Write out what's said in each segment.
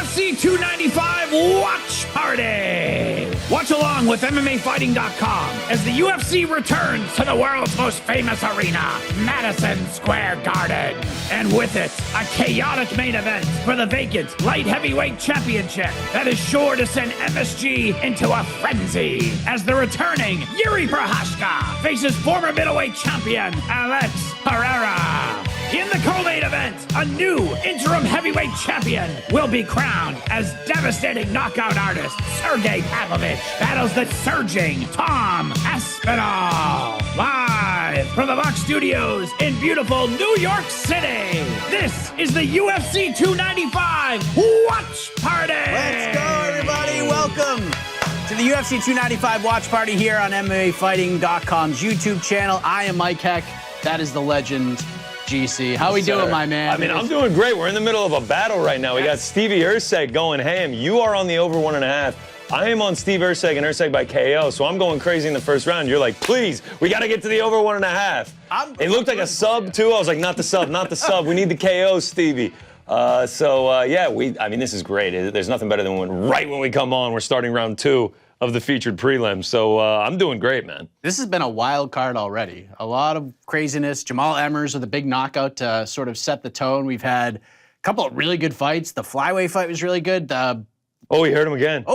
UFC 295 Watch Party! Watch along with MMAfighting.com as the UFC returns to the world's most famous arena, Madison Square Garden. And with it, a chaotic main event for the vacant light heavyweight championship that is sure to send MSG into a frenzy as the returning Jiri Prochazka faces former middleweight champion Alex Pereira. In the co-main event, a new interim heavyweight champion will be crowned as devastating knockout artist Sergei Pavlovich battles the surging Tom Aspinall. Live from the Vox Studios in beautiful New York City, this is the UFC 295 Watch Party! Let's go, everybody. Welcome to the UFC 295 Watch Party here on MMAfighting.com's YouTube channel. I am Mike Heck. That is the legend, GC. How we doing, my man? I mean, I'm doing great. We're in the middle of a battle right now. We got Stevie Erceg going ham. You are on the over 1.5. I am on Steve Erceg and Erceg by KO, so I'm going crazy in the first round. You're like, please, we got to get to the over 1.5. It looked like a sub, too. I was like, not the sub, not the sub. We need the KO, Stevie. Yeah, I mean, this is great. There's nothing better than right when we come on, we're starting round 2 of the featured prelim. So I'm doing great, man. This has been a wild card already. A lot of craziness. Jamal Emmers with a big knockout to sort of set the tone. We've had a couple of really good fights. The flyweight fight was really good. Oh, he hurt him again.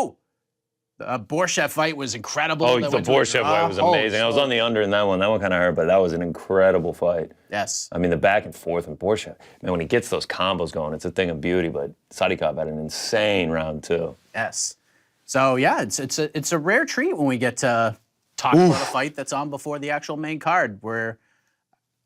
The Borshev fight was incredible. Oh, the Borshev fight was amazing. I was on the under in that one. That one kind of hurt, but that was an incredible fight. Yes. I mean, the back and forth with Borshev. Man, when he gets those combos going, it's a thing of beauty, but Sadikov had an insane round 2. Yes. So, yeah, it's a rare treat when we get to talk about a fight that's on before the actual main card. We're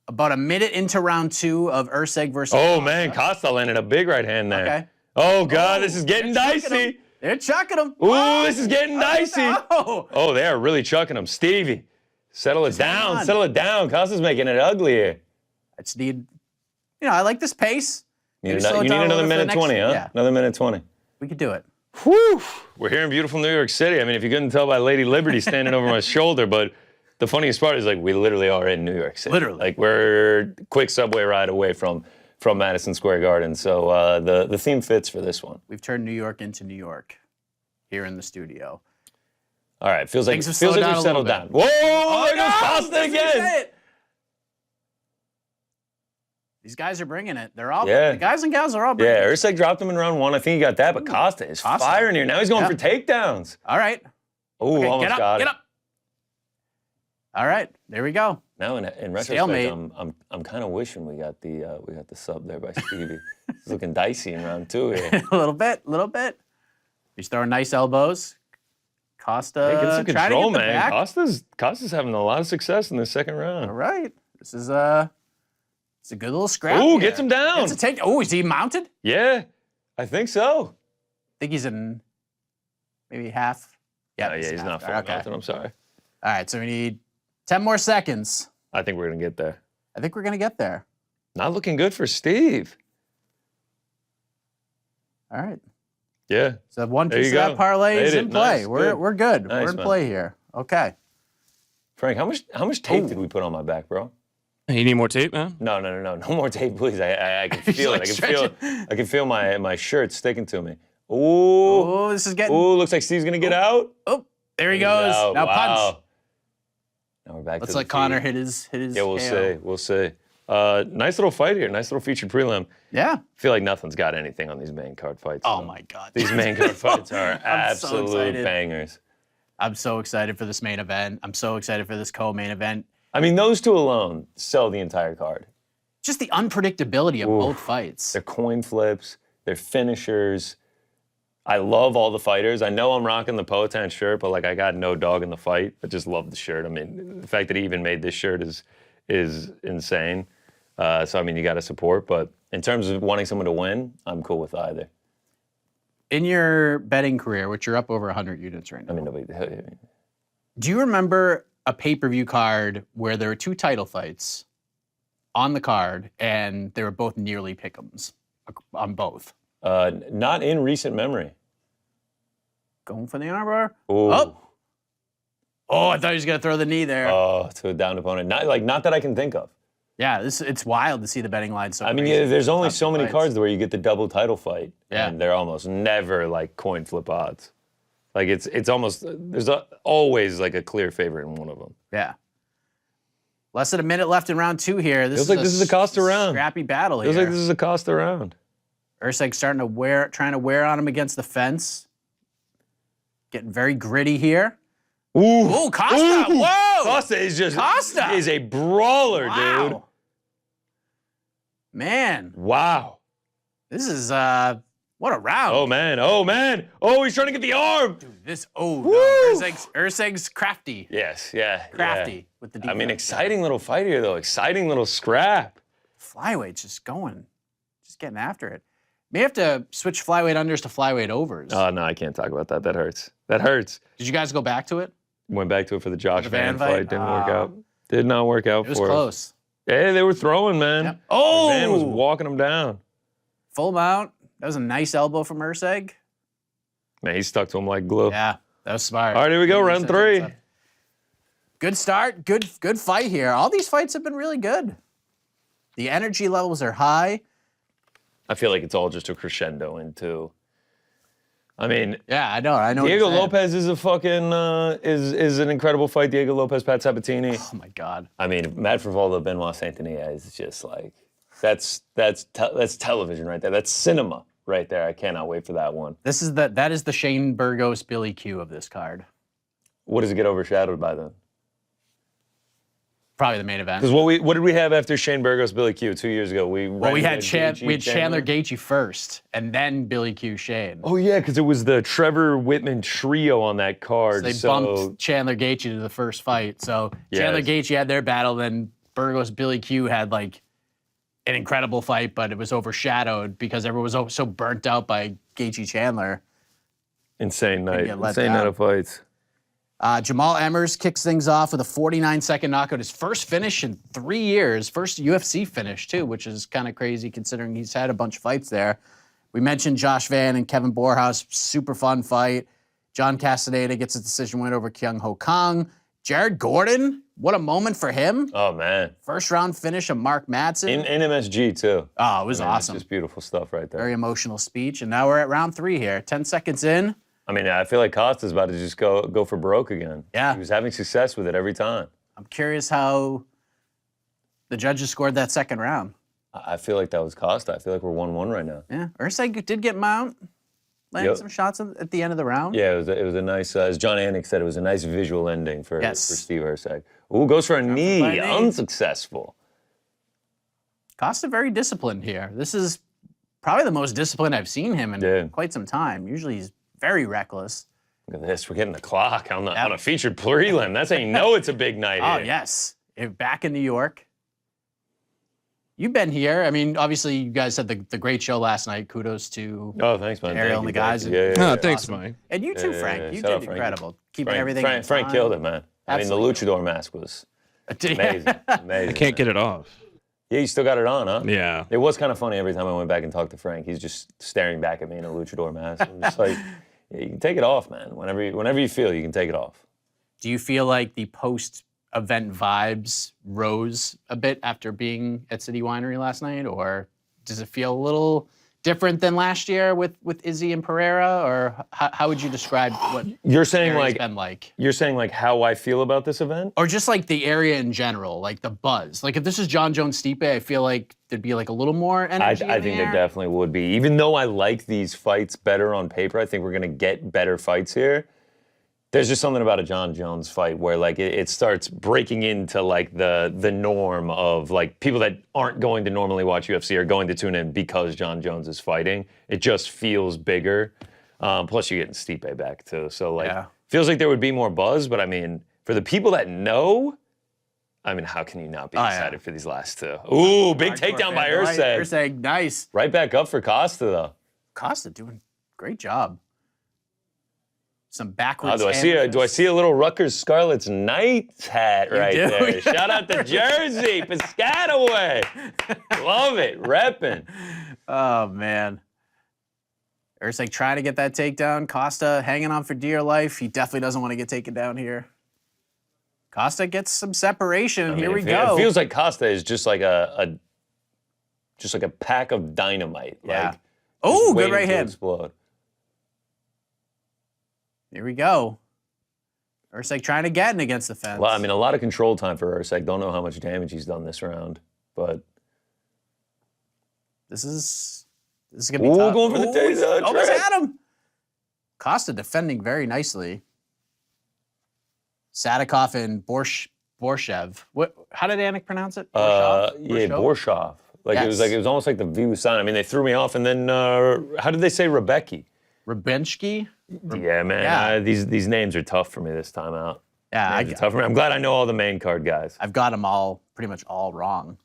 about a minute into round 2 of Erceg versus Costa. Man, Costa landed a big right hand there. Okay. Oh, God, this is getting dicey. They're chucking him. Ooh, this is getting dicey. No. Oh, they are really chucking him. Stevie, settle it down. Settle it down. Costa's making it ugly here. I just need, I like this pace. You need another minute 20, huh? Yeah. Another minute 20. We could do it. Whew. We're here in beautiful New York City. I mean, if you couldn't tell by Lady Liberty standing over my shoulder, but the funniest part is, like, we literally are in New York City. Literally. Like, we're a quick subway ride away from Madison Square Garden. So the theme fits for this one. We've turned New York into New York here in the studio. All right, feels like we've settled down. Whoa, there goes Costa again. These guys are bringing it. They're all, the guys and gals are all bringing it. Yeah, Erceg dropped him in round 1. I think he got that, but Costa is firing here. Now he's going for takedowns. All right. Oh, okay, almost got it. Get up. All right, there we go. Now in retrospect, I'm kind of wishing we got the sub there by Stevie. It's looking dicey in round 2 here. a little bit. He's throwing nice elbows. Costa get some trying control, to get the man. back. Costa's having a lot of success in the second round. All right, this is it's a good little scrap. Oh, gets him down. It's a take. Oh, is he mounted? Yeah, I think so. I think he's in maybe half. Yeah, he's not full mounted. I'm sorry. All right, so we need 10 more seconds. I think we're gonna get there. I think we're gonna get there. Not looking good for Steve. All right. Yeah. So one piece of that parlay is in play. Nice. We're good. Nice, we're in play here. Okay. Frank, how much tape did we put on my back, bro? You need more tape, man? No more tape, please. I can feel it. I can feel my shirt sticking to me. Ooh. This is getting. Ooh, looks like Steve's gonna get out. Oh, there he goes. Now punch. Now we're back. Let's to let Connor hit his. Yeah, we'll see. Nice little fight here. Nice little featured prelim. Yeah. I feel like nothing's got anything on these main card fights. Oh my God. These main card fights are absolute bangers. I'm so excited for this main event. I'm so excited for this co-main event. I mean, those two alone sell the entire card. Just the unpredictability of both fights. They're coin flips. They're finishers. I love all the fighters. I know I'm rocking the Poatan shirt, but like I got no dog in the fight. I just love the shirt. I mean, the fact that he even made this shirt is insane. So I mean, you got to support. But in terms of wanting someone to win, I'm cool with either. In your betting career, which you're up over 100 units right now. I mean, nobody. Do you remember a pay-per-view card where there were 2 title fights on the card and they were both nearly pick'ems on both? Not in recent memory. Going for the armbar. Ooh. Oh, I thought he was gonna throw the knee there. Oh, to a downed opponent. Not that I can think of. Yeah, it's wild to see the betting line. So I mean, crazy. there's only Top so two many fights. cards where you get the double title fight, Yeah. and they're almost never like coin flip odds. Like it's almost there's always like a clear favorite in one of them. Yeah. Less than a minute left in round 2 here. Feels like this is a Costa round. Scrappy battle Feels here. like this is a Costa round. Erceg trying to wear on him against the fence. Getting very gritty here. Ooh, Costa! Ooh. Whoa! Costa is Costa! is a brawler, Wow. dude. Man, Wow. this is what a round. Oh man. Oh, he's trying to get the arm. Dude, this no, Woo! Erceg's crafty. Yes, yeah. Crafty with the I mean, defense. exciting little fight here though. Exciting little scrap. Flyweight's just getting after it. May have to switch flyweight unders to flyweight overs. Oh no, I can't talk about that. That hurts. That hurts. Did you guys go back to it? Went back to it for the Josh The Van Van fight. fight? Didn't work out. Did not work out It was for him. close. Hey, they were throwing, man. Yep. Oh! Van was walking him down. Full mount. That was a nice elbow from Erceg. Man, he stuck to him like glue. Yeah, that was smart. All right, here we go, round 3. Good start. Good fight here. All these fights have been really good. The energy levels are high. I feel like it's all just a crescendo into. I mean, Yeah, I know. what Diego you're saying. Lopes is a fucking is an incredible fight. Diego Lopes, Pat Sabatini. Oh my God. I mean, Matt Frevola, Benoit, Saint-Denis is just like that's television right there. That's cinema right there. I cannot wait for that one. That is the Shane Burgos Billy Q of this card. What does it get overshadowed by then? Probably the main event. Because what did we have after Shane Burgos, Billy Q 2 years ago? We had Chandler Gaethje first, and then Billy Q Shane. Oh yeah, because it was the Trevor Whitman trio on that card. They bumped Chandler Gaethje to the first fight. So Chandler Gaethje had their battle, then Burgos Billy Q had like an incredible fight, but it was overshadowed because everyone was so burnt out by Gaethje Chandler. Insane night. get let Insane down. night of fights. Jamal Emmers kicks things off with a 49-second knockout. His first finish in 3 years. First UFC finish, too, which is kind of crazy considering he's had a bunch of fights there. We mentioned Josh Van and Kevin Borhaus. Super fun fight. John Castaneda gets a decision win over Kyung Ho Kang. Jared Gordon, what a moment for him. Oh, man. First round finish of Mark Madsen. In MSG, too. Oh, it was awesome. It's just beautiful stuff right there. Very emotional speech. And now we're at round 3 here. 10 seconds in. I mean, I feel like Costa's about to just go for broke again. Yeah. He was having success with it every time. I'm curious how the judges scored that second round. I feel like that was Costa. I feel like we're 1-1 right now. Yeah, Erceg did get mount, landing Yep. some shots at the end of the round. Yeah, it was a nice, as John Anik said, it was a nice visual ending for Steve Erceg. Ooh, goes for a knee. Unsuccessful. Costa very disciplined here. This is probably the most disciplined I've seen him in quite some time. Usually he's very reckless. Look at this. We're getting the clock on a featured prelim. That's how you know it's a big night Oh, here. yes. Back in New York. You've been here. I mean, obviously, you guys had the great show last night. Kudos to Oh, thanks, man. Ariel and the guys. Yeah. Thanks, Awesome. Mike. And you too, Yeah, Frank. yeah, You shout out did Frankie. incredible. Keeping everything in Frank time. killed it, man. Absolutely. I mean, the luchador mask was amazing. Amazing. Can't get it off. Yeah, you still got it on, huh? Yeah. It was kind of funny every time I went back and talked to Frank. He's just staring back at me in a luchador mask. I'm just like, yeah, you can take it off, man. Whenever you feel, you can take it off. Do you feel like the post-event vibes rose a bit after being at City Winery last night, or does it feel a little different than last year with Izzy and Pereira, or how would you describe what You're saying area's like been like? you're saying like how I feel about this event? Or just like the area in general, like the buzz. Like if this is John Jones Stipe, I feel like there'd be like a little more energy. I think there definitely would be. Even though I like these fights better on paper, I think we're gonna get better fights here. There's just something about a John Jones fight where like it starts breaking into like the norm of like people that aren't going to normally watch UFC are going to tune in because John Jones is fighting. It just feels bigger. Plus you're getting Stipe back too. So like feels like there would be more buzz, but I mean, for the people that know, I mean, how can you not be excited for these last two? Ooh, big takedown by Erceg. Erceg, nice. Right back up for Costa though. Costa doing great job. Some backwards. Do I see a little Rutgers Scarlet's Knights hat right do? there? Shout out to Jersey, Piscataway. Love it, repping. Oh man. Erceg trying to get that takedown. Costa hanging on for dear life. He definitely doesn't want to get taken down here. Costa gets some separation. I mean, Here we go. It feels like Costa is just like a pack of dynamite. Yeah. Like, Oh, good waiting right to hand. explode. Here we go. Erceg trying to get in against the fence. Well, I mean, a lot of control time for Erceg. Don't know how much damage he's done this round, but This is gonna be tough. going for the taser. Almost had him. Costa defending very nicely. Sadikov and Borshev. How did Anik pronounce it? Borshov. Like Yes. it was almost like the V was silent. I mean, they threw me off, and then how did they say Rebecki? Rabensky? Yeah, man. Yeah. These names are tough for me this time out. Yeah, Names are tough for me. I'm glad I know all the main card guys. I've got them all, pretty much all wrong.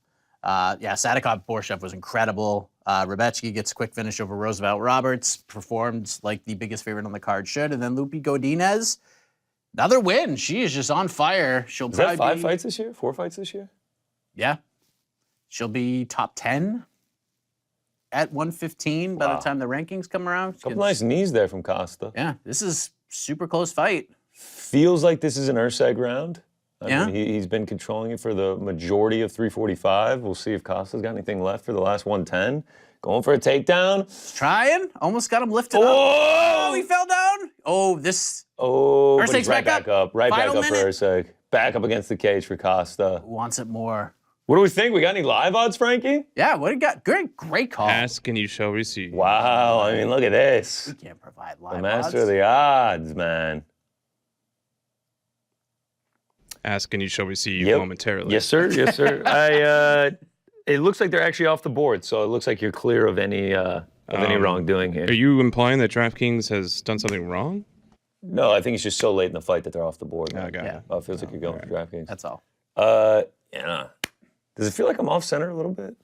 Sadikov Borshev was incredible. Rebetsky gets a quick finish over Roosevelt Roberts, performed like the biggest favorite on the card should. And then Lupi Godinez, another win. She is just on fire. She'll Is probably that 5 be, fights this year? 4 fights this year? Yeah. She'll be top 10 at 115 by the time the rankings come around. Couple nice knees there from Costa. Yeah, this is super close fight. Feels like this is an Erceg round. I mean, Yeah. he's been controlling it for the majority of 345. We'll see if Costa's got anything left for the last 110. Going for a takedown. Trying, almost got him lifted up. Oh, he fell down. Oh, this Oh, but Erceg's he's right back up. Right Final back up minute. for Erceg. Back up against the cage for Costa. wants it more. What do we think? We got any live odds, Frankie? Yeah, what do you got? Great call. Ask and you shall receive. Wow, I mean, look at this. We can't provide live The master odds. of the odds, man. Ask and you shall receive Yep. momentarily. Yes, sir. Yes, sir. It looks like they're actually off the board, so it looks like you're clear of any wrongdoing here. Are you implying that DraftKings has done something wrong? No, I think it's just so late in the fight that they're off the board. I man. got Yeah. it. Oh, it feels like you're going for DraftKings. That's all. Yeah. Does it feel like I'm off center a little bit?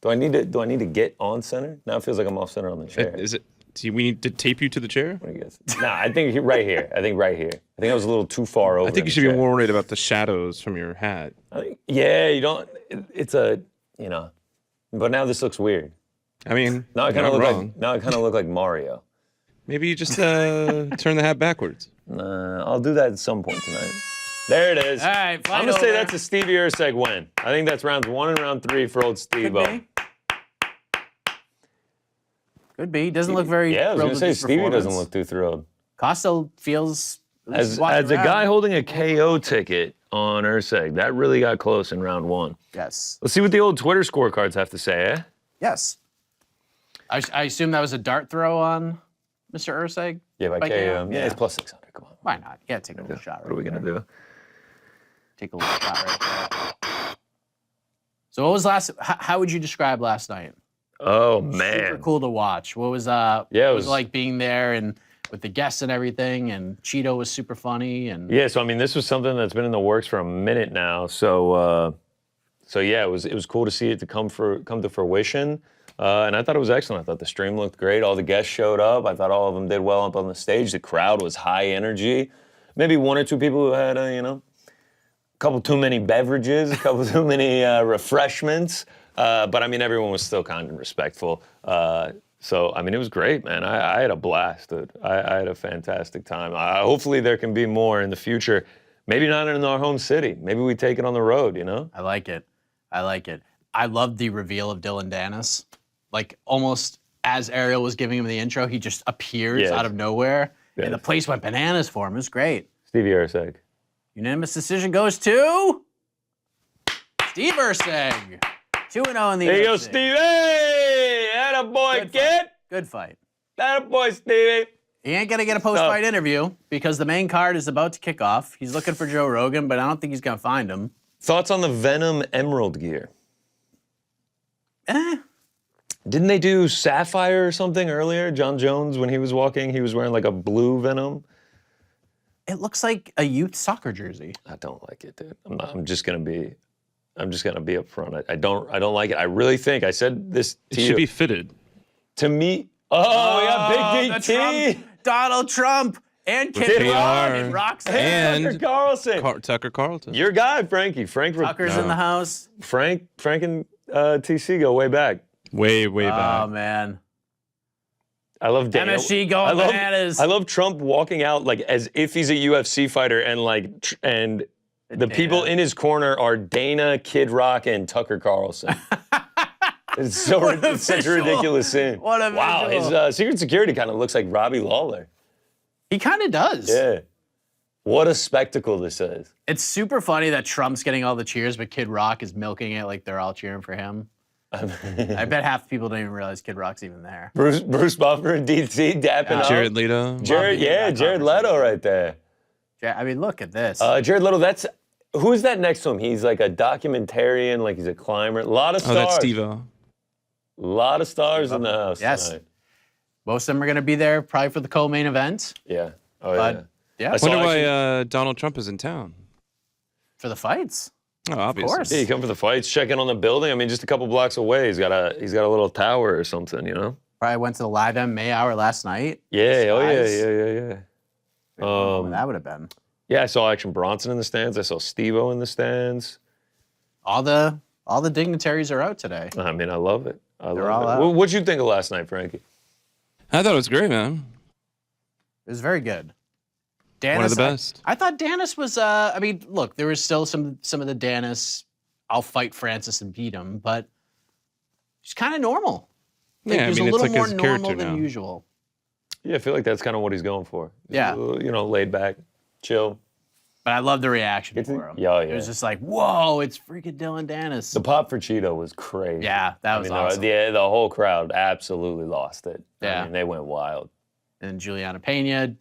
Do I need to get on center? Now it feels like I'm off center on the chair. Is it? Do we need to tape you to the chair? I guess. Nah, I think right here. I think right here. I think I was a little too far over. I think in you the should be chair. more worried about the shadows from your hat. Yeah, you don't. It's a, you know. But now this looks weird. I mean, Now I kind you're of not look wrong. like. Now I kind of look like Mario. Maybe you just turn the hat backwards. I'll do that at some point tonight. There it is. All right, fight I'm gonna say over. that's a Stevie Erceg win. I think that's rounds 1 and round 3 for old Steve-O. Could be. Doesn't look very. Yeah, I was thrilled gonna with say his Stevie doesn't performance. look too thrilled. Costa feels. As a guy holding a KO ticket on Erceg, that really got close in round 1. Yes. Let's see what the old Twitter scorecards have to say, eh? Yes. I assume that was a dart throw on Mr. Erceg. Yeah, by By KO. KO? Yeah, it's plus 600. Come on. Why not? You gotta take a little shot. What are we gonna do? Take a little shot right there. So what was last? How would you describe last night? Oh Super man. cool to watch. What was Yeah, it what was like being there and with the guests and everything, and Cheeto was super funny and Yeah, so I mean, this was something that's been in the works for a minute now. So yeah, it was cool to see it to come to fruition. And I thought it was excellent. I thought the stream looked great. All the guests showed up. I thought all of them did well up on the stage. The crowd was high energy. Maybe 1 or 2 people who had a couple too many beverages, a couple too many refreshments. But I mean, everyone was still kind and respectful. So I mean, it was great, man. I had a blast, dude. I had a fantastic time. Hopefully there can be more in the future. Maybe not in our home city. Maybe we take it on the road, you know? I like it. I loved the reveal of Dylan Dennis. Like almost as Ariel was giving him the intro, he just appears Yes. out of nowhere. Yes. And the place went bananas for him. It was great. Stevie Erceg. Unanimous decision goes to Steve Erceg. 2-0 in the There you go, UFC. Stevie! Attaboy, Good kid! fight. Good fight. Attaboy, Stevie! He ain't gonna get a post-fight interview because the main card is about to kick off. He's looking for Joe Rogan, but I don't think he's gonna find him. Thoughts on the Venom Emerald gear? Eh. Didn't they do Sapphire or something earlier? John Jones, when he was walking, he was wearing like a blue Venom. It looks like a youth soccer jersey. I don't like it, dude. I'm just gonna be upfront. I don't like it. I really think I said this It to you. should be fitted. To me, we got Big the DT. Trump, Donald Trump and Kid it? Rock PR. and Roxanne. And Tucker Carlson. Tucker Carlton. Your guy, Frankie. Frank Tucker's in the house. Frank and TC go way back. way Oh, back. man. I love Daniel. MSG going bananas. I love Trump walking out like as if he's a UFC fighter and The people in his corner are Dana, Kid Rock, and Tucker Carlson. It's such a ridiculous scene. What a wow, visual. his Secret Security kind of looks like Robbie Lawler. He kind of does. Yeah. What a spectacle this is. It's super funny that Trump's getting all the cheers, but Kid Rock is milking it like they're all cheering for him. I bet half the people don't even realize Kid Rock's even there. Bruce Buffer and DT dapping up. Jared Leto. Jared Leto right there. I mean, look at this. Jared Leto, who's that next to him? He's like a documentarian, like he's a climber. A lot of stars. Oh, that's Steve-O. A lot of stars in the house tonight. Most of them are going to be there probably for the co-main event. Yeah. Oh, But, yeah. I I wonder why Donald Trump is in town. For the fights. Oh, obviously. course. Yeah, you come for the fights, check in on the building. I mean, just a couple blocks away, he's got a little tower or something, you know? Probably went to the live MMA hour last night. Yeah, Skies. yeah. That would have been. Yeah, I saw Action Bronson in the stands. I saw Steve-O in the stands. All the dignitaries are out today. I mean, I love it. They're all out. What'd you think of last night, Frankie? I thought it was great, man. It was very good. Danis, One of the best. I thought Danis was. I mean, look, there was still some of the Danis. I'll fight Francis and beat him, but he's kind of normal. Yeah, I he's mean, a it's little like more his normal character than now. usual. Yeah, I feel like that's kind of what he's going for. Yeah. You know, laid back, chill. But I love the reaction It's- for him. yeah, It was just like, whoa, it's freaking Dylan Danis. The pop for Cheeto was crazy. Yeah, that was awesome. The whole crowd absolutely lost it. Yeah. I mean, they went wild. And Juliana Pena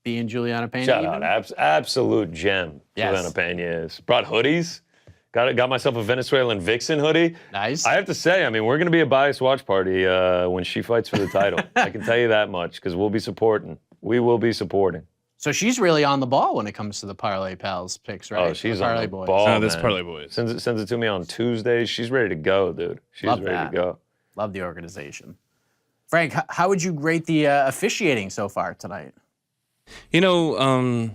being Juliana Pena. Shout even. out, absolute gem. Yes. Juliana Pena is. Brought hoodies. Got myself a Venezuelan Vixen hoodie. Nice. I have to say, I mean, we're going to be a biased watch party when she fights for the title. I can tell you that much because we'll be supporting. We will be supporting. So she's really on the ball when it comes to the Parlay Pals picks, right? Oh, she's the on Parlay the Boys. ball, Oh, this man. Parlay Boys. Sends it to me on Tuesdays. She's ready to go, dude. She's Love ready that. to go. Love the organization. Frank, how would you rate the officiating so far tonight? You know,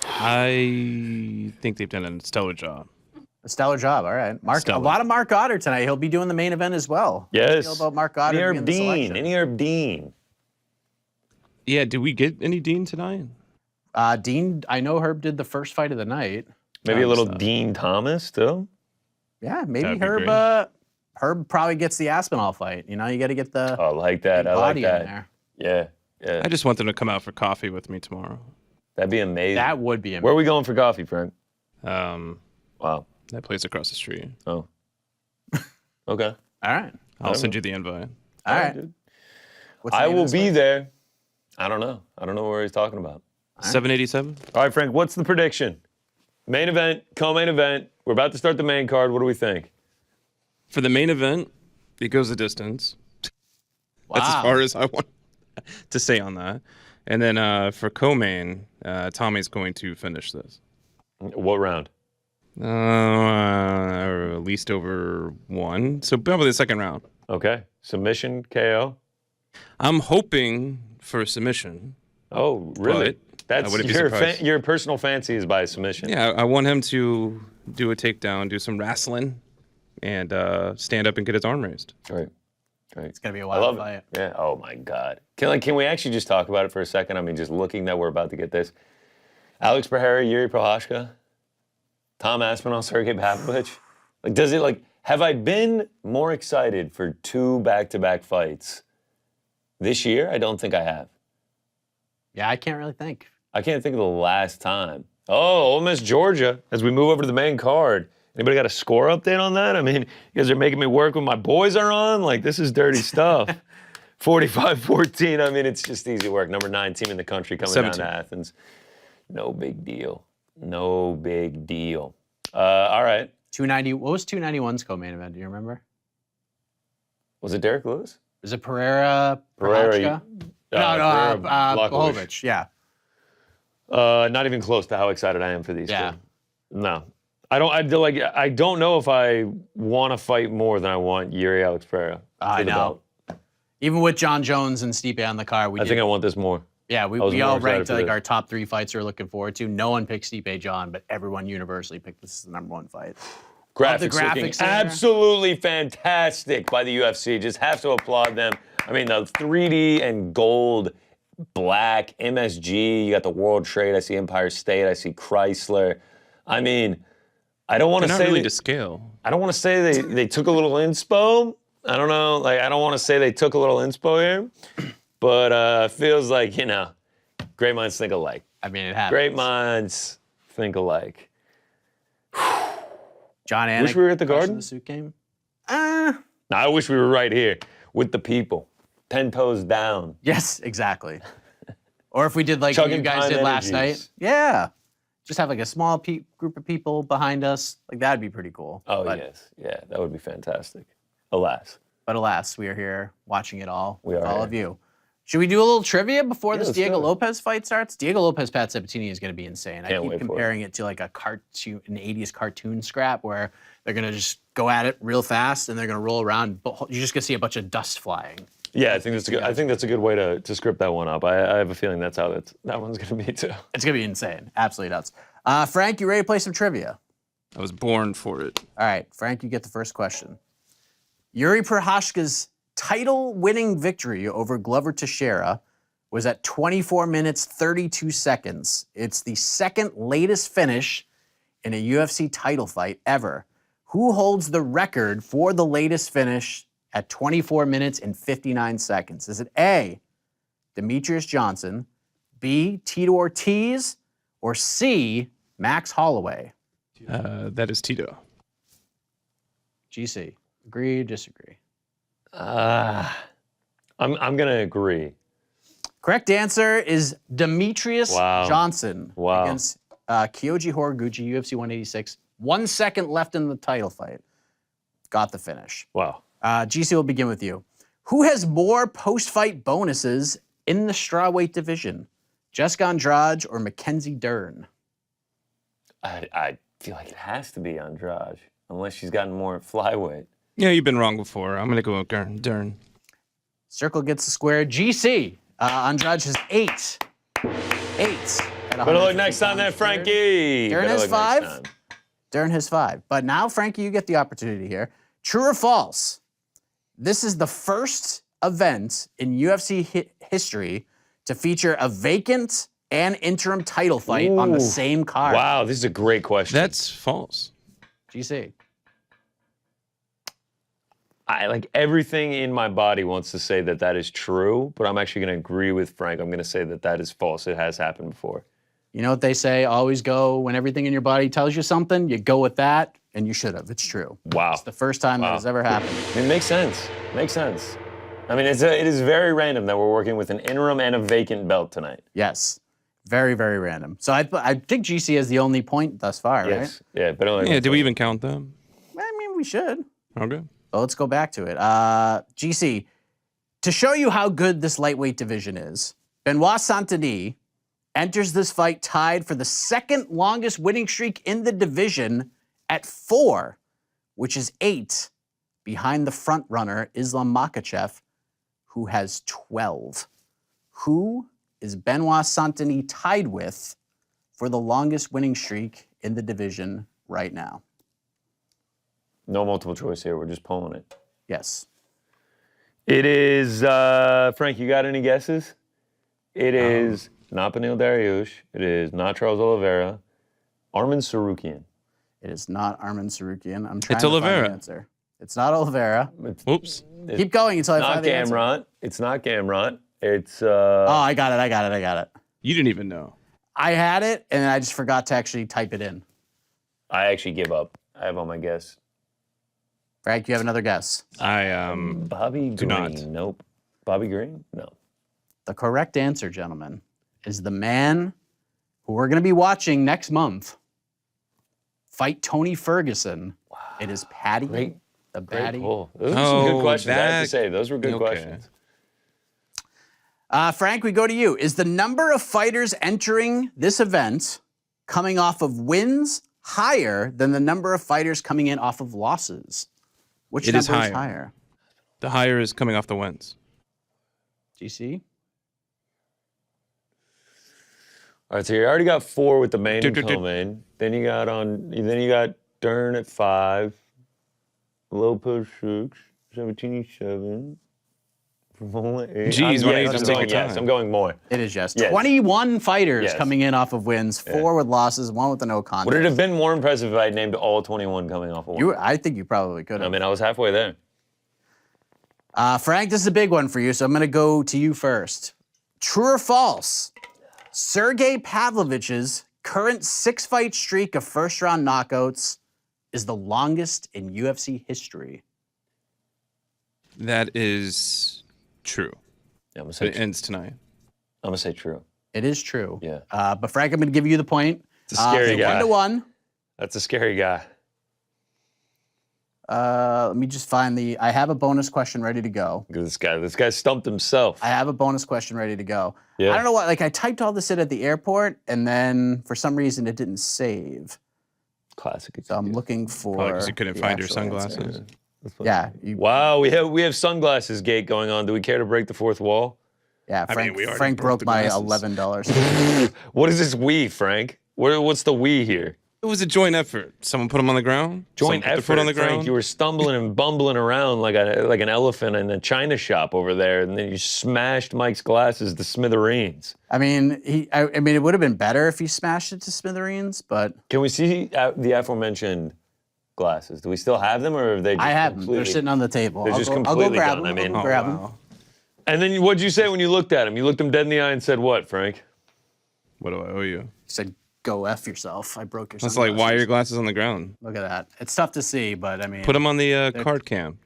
I think they've done a stellar job. A stellar job. All right. Stellar. A lot of Mark Goddard tonight. He'll be doing the main event as well. Yes. How do you feel about Mark Goddard being the selection? Any Herb Dean. Yeah, did we get any Dean tonight? Dean, I know Herb did the first fight of the night. Maybe a little stuff. Dean Thomas, still. Yeah, maybe That'd be Herb. great. Herb probably gets the Aspinall fight. You know, you got to get the I like that. I like body in that. there. Yeah. I just want them to come out for coffee with me tomorrow. That'd be amazing. That would be amazing. Where are we going for coffee, Frank? That place across the street. Oh. Okay. All right. I'll send you the invite. All right. Dude. What's the I name of will this be one? there. I don't know. I don't know where he's talking about. 787? All right, Frank, what's the prediction? Main event, co-main event. We're about to start the main card. What do we think? For the main event, it goes the distance. That's as Wow. far as I want to say on that. And then for co-main, Tommy's going to finish this. What round? At least over one. So probably the second round. Okay. Submission, KO. I'm hoping for a submission. Oh, really? But I wouldn't be your surprised. your personal fancy is by submission. Yeah, I want him to do a takedown, do some wrestling, and stand up and get his arm raised. Right. It's gonna be a I wild love fight. it. Yeah. Oh my God. Can we actually just talk about it for a second? I mean, just looking that we're about to get this. Alex Pereira, Jiri Prochazka, Tom Aspinall, Sergei Pavlovich. Have I been more excited for 2 back-to-back fights this year? I don't think I have. Yeah, I can't really think. I can't think of the last time. Oh, Ole Miss, Georgia, as we move over to the main card. Anybody got a score update on that? I mean, you guys are making me work when my boys are on? Like, this is dirty stuff. 45-14. I mean, it's just easy work. Number 9 team in the country coming 17. down to Athens. No big deal. No big deal. All right. 290. What was 291's co-main event? Do you remember? Was it Derek Lewis? Was it Pereira? Pereira, Procházka? Pereira, Pavlovich. Yeah. Not even close to how excited I am for these Yeah. two. No. I don't know if I want to fight more than I want Jiri Alex Pereira. I for the know. belt. Even with John Jones and Stipe on the card, I think I want this more. yeah, I we was all more excited ranked for like this. our top 3 fights we're looking forward to. No one picked Stipe John, but everyone universally picked this as the number 1 fight. Love the Graphics looking graphics there. absolutely fantastic by the UFC. Just have to applaud them. I mean, the 3D and gold, black, MSG. You got the World Trade. I see Empire State. I see Chrysler. I mean, I don't want They're to not say really to scale. I don't want to say they took a little inspo. I don't know. Like, I don't want to say they took a little inspo here, but feels like, great minds think alike. I mean, it happens. Great minds think alike. John Anik. Wish we were at the crushing Garden? The suit game. I wish we were right here with the people, 10 toes down. Yes, exactly. Or if we did like Chugging you guys Prime did last Energies. night. Yeah. Just have like a small group of people behind us. Like that'd be pretty cool. Oh, but, yes. Yeah, that would be fantastic. Alas. But alas, we are here watching it all We with are all here. of you. Should we do a little trivia before this let's Diego do it. Lopes fight starts? Diego Lopes, Pat Sabatini is going to be insane. I Can't keep wait for it. comparing it to like a cartoon, an 80s cartoon scrap where they're going to just go at it real fast and they're going to roll around. But you're just going to see a bunch of dust flying. Yeah, I think that's a good way to script that one up. I have a feeling that's how that one's going to be too. It's going to be insane. Absolutely nuts. Frank, you ready to play some trivia? I was born for it. All right, Frank, you get the first question. Jiri Prochazka's title-winning victory over Glover Teixeira was at 24 minutes, 32 seconds. It's the second latest finish in a UFC title fight ever. Who holds the record for the latest finish at 24 minutes and 59 seconds? Is it A, Demetrius Johnson, B, Tito Ortiz, or C, Max Holloway? That is Tito. GC, agree, disagree? I'm gonna agree. Correct answer is Demetrius Wow. Johnson Wow. against Kyoji Horiguchi, UFC 186. 1 second left in the title fight. Got the finish. Wow. GC will begin with you. Who has more post-fight bonuses in the strawweight division? Jessica Andrade or Mackenzie Dern? I feel like it has to be Andrade, unless she's gotten more at flyweight. Yeah, you've been wrong before. I'm gonna go with Dern. Circle gets the square. GC. Andrade has 8. 8. Better look next time there, Frankie. Dern Better has look next 5. time. Dern has 5. But now, Frankie, you get the opportunity here. True or false? This is the first event in UFC history to feature a vacant and interim title fight on the Ooh. same card. Wow, this is a great question. That's false. GC. Like everything in my body wants to say that is true, but I'm actually going to agree with Frank. I'm going to say that is false. It has happened before. You know what they say? Always go when everything in your body tells you something. You go with that, and you should have. It's true. Wow. It's the first time that has ever happened. It makes sense. Makes sense. I mean, it is very random that we're working with an interim and a vacant belt tonight. Yes. Very, very random. So I think GC is the only point thus far, Yes. Yeah, but only Yeah, do we even count them? right? I mean, we should. Okay. But let's go back to it. GC, to show you how good this lightweight division is, Benoit Saint-Denis enters this fight tied for the second longest winning streak in the division at 4, which is 8, behind the front runner, Islam Makhachev, who has 12. Who is Benoit Saint-Denis tied with for the longest winning streak in the division right now? No multiple choice here. We're just pulling it. Yes. It is, Frank, you got any guesses? It is not Beneil Dariush. It is not Charles Oliveira. Arman Sarukian. It is not Arman Sarukian. I'm trying It's to find Oliveira. the answer. It's not Oliveira. Oops. Keep going until I Not find the answer. Gamrot. It's not Gamrot. It's, Oh, I got it. You didn't even know. I had it, and I just forgot to actually type it in. I actually give up. I have all my guess. Frank, you have another guess. Bobby Do Green. not. Nope. Bobby Green? No. The correct answer, gentlemen, is the man who we're going to be watching next month fight Tony Ferguson. Wow. It is Patty Great. the Great Batty. pull. Those were some good Oh, questions. I have to that- say, those were good okay. questions. Frank, we go to you. Is the number of fighters entering this event coming off of wins higher than the number of fighters coming in off of losses? Which It is number is higher. higher? The higher is coming off the wins. GC? All right, so you already got 4 with the main and Dude. co-main. Then you got Dern at 5, Lopes 6, Sabatini 7, Jeez, why don't you just take your time? Yes, I'm going more. It is yes. Yes. 21 fighters Yes. coming in off of wins, 4 with losses, 1 with a no contest. Would it have been more impressive if I had named all 21 coming off of one? I think you probably could have. I mean, I was halfway there. Frank, this is a big one for you, so I'm going to go to you first. True or false? Sergei Pavlovich's current 6-fight streak of first-round knockouts is the longest in UFC history. That is true. Yeah, I'm gonna say It ends tonight. I'm gonna say true. It is true. Yeah. But Frank, I'm going to give you the point. It's a scary guy. 1-1. That's a scary guy. Let me just find I have a bonus question ready to go. Look at this guy stumped himself. I have a bonus question ready to go. Yeah. I don't know what, I typed all this in at the airport, and then for some reason it didn't save. Classic. So I'm looking for. Probably because you couldn't the find your actual sunglasses. answer. Yeah. Wow, we have sunglasses gate going on. Do we care to break the fourth wall? Yeah, I Frank, mean, we already Frank broke broke the my glasses. $11. What is this we, Frank? What's the we here? It was a joint effort. Someone put them on the ground. Joint someone put their effort foot on the Frank. ground. You were stumbling and bumbling around like an elephant in a china shop over there, and then you smashed Mike's glasses to smithereens. I mean, it would have been better if he smashed it to smithereens, but Can we see the aforementioned glasses? Do we still have them, or are they just I have them. They're completely- sitting on the table. They're I'll just go completely grab done. them. I mean- I'll go grab them. Wow. And then what'd you say when you looked at him? You looked him dead in the eye and said what, Frank? What do I owe you? He said, "Go F yourself. I broke your That's sunglasses." like, why are your glasses on the ground? Look at that. It's tough to see, but I mean. Put them on the card cam.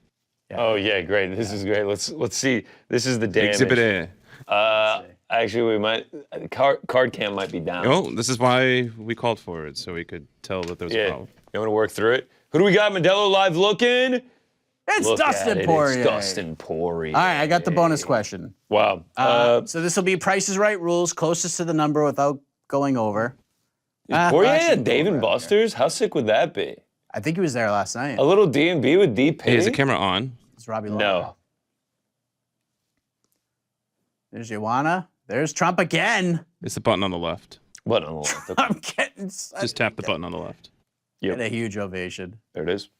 Oh yeah, great. This is great. Let's see. This is the damage. Exhibit A. Actually, we might card cam might be down. Oh, this is why we called for it, so we could tell that there was a Yeah. problem. You want to work through it? Who do we got? Modelo live looking. It's Look Dustin at it. Poirier. It's Dustin Poirier. All right, I got the bonus question. Wow. So this will be Price is Right rules, closest to the number without going over. Poirier actually, and Dave and Buster's. How sick would that be? I think he was there last night. A little D&B with DP. Hey, is the camera on? It's Robbie Lawler. No. There's Joanna. There's Trump again. It's the button on the left. What on the left? I'm getting Just tap the button on the left. get a huge ovation. There it is.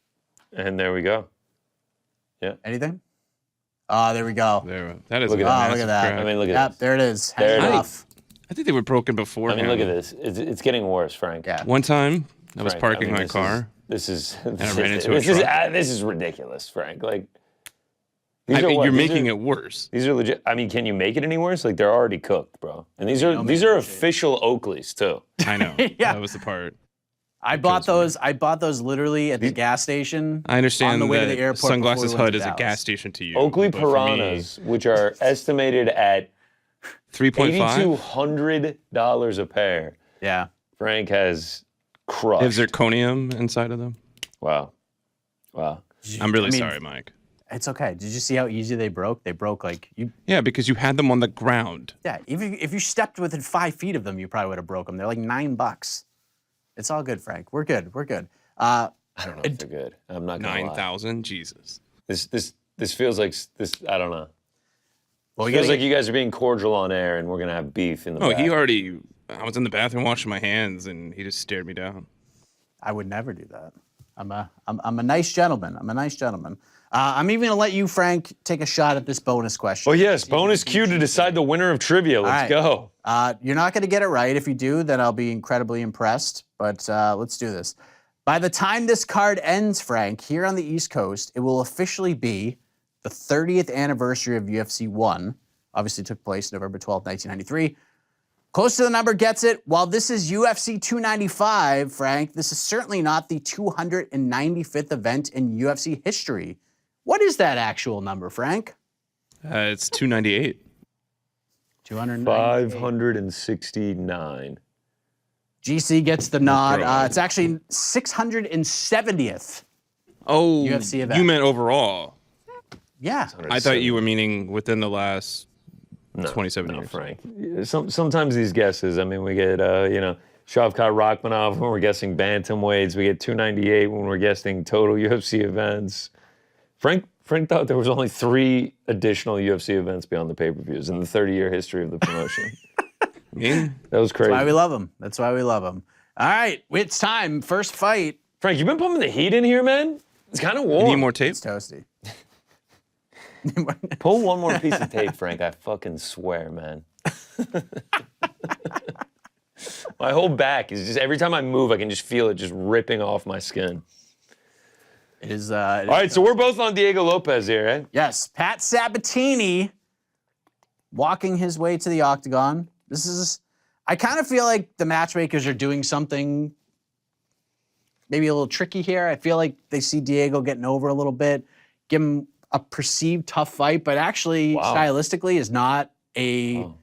And there we go. Anything? Oh, there we go. There. That is Look a at that. Oh, look at massive that. crowd. I mean, look at Yep, this. there it is. There it Hanging is. off. I think they were broken before. I mean, look at this. It's getting worse, Frank. Yeah. One time, I was Frank, parking my this car. This is I ran into a this is ridiculous, Frank. Like, these I are mean, what? you're These making are- it worse. These are legit. I mean, can you make it any worse? Like, they're already cooked, bro. And these are official Oakleys too. I know. Yeah. That was the part. I bought those literally at the gas station. I understand on the way that to the airport Sunglasses before we went Hut to is a Dallas. gas station to you. Oakley but for me, Piranhas, which are estimated at 3.5. $8,200 a pair. Yeah. Frank has They crushed. have zirconium inside of them. Wow. I'm really I mean, sorry, Mike. It's okay. Did you see how easy they broke? They broke like you. Yeah, because you had them on the ground. Yeah. If you stepped within 5 feet of them, you probably would have broke them. They're like $9. It's all good, Frank. We're good. We're good. I don't know if they're good. I'm not gonna lie. 9,000. Jesus. This feels like this. I don't know. Well, It feels like you guys are being cordial on air, and we're gonna have beef in the Oh, back. he already. I was in the bathroom washing my hands, and he just stared me down. I would never do that. I'm a nice gentleman. I'm a nice gentleman. I'm even gonna let you, Frank, take a shot at this bonus question. Oh yes, bonus cue to decide the winner of trivia. Let's go. You're not gonna get it right. If you do, then I'll be incredibly impressed. But let's do this. By the time this card ends, Frank, here on the East Coast, it will officially be the 30th anniversary of UFC 1. Obviously took place November 12th, 1993. Close to the number gets it. While this is UFC 295, Frank, this is certainly not the 295th event in UFC history. What is that actual number, Frank? It's 298. 298. 569. GC gets the nod. Bro. It's actually 670th. Oh, UFC event. you meant overall. Yeah. I thought you were meaning within the last No, 27 no, years. Frank. Sometimes these guesses. I mean, we get Shavkat Rakhmonov when we're guessing bantamweights. We get 298 when we're guessing total UFC events. Frank thought there was only 3 additional UFC events beyond the pay-per-views in the 30-year history of the promotion. That was crazy. That's why we love him. That's why we love him. All right, it's time. First fight. Frank, you've been pumping the heat in here, man. It's kind of You warm. need more tape? It's toasty. Pull one more piece of tape, Frank. I fucking swear, man. My whole back is just, every time I move, I can just feel it just ripping off my skin. It is. All right, so we're both on Diego Lopes here, eh? Yes, Pat Sabatini walking his way to the octagon. I kind of feel like the matchmakers are doing something maybe a little tricky here. I feel like they see Diego getting over a little bit, give him a perceived tough fight, but actually stylistically is not a. Oh.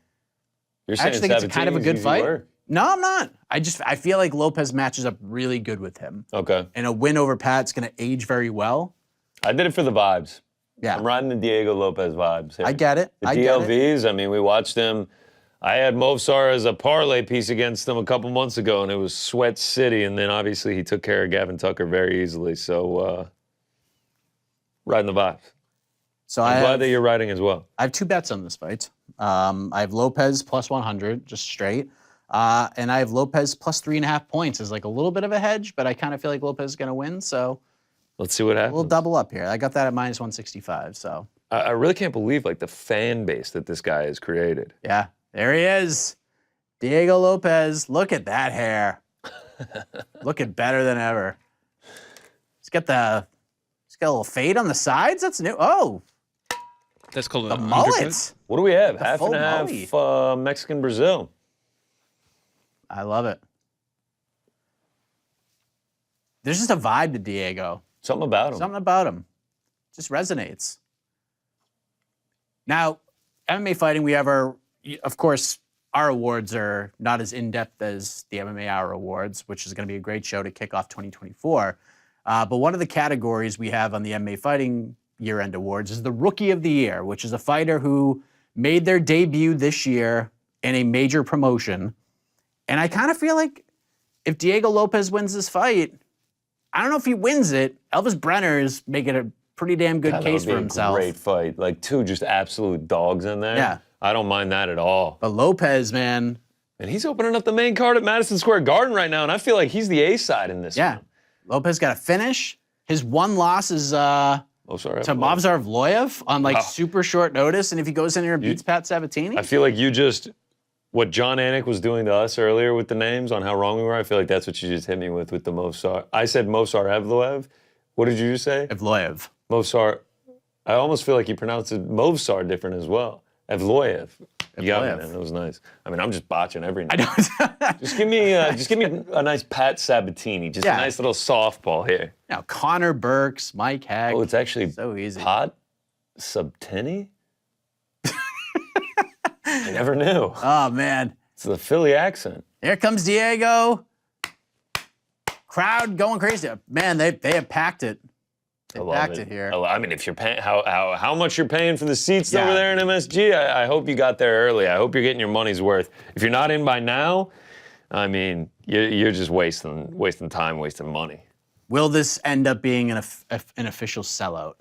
You're I actually think it's kind of a good fight. Were. No, I'm not. I feel like Lopes matches up really good with him. Okay. And a win over Pat's going to age very well. I did it for the vibes. Yeah. I'm riding the Diego Lopes vibes here. I get it. The DLVs, I mean, we watched him. I had Movsar as a parlay piece against him a couple months ago, and it was Sweat City, and then obviously he took care of Gavin Tucker very easily. So, riding the vibes. So I'm glad that you're riding as well. I have 2 bets on this fight. I have Lopes plus 100, just straight. And I have Lopes plus 3.5 points as like a little bit of a hedge, but I kind of feel like Lopes is going to win. So let's see what happens. We'll double up here. I got that at minus 165. So I really can't believe like the fan base that this guy has created. Yeah, there he is. Diego Lopes. Look at that hair. Looking better than ever. He's got a little fade on the sides. That's new. Oh. That's called the mullet. What do we have? The half and half Mexican Brazil. I love it. There's just a vibe to Diego. Something about him. Something about him. Just resonates. Now, MMA Fighting, we have of course, our awards are not as in-depth as the MMA Hour Awards, which is going to be a great show to kick off 2024. But one of the categories we have on the MMA Fighting year-end awards is the Rookie of the Year, which is a fighter who made their debut this year in a major promotion. And I kind of feel like if Diego Lopes wins this fight, I don't know if he wins it. Elvis Brenner is making a pretty damn good case for himself. Great fight. Like 2 just absolute dogs in there. Yeah. I don't mind that at all. But Lopes, man. And he's opening up the main card at Madison Square Garden right now, and I feel like he's the A-side in this one. Lopes got a finish. His one loss is to Movsar Vloyev on super short notice, and if he goes in here and beats Pat Sabatini. I feel like what John Anik was doing to us earlier with the names on how wrong we were, I feel like that's what you just hit me with the Movsar. I said Movsar Evloev. What did you just say? Evloev. Movsar. I almost feel like you pronounced it Movsar different as well. Evloev. You got me, man. That was nice. I mean, I'm just botching every name. Just give me a nice Pat Sabatini. Just a nice little softball here. Now, Connor Burks, Mike Heck. Oh, it's actually so easy. Pat Sabatini? I never knew. Oh, man. It's the Philly accent. Here comes Diego. Crowd going crazy. Man, they have packed it. They packed it here. I mean, if you're paying, how much you're paying for the seats over there in MSG, I hope you got there early. I hope you're getting your money's worth. If you're not in by now, I mean, you're just wasting time, wasting money. Will this end up being an official sellout?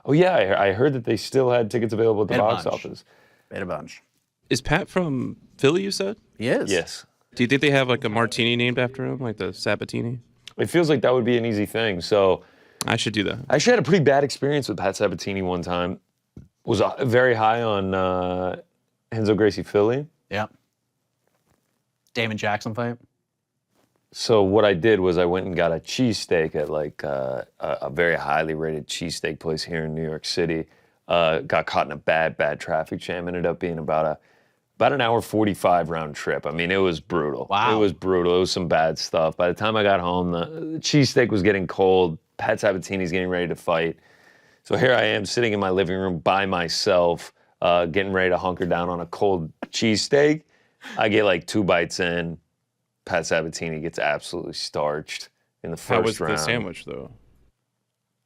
Oh, yeah, I heard that they still had tickets available at the box office. Made a bunch. Is Pat from Philly, you said? He is. Yes. Do you think they have like a martini named after him, like the Sabatini? It feels like that would be an easy thing, so... I should do that. I actually had a pretty bad experience with Pat Sabatini one time. Was very high on Renzo Gracie Philly. Yep. Damon Jackson fight. So what I did was I went and got a cheesesteak at like a very highly rated cheesesteak place here in New York City. Got caught in a bad traffic jam. Ended up being about an hour 45 round trip. I mean, it was brutal. Wow. It was brutal. It was some bad stuff. By the time I got home, the cheesesteak was getting cold. Pat Sabatini's getting ready to fight. So here I am sitting in my living room by myself, getting ready to hunker down on a cold cheesesteak. I get like 2 bites in. Pat Sabatini gets absolutely starched in the first round. How was the sandwich, though?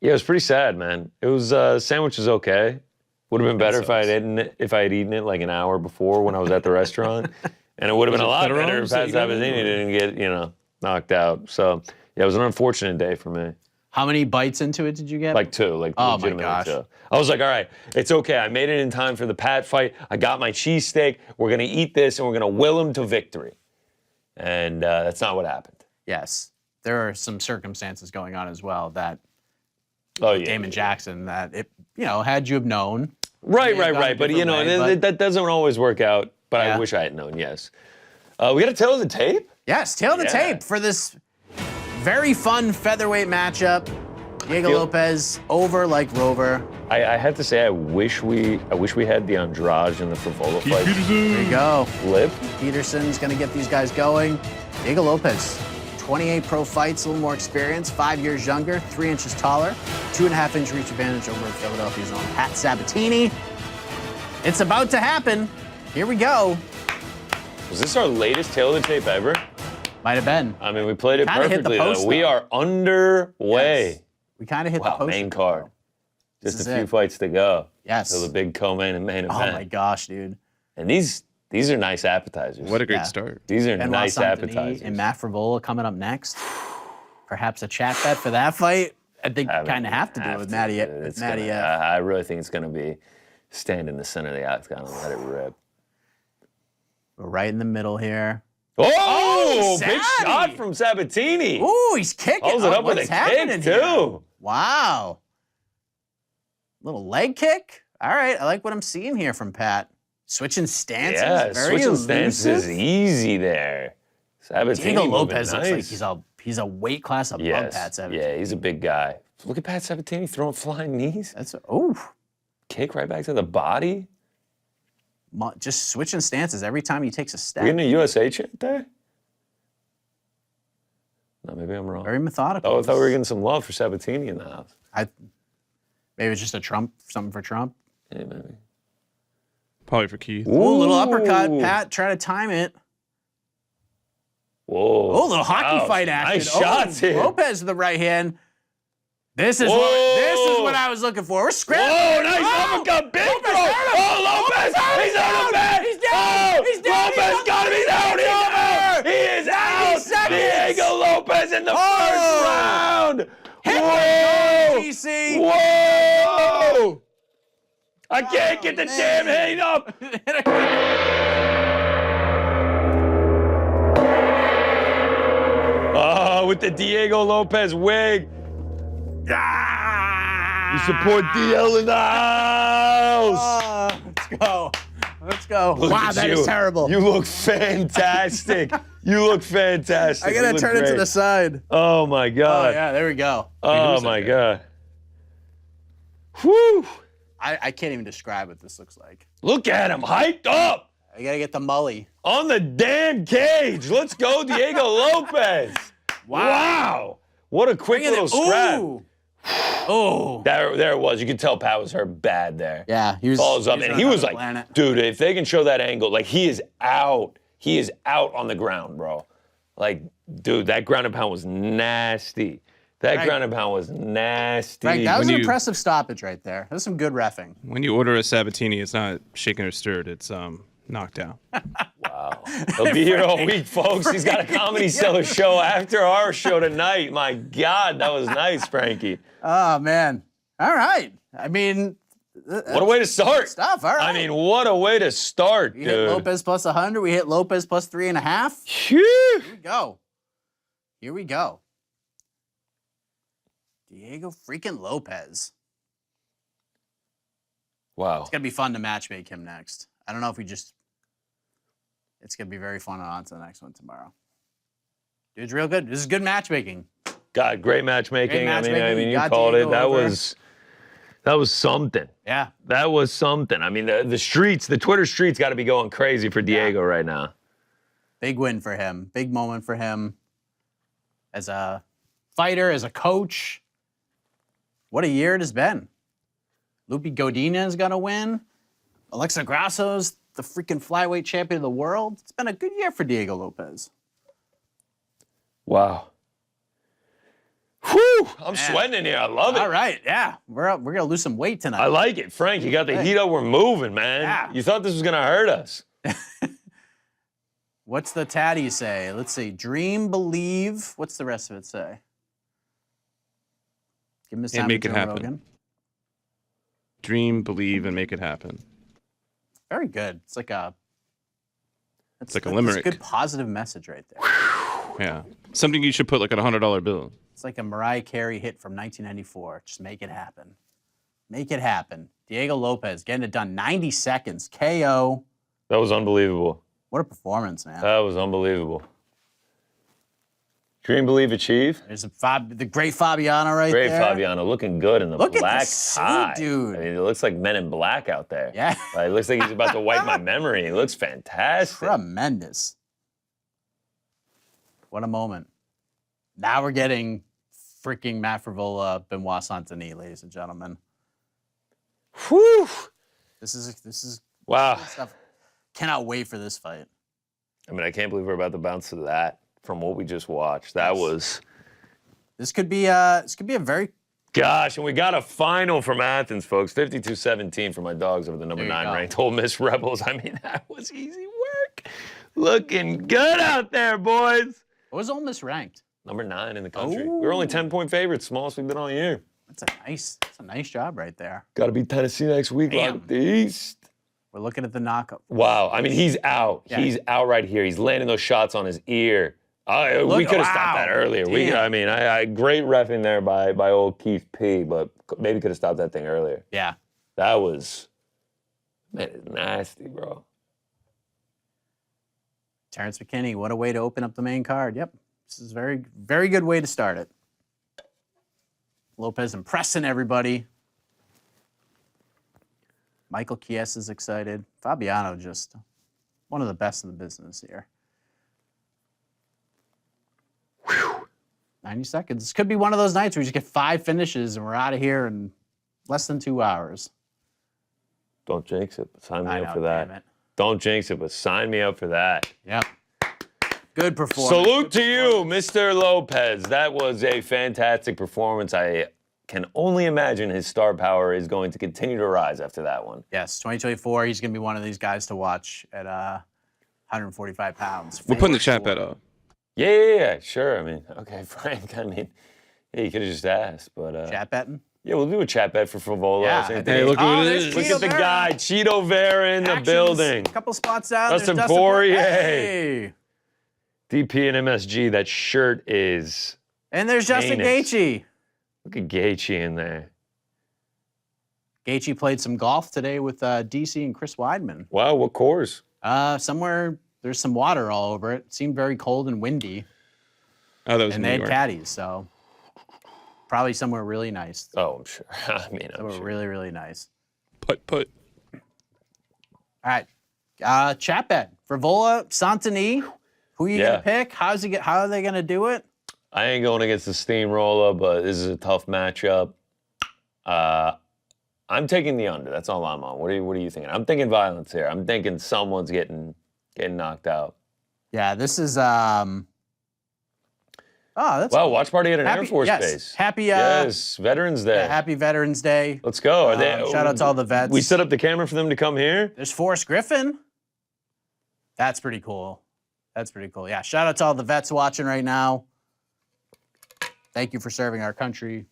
Yeah, it was pretty sad, man. It was sandwich was okay. Would have been better if I had eaten it like an hour before when I was at the restaurant, and it would have been a lot better if Pat Sabatini didn't get knocked out. So yeah, it was an unfortunate day for me. How many bites into it did you get? Like 2, like legitimately 2. I was like, all right, it's okay. I made it in time for the Pat fight. I got my cheesesteak. We're gonna eat this and we're gonna will him to victory. And that's not what happened. Yes, there are some circumstances going on as well that Oh, yeah. Damon Jackson that had you have known. Right. gone a But different way, that doesn't always work out. But Yeah. I wish I had known. Yes. We got a tail of the tape. Yes, tail of the tape for this very fun featherweight matchup. Diego Lopes over like Rover. I have to say, I wish we had the Andrade and the Frevola fight. There you go. Flip. Peterson's going to get these guys going. Diego Lopes, 28 pro fights, a little more experience, 5 years younger, 3 inches taller, 2.5 inch reach advantage over Philadelphia's own Pat Sabatini. It's about to happen. Here we go. Was this our latest tail of the tape ever? Might have been. I mean, we played it Kinda hit the perfectly. post, We though. are underway. Yes. We kind of hit the Wow, post. main card. Just This a is few it. fights to go. Yes. So the big co-main and main Oh event. my gosh, dude. And these are nice appetizers. What a great Yeah. start. These are Benoit nice Saint-Denis appetizers. and Matt Frevola coming up next. Perhaps a chat bet for that fight. I think I mean, kind of have to do it with Matty. dude. With It's Matty. gonna- I really think it's going to be stand in the center of the octagon and let it rip. We're right in the middle here. Oh, big Sabby! shot from Sabatini. Ooh, he's kicking. Follows it up with what's a happening kick, here? too. Wow. Little leg kick. All right, I like what I'm seeing here from Pat. Switching stances. Yeah, very switching stances elusive. is easy there. Sabatini Diego moving Lopes looks like nice. he's a weight class above Yes. Pat Sabatini. Yeah, he's a big guy. Look at Pat Sabatini throwing flying knees. That's Kick right back to the body. just switching stances every time he takes a step. We getting a USA chant there? No, maybe I'm wrong. Very methodical. Oh, I thought we were getting some love for Sabatini in the house. Maybe it's just something for Trump. Yeah, maybe. Probably for Keith. Ooh, little uppercut. Ooh. Pat, try to time it. Whoa. Oh, little hockey Wow, fight action. Nice shots here. Lopes with the right hand. This is Whoa. what I was looking for. We're scrambling. Oh, nice uppercut. Big throw. Oh, Lopes. He's on the mat. He's down. Oh, He's down. Lopes got him. He's out. He's out. He is 90 out. seconds. Diego Lopes in the first round. Whoa. Whoa. GC. Whoa. I can't get the damn hang up. Oh, with the Diego Lopes wig. You support DL in the house. Let's go. Let's go. Look Wow, at that you. is terrible. You look fantastic. You look fantastic. I You gotta look turn it to great. the side. Oh my Oh God. yeah, there we go. Oh my God. Whew. I can't even describe what this looks like. Look at him, hyped up I gotta get the mully. on the damn cage. Let's go, Diego Lopes. Wow. What a quick little scrap. Ooh. Oh. There it was. You could tell Pat was hurt bad there. Yeah, he was. Follows up, was and on he was another like, planet. dude, if they can show that angle, like he is out. He is out on the ground, bro. Like, dude, that ground and pound was nasty. That Right. ground and pound was nasty. Right, that was When an you- impressive stoppage right there. That was some good reffing. When you order a Sabatini, it's not shaken or stirred. It's knocked out. Wow. He'll be here all week, folks. He's got a Comedy Cellar show after our show tonight. My God, that was nice, Frankie. Oh man. All right. I mean, What a way to start. stuff. All right. I mean, what a way to start, we hit dude. Lopes plus 100. We hit Lopes plus 3.5. Phew. Here we go. Here we go. Diego freaking Lopes. Wow. It's gonna be fun to matchmake him next. I don't know if we just. It's gonna be very fun on to the next one tomorrow. Dude's real good. This is good matchmaking. God, great matchmaking. Great I matchmaking. mean, you Got called Diego it. That over. was something. Yeah. That was something. I mean, the streets, the Twitter streets got to be going crazy for Diego right now. Big win for him. Big moment for him. As a fighter, as a coach. What a year it has been. Lupi Godinez got a win. Alexa Grasso's the freaking flyweight champion of the world. It's been a good year for Diego Lopes. Wow. Whew, I'm sweating in here. I love it. All right, yeah. We're gonna lose some weight tonight. I like it. Frank, you got the heat up. We're moving, man. Yeah. You thought this was going to hurt us. What's the tatty say? Let's see. Dream, believe. What's the rest of it say? Give him his And time make with it Joe happen. Rogan. Dream, believe, and make it happen. Very good. It's like a. It's like a that's limerick. a good positive message right there. Yeah. Something you should put like on a $100 bill. It's like a Mariah Carey hit from 1994. Just make it happen. Make it happen. Diego Lopes getting it done. 90 seconds. KO. That was unbelievable. What a performance, man. That was unbelievable. Dream, believe, achieve. There's the great Fabiano right Great there. Fabiano, looking good in the Look black at the suit, tie. dude. I mean, it looks like Men in Black out there. Yeah. Like, it looks like he's about to wipe my memory. He looks fantastic. Tremendous. What a moment. Now we're getting freaking Matt Frevola, Benoit Saint-Denis, ladies and gentlemen. Whew. This is Wow. good stuff. Cannot wait for this fight. I mean, I can't believe we're about to bounce to that from what we just watched. That was... This could be a very Gosh, and we got a final from Athens, folks. 52-17 for my dogs over the number There you 9 go. ranked Ole Miss Rebels. I mean, that was easy work. Looking good out there, boys. what was Ole Miss ranked? Number 9 in the country. We were only 10-point favorites, smallest we've been all year. That's a nice job right there. Got to beat Tennessee next week. Damn. Lock the East. We're looking at the knockout. Wow. I mean, he's out. Yeah. He's out right here. He's landing those shots on his ear. We could have stopped that earlier. Damn. I great reffing there by old Keith P, but maybe could have stopped that thing earlier. Yeah. That was, man, it's nasty, bro. Terrence McKinney, what a way to open up the main card. Yep. This is a very, very good way to start it. Lopes impressing everybody. Michael Chiesa is excited. Fabiano just one of the best in the business here. Whew. 90 seconds. This could be one of those nights where we just get 5 finishes and we're out of here in less than 2 hours. Don't jinx it, but sign me I up know, for that. damn it. Don't jinx it, but sign me up for that. Yep. Good performance. Salute to you, Mr. Lopes. That was a fantastic performance. I can only imagine his star power is going to continue to rise after that one. Yes, 2024, he's going to be one of these guys to watch at 145 pounds. We're putting the For chat sure. bet up. Yeah, sure. I mean, okay, Frank. I mean, yeah, you could have just asked, but Chat betting? yeah, we'll do a chat bet for Frevola. Yeah. Hey, look who it there's is. Look Cheeto at the Vera. guy, Cheeto Vera in the Actions, building. A couple spots out. Dustin There's Poirier. Hey. DP and MSG, that shirt is. And there's Justin Heinous. Gaethje. Look at Gaethje in there. Gaethje played some golf today with DC and Chris Weidman. Wow, what course? Somewhere there's some water all over it. It seemed very cold and windy, Oh, that was and New they had York. caddies, so probably somewhere really nice. Oh, I'm sure. I mean, I'm Somewhere sure. really, really nice. Put. All right, chat bet. Frevola, Saint-Denis. Who are you Yeah. gonna pick? How are they gonna do it? I ain't going against the steamroller, but this is a tough matchup. I'm taking the under. That's all I'm on. What are you thinking? I'm thinking violence here. I'm thinking someone's getting knocked out. Yeah, this is Oh, that's Wow, watch party at an happy, Air Force yes. base. Happy Yes, Veterans Day. happy Veterans Day. Let's go. Are they, Shout out to all the vets. We set up the camera for them to come here. There's Forrest Griffin. That's pretty cool. That's pretty cool. Yeah, shout out to all the vets watching right now. Thank you for serving our country.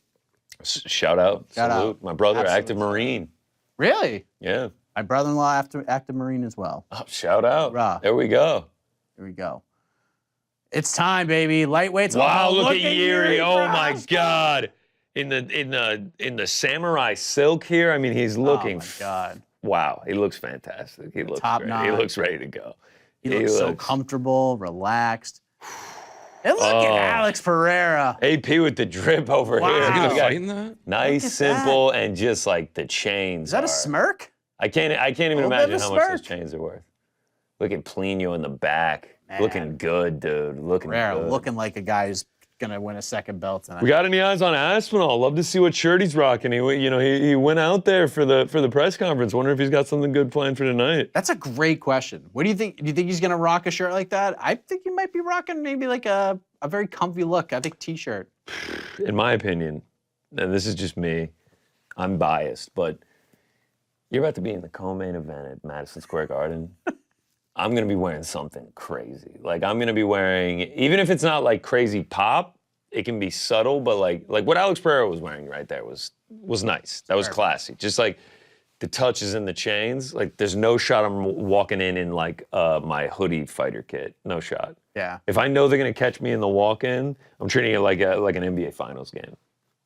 Shout out. Shout out. Salute. My brother, Absolute active Marine. Really? Yeah. My brother-in-law, active Marine as well. Oh, shout out. Rah. There we go. Here we go. It's time, baby. Lightweights. Wow, Oh, look at Jiri. Oh my Prochazka. God. In the samurai silk here. I mean, he's looking. Oh my God. Wow, he looks fantastic. He looks top great. notch. He looks ready to go. He looks so comfortable, relaxed. And look Oh. at Alex Pereira. AP with the drip over Wow. here. Are you gonna We got Fighting that? Nice, Look at simple, and just like the chains. Is that a are- smirk? I can't even Little bit of imagine a how much those smirk. chains are worth. Look at Plino in the back. Man. Looking good, dude. Looking Pereira good. looking like a guy who's gonna win a second belt tonight. We got any eyes on Aspinall? Love to see what shirt he's rocking. He went out there for the press conference. Wonder if he's got something good planned for tonight. That's a great question. What do you think? Do you think he's gonna rock a shirt like that? I think he might be rocking maybe like a very comfy look. I think t-shirt. In my opinion, and this is just me, I'm biased, but you're about to be in the co-main event at Madison Square Garden. I'm gonna be wearing something crazy. Like I'm gonna be wearing, even if it's not like crazy pop, it can be subtle, but like what Alex Pereira was wearing right there was nice. That was classy. Just like the touches and the chains, like there's no shot I'm walking in like my hoodie fighter kit. No shot. Yeah. If I know they're gonna catch me in the walk-in, I'm treating it like an NBA Finals game.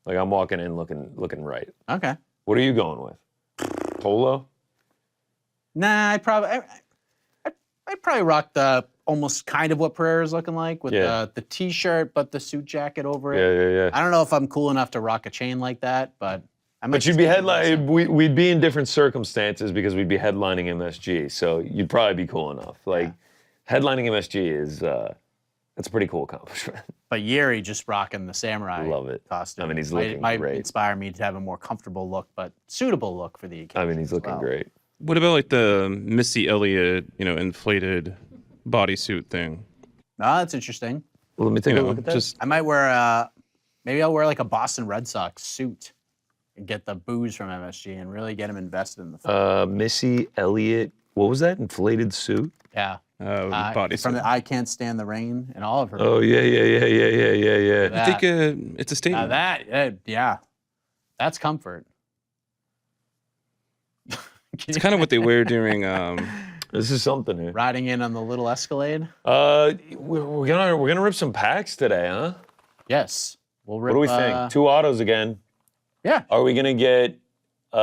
Like I'm walking in looking right. Okay. What are you going with? Polo? Nah, I'd probably rock the almost kind of what Pereira's looking like with the t-shirt, but the suit jacket over it. Yeah. I don't know if I'm cool enough to rock a chain like that, but I might. But you'd be headlining. We'd be in different circumstances because we'd be headlining MSG. So you'd probably be cool enough. Like headlining MSG is that's a pretty cool accomplishment. But Jiri just rocking the samurai Love it. costume. I mean, he's looking might great. inspire me to have a more comfortable look, but suitable look for the occasion. I mean, he's looking great. What about like the Missy Elliott, inflated bodysuit thing? Oh, that's interesting. Well, let me take a look at that. I might wear maybe I'll wear like a Boston Red Sox suit and get the booze from MSG and really get him invested in the fight. Missy Elliott. What was that? Inflated suit? Yeah. Bodysuit. From the I Can't Stand the Rain and all of her. Oh yeah. I think it's a statement. That's comfort. It's kind of what they wear during. This is something here. Riding in on the little Escalade. We're gonna rip some packs today, huh? Yes. We'll rip. What do we think? 2 autos again. Yeah. Are we gonna get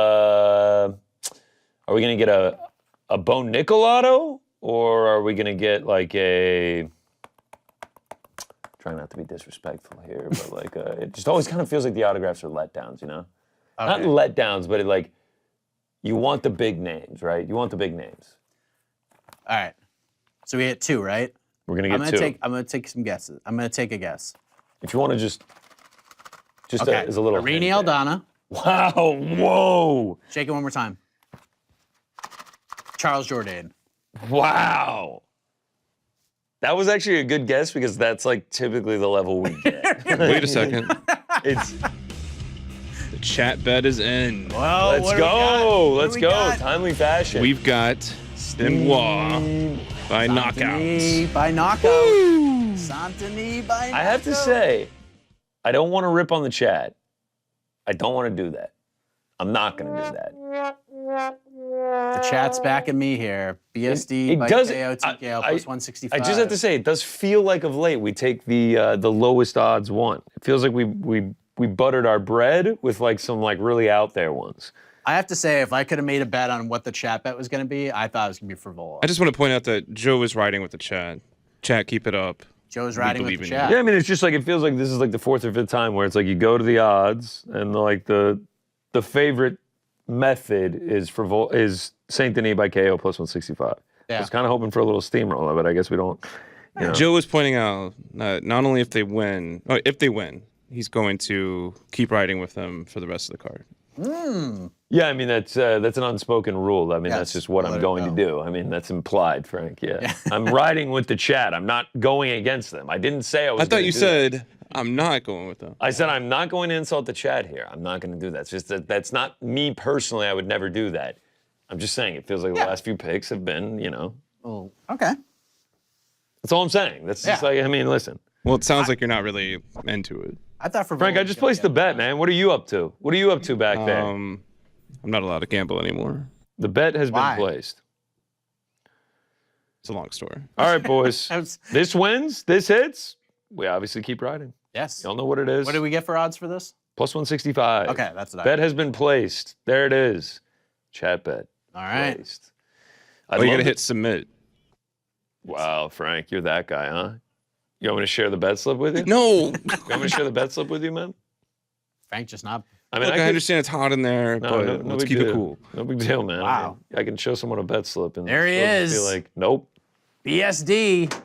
a Bone Nickel auto, or are we gonna get like a? Try not to be disrespectful here, but like it just always kind of feels like the autographs are letdowns, you know? Okay. Not letdowns, but like you want the big names, right? You want the big names. All right. So we hit 2, right? We're gonna get 2. I'm gonna take some guesses. I'm gonna take a guess. If you want to just Okay. as a little Irini hint there. Aldana. Wow! Whoa! Shake it one more time. Charles Jourdain. Wow! That was actually a good guess because that's like typically the level we get. Wait a second. It's The chat bet is in. Well, let's go. Let's go. got? Timely fashion. We've got Benoit by knockout. Saint-Denis by knockout. Saint-Denis by knockout. I have to say, I don't want to rip on the chat. I don't want to do that. I'm not going to do that. The chat's backing me here. BSD It by does- KO, TKO plus 165. I just have to say, it does feel like of late we take the lowest odds one. It feels like we buttered our bread with like some like really out there ones. I have to say, if I could have made a bet on what the chat bet was going to be, I thought it was going to be Frevola. I just want to point out that Joe is riding with the chat. Chat, keep it up. Joe's riding with believe the in you. chat. Yeah, I mean, it's just like it feels like this is like the 4th or 5th time where it's like you go to the odds and like the favorite method is Saint-Denis by KO plus 165. Yeah. I was kind of hoping for a little steamroller, but I guess we don't. You know. Joe is pointing out not only if they win, he's going to keep riding with them for the rest of the card. Yeah, I mean that's an unspoken rule. I mean that's Yes, just what I'm let it going go. to do. I mean that's implied, Frank. Yeah, I'm riding with the chat. I'm not going against them. I didn't say I was. I thought gonna you do said that. I'm not going with them. I said I'm not going to insult the chat here. I'm not going to do that. It's just that's not me personally. I would never do that. I'm just saying it feels like the last few picks have been, Oh, okay. That's all I'm saying. That's just Yeah. like, I mean, listen. Well, it sounds like you're not really into it. I thought Frevola Frank, I was just gonna placed the get bet, it. man. What are you up to? What are you up to back there? I'm not allowed to gamble anymore. The bet has Why? been placed. It's a long story. All right, boys. I was- This wins. This hits. We obviously keep riding. Yes. Y'all know what it is. What did we get for odds for this? Plus 165. Okay, that's what I Bet has been placed. There it is. Chat bet. All right. Placed. Oh, you gotta hit submit. Wow, Frank, you're that guy, huh? You want me to share the bet slip with you? No. You want me to share the bet slip with you, man? Frank just not. I mean, Look, I could- understand it's hot in there, No, but no let's big keep deal. it cool. No big deal, man. Wow. I can show someone a bet slip and There he they'll just is. Be like, nope, BSD.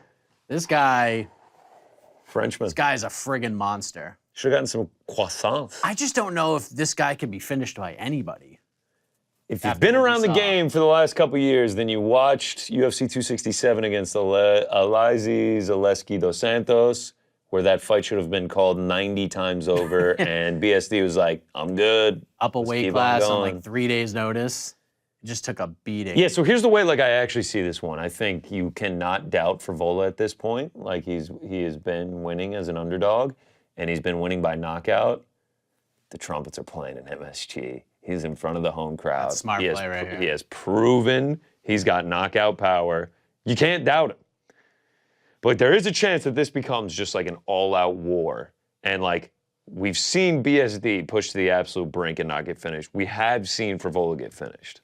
This guy's Frenchman. a friggin' monster. Should have gotten some croissants. I just don't know if this guy can be finished by anybody. If you've After been what we around the saw. game for the last couple years, then you watched UFC 267 against Alizé Zaleski dos Santos, where that fight should have been called 90 times over, and BSD was like, I'm good. Up a Let's weight keep on class on going. like 3 days' notice. It just took a beating. Yeah, so here's the way like I actually see this one. I think you cannot doubt Frevola at this point. Like he has been winning as an underdog, and he's been winning by knockout. The trumpets are playing in MSG. He's in front of the home crowd. That's smart play right here. He has proven he's got knockout power. You can't doubt him. But there is a chance that this becomes just like an all-out war. And like, we've seen BSD push to the absolute brink and not get finished. We have seen Frevola get finished.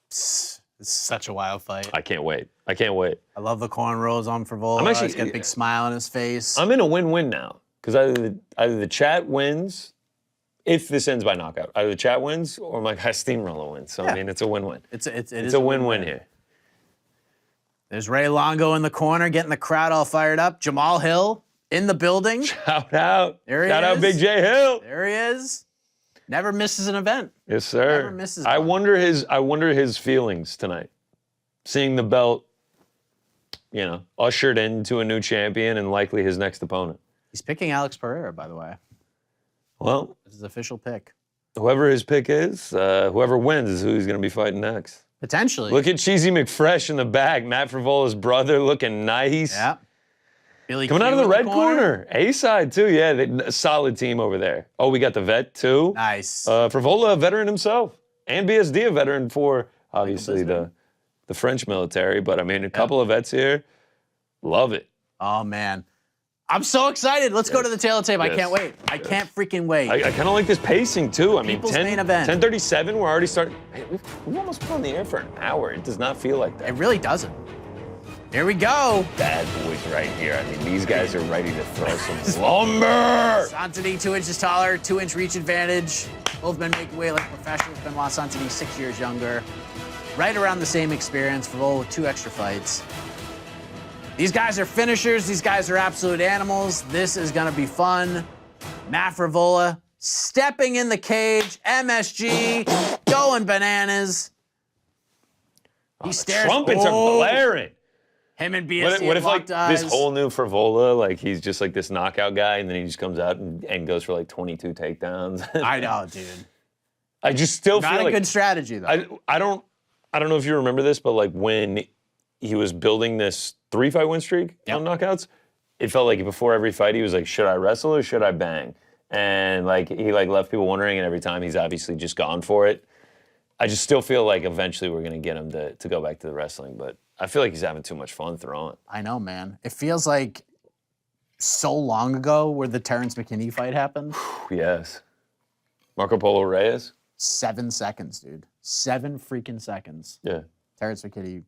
It's such a wild fight. I can't wait. I can't wait. I love the cornrows on Frevola. He's got a big smile on his face. I'm in a win-win now. Because either the chat wins, if this ends by knockout, either the chat wins or my guy Steamroller wins. So, I mean, it's a win-win. It's a win-win here. There's Ray Longo in the corner, getting the crowd all fired up. Jamal Hill in the building. Shout out. There he is. Shout out Big J Hill. There he is. Never misses an event. Yes, sir. Never misses I one. wonder his feelings tonight. Seeing the belt, ushered into a new champion and likely his next opponent. He's picking Alex Pereira, by the way. Well, This is his official pick. whoever his pick is, whoever wins is who he's going to be fighting next. Potentially. Look at Cheesy McFresh in the back. Matt Frevola's brother looking nice. Yeah. Billy Coming out Q of the in red corner. A-side, too. Yeah, a solid team over there. Oh, we got the vet, too. Nice. Frevola, a veteran himself. And BSD, a veteran for, obviously, the French military. But, I mean, a couple of vets here. Love it. Oh, man. I'm so excited. Let's go to the tail of the tape. I can't wait. I can't freaking wait. I kind of like this pacing, too. I mean, People's main event. 10:37, we're already starting. Hey, we've almost been on the air for an hour. It does not feel like that. It really doesn't. Here we go. Bad boys right here. I mean, these guys are ready to throw some lumber. Saint-Denis, 2 inches taller, 2-inch reach advantage. Both men make weight like professionals. Benoit Saint-Denis, 6 years younger. Right around the same experience. Frevola with 2 extra fights. These guys are finishers. These guys are absolute animals. This is going to be fun. Matt Frevola stepping in the cage. MSG going bananas. He stares. Trumpets are blaring. Him and BSC What if like locked eyes. this whole new Frevola, like he's just like this knockout guy, and then he just comes out and goes for like 22 takedowns? I know, dude. I just still Not feel a like good strategy, though. I don't know if you remember this, but like when he was building this 3-fight win streak on knockouts, it felt like before every fight he was like, should I wrestle or should I bang? And like he like left people wondering, and every time he's obviously just gone for it. I just still feel like eventually we're gonna get him to go back to the wrestling, but I feel like he's having too much fun throwing. I know, man. It feels like so long ago where the Terrence McKinney fight happened. Yes. Marco Polo Reyes? 7 seconds, dude. 7 freaking seconds. Yeah. Terrence McKinney.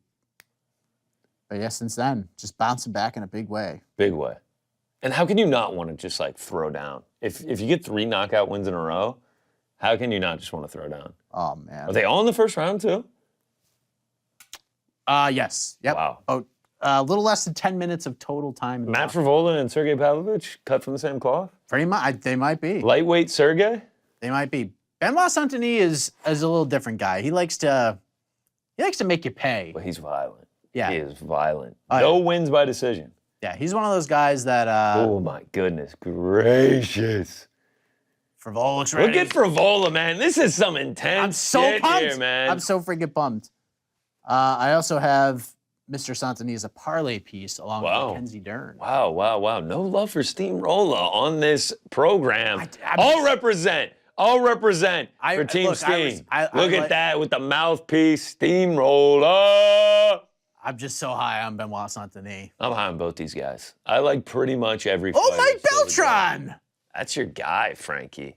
But yeah, since then, just bouncing back in a big way. Big way. And how can you not want to just like throw down? If you get 3 knockout wins in a row, how can you not just want to throw down? Oh, man. Are they all in the first round too? Yes. Yep. Wow. Oh, a little less than 10 minutes of total time. Matt Frevola and Sergei Pavlovich cut from the same cloth? Pretty much. They might be. Lightweight Sergei? They might be. Benoit Saint-Denis is a little different guy. He likes to make you pay. But he's violent. Yeah. He is violent. Oh, No yeah. wins by decision. Yeah, he's one of those guys that Oh my goodness gracious. Frevola looks ready. Look at Frevola, man. This is some intense I'm so shit pumped. here, man. I'm so freaking pumped. I also have Mr. Saint-Denis, a parlay piece along with Mackenzie Dern. Wow. No love for Steamroller on this program. I'm I'll represent for Team look, Steam. I Look at like- that with the mouthpiece, Steamroller. I'm just so high on Benoit Saint-Denis. I'm high on both these guys. I like pretty much every Oh, fighter Mike so far. Beltran! That's your guy, Frankie.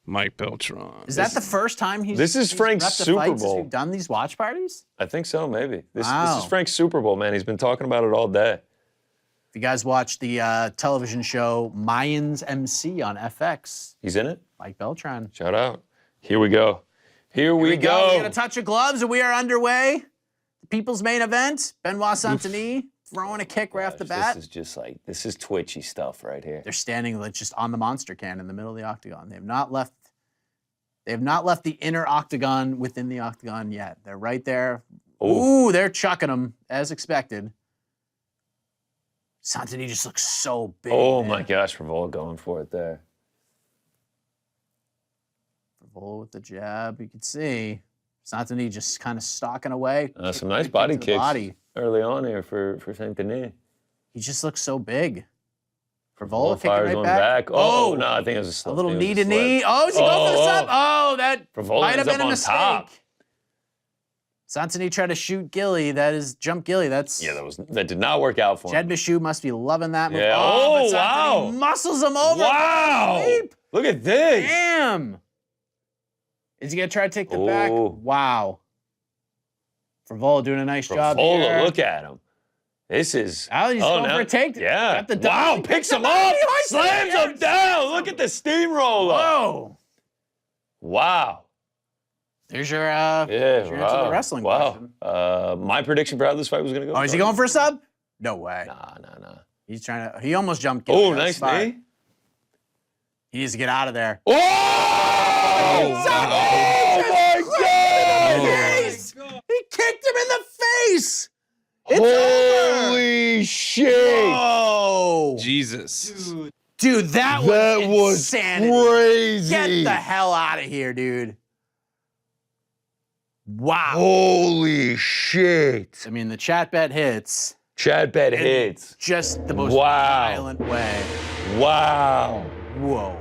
Mike Beltran. Is that the first time he's This is he's Frank's repped a Super fight since Bowl. we've done these watch parties? I think so, maybe. This Wow. is Frank's Super Bowl, man. He's been talking about it all day. If you guys watch the television show Mayans MC on FX, He's in it? Mike Beltran. Shout out. Here we go. Here we We go. got a touch of gloves, and we are underway. The people's main event, Benoit Saint-Denis throwing a kick right off the bat. This is just like, this is twitchy stuff right here. They're standing like just on the monster can in the middle of the octagon. They have not left the inner octagon within the octagon yet. They're right there. Ooh, they're chucking them as expected. Saint-Denis just looks so big. Oh man. my gosh, Frevola going for it there. Frevola with the jab, you can see. Saint-Denis just kind of stalking away. Some nice Kick body to the kicks body. early on here for Saint-Denis. He just looks so big. Frevola kicking Fire's right going back. back. Oh, no, I think it was a slip. A little I think knee it to was a slip. knee. Oh, is he going for the sub? Oh, that Frevola might have ends been up a on mistake. top. Saint-Denis tried to shoot Gilly. That is jump Gilly. That's That did not work out for him. Jed Michoud must be loving that move. Yeah. Oh, but wow. Saint-Denis muscles him over. Wow. Sleep. Look at this. Damn. Is he gonna try to take the back? Wow. Frevola doing a nice job here. Frevola, look at him. This is. Oh, he's going for a take. Yeah. Got the Wow, double. picks him up, slams him down. Look at the steamroller. Whoa. Wow. There's your Yeah, answer to wow. the wrestling wow. question. My prediction for how this fight was going to go. Oh, is he going for a sub? No way. Nah. He's trying to. He almost jumped. Gilly. Oh, That's nice smart. knee. He needs to get out of there. Oh! Oh my God! He kicked him in the face. It's over. Holy shit! Whoa. Jesus. Dude, that was insanity. crazy. Get the hell out of here, dude. Wow. Holy shit! I mean, the chat bet hits Chad bet hits. just the most Wow. violent way. Wow. Whoa.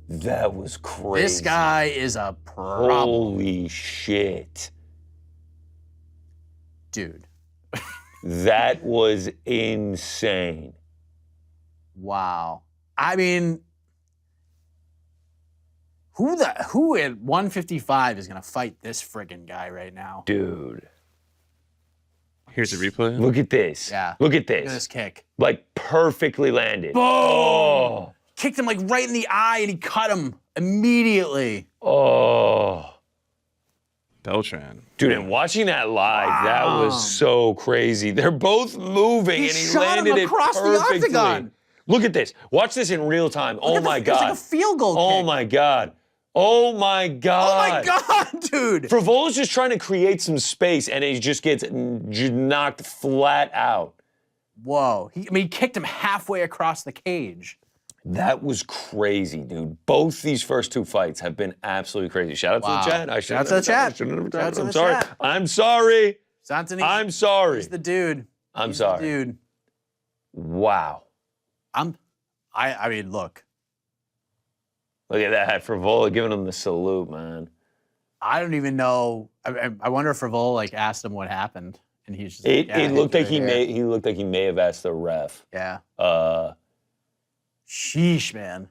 That was crazy. This guy is a problem, Holy shit. dude. That was insane. Wow. I mean, who at 155 is gonna fight this friggin' guy right now? Dude. Here's a replay. Look at this. Yeah. Look at Look at this. this kick. Like perfectly landed. Boom! Oh. Kicked him like right in the eye, and he cut him immediately. Oh. Beltran. Dude, and watching that live, that was so crazy. They're both moving, He and he shot him landed it across the perfectly. octagon. Look at this. Watch this in real time. Look Oh at the- my it was like God. a field goal Oh kick. my God. Oh my God. Oh my God, dude. Frevola's just trying to create some space, and he just gets knocked flat out. Whoa. He kicked him halfway across the cage. That was crazy, dude. Both these first two fights have been absolutely crazy. Shout out Wow. to the chat. I Shout out to the chat. shouldn't have Shout out to I'm the sorry. chat. I'm sorry. Saint-Denis. I'm sorry. He's the dude. I'm He's sorry. The dude. Wow. I mean, look. Look at that. Frevola giving him the salute, man. I don't even know. I wonder if Frevola like asked him what happened, and he's just. It, like, yeah, it looked like hit you right here. he looked like he may have asked the ref. Yeah. Uh, Sheesh, man.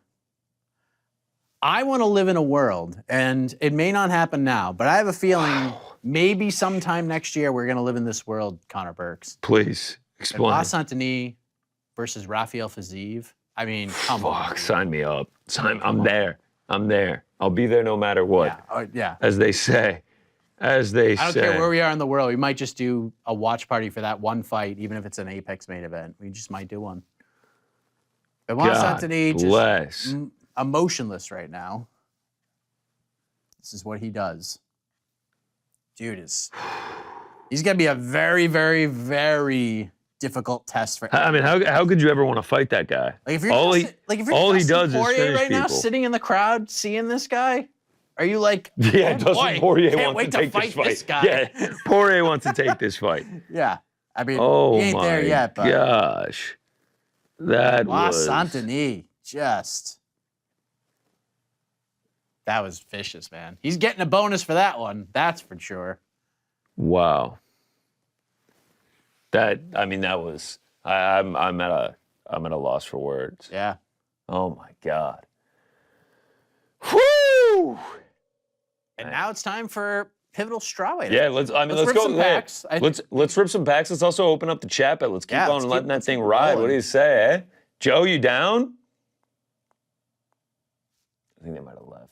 I want to live in a world, and it may not happen now, but I have a feeling maybe sometime next year we're gonna live in this world, Connor Burks. please explain. Benoit Saint-Denis versus Rafael Fiziev. I mean, come on. Fuck, sign me up. I'm there. I'm there. I'll be there no matter what. Yeah. As they say. As they say. I don't care where we are in the world. We might just do a watch party for that one fight, even if it's an Apex main event. We just might do one. Benoit God Saint-Denis bless. just emotionless right now. This is what he does. Dude he's gonna be a very, very, very difficult test for. I mean, how could you ever want to fight that guy? Like if you're all Dustin, like if you're all he Dustin does is Poirier finish right now, people. sitting in the crowd, seeing this guy, are you like, Yeah, oh Dustin boy, Poirier can't wants wait to take fight this fight. guy. Yeah, Poirier wants to take this fight. Yeah. I mean, Oh he ain't my there yet, but gosh, that was Saint-Denis that was vicious, man. He's getting a bonus for that one. That's for sure. wow. That was. I'm at a loss for words. Yeah. Oh my God. Whoo! And now it's time for pivotal strawweight. Yeah, let's rip go. some Yeah. packs. Let's rip some packs. Let's also open up the chat, but let's keep Yeah, on let's letting keep- that let's thing keep ride. rolling. What do you say, eh? Joe, you down? I think they might have left.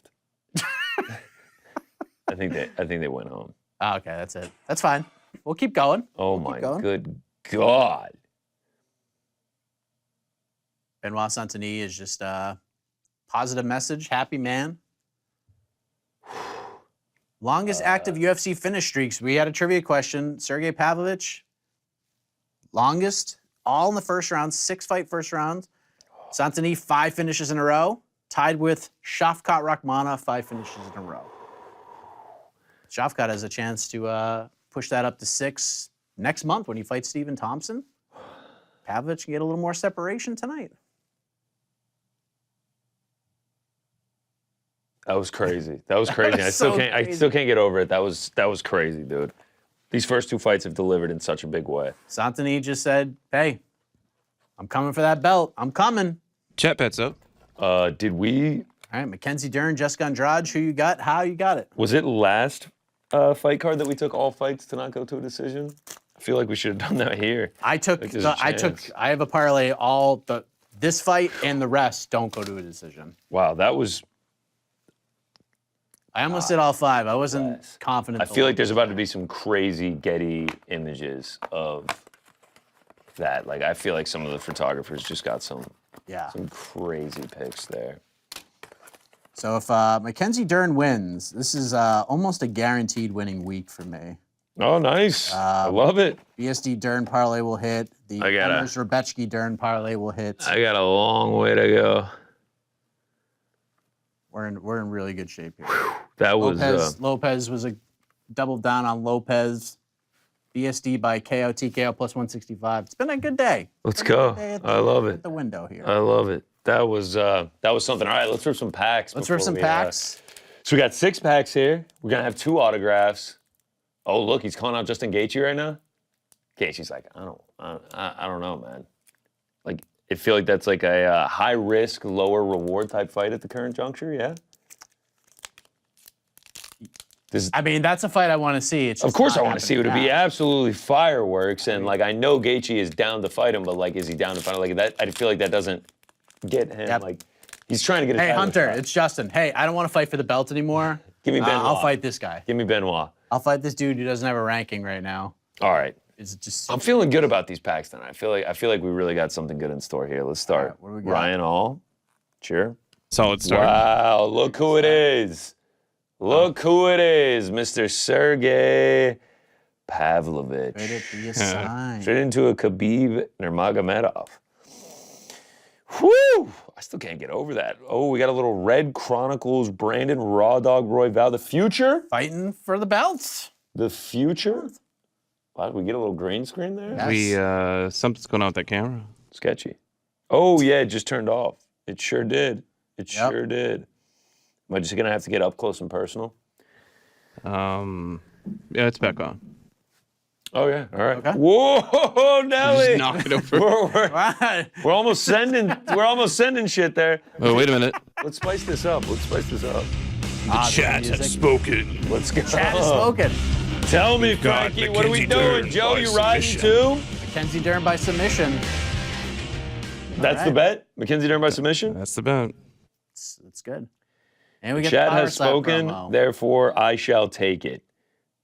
I think they went home. Oh, okay, that's it. That's fine. We'll keep going. Oh We'll my keep going. good God. Benoit Saint-Denis is just a positive message, happy man. Longest active UFC finish streaks. We had a trivia question. Sergei Pavlovich, longest, all in the first round, 6-fight first round. Saint-Denis, 5 finishes in a row, tied with Shavkat Rakhmonov, 5 finishes in a row. Shavkat has a chance to push that up to 6 next month when he fights Stephen Thompson. Pavlovich can get a little more separation tonight. That was crazy. That was crazy. I still can't get over it. That was crazy, dude. These first 2 fights have delivered in such a big way. Saint-Denis just said, "Hey, I'm coming for that belt. I'm coming." Chat bets up. Did we? All right, Mackenzie Dern, Jessica Andrade. Who you got? How you got it? Was it last fight card that we took all fights to not go to a decision? I feel like we should have done that here. I have a parlay. This fight and the rest don't go to a decision. Wow, that was. I almost did all 5. I wasn't confident. I feel like there's about to be some crazy Getty images of that. Like, I feel like some of the photographers just got some crazy pics there. So if Mackenzie Dern wins, this is almost a guaranteed winning week for me. Oh, nice. I love it. BSD Dern parlay will hit. The Rebetsky Dern parlay will hit. I got a long way to go. We're in really good shape here. That was Lopes was a double down on Lopes. BSD by KO TKO plus 165. It's been a good day. Let's go. I love it. At the window here. I love it. That was something. All right, let's rip some packs. Let's rip some packs. So we got 6 packs here. We're gonna have 2 autographs. Oh, look, he's calling out Justin Gaethje right now. Gaethje's like, I don't know, man. Like, I feel like that's like a high risk, lower reward type fight at the current juncture. Yeah. I mean, that's a fight I want to see. It's just of course, not I want to see it. It would be absolutely fireworks, and like I know Gaethje is down to fight him, but like, is he down to fight him? Like that? I feel like that doesn't get him. Yep. Like he's trying to get. Hey, Hunter, it's Justin. Hey, I don't want to fight for the belt anymore. Give me Benoit. I'll fight this guy. Give me Benoit. I'll fight this dude who doesn't have a ranking right now. All right. It's just. I'm feeling good about these packs tonight. I feel like we really got something good in store here. Let's start. Right, what do we got? Ryan Hall. Sure. Solid start. Wow, look who it is. Look who it is, Mr. Sergei Pavlovich. Straight into a Khabib Nurmagomedov. Whew! I still can't get over that. Oh, we got a little red Chronicles, Brandon, Raw Dog, Roy Val. The future? Fighting for the belts. The future? Wow, did we get a little green screen there? Yes. Something's going on with that camera. Sketchy. Oh, yeah, it just turned off. It sure did. It sure did. Am I just going to have to get up close and personal? Yeah, it's back on. Oh, yeah. All right. Okay. Whoa, Nelly. Just knock it over. We're almost sending shit there. Oh, wait a minute. Let's spice this up. The chat has spoken. Let's go. Chat is spoken. Tell me, Frankie, what are we doing? Joe, you riding too? Mackenzie Dern by submission. That's the bet? Mackenzie Dern by submission? That's the bet. It's good. And we get Chat the Power has Slap spoken, promo. therefore I shall take it.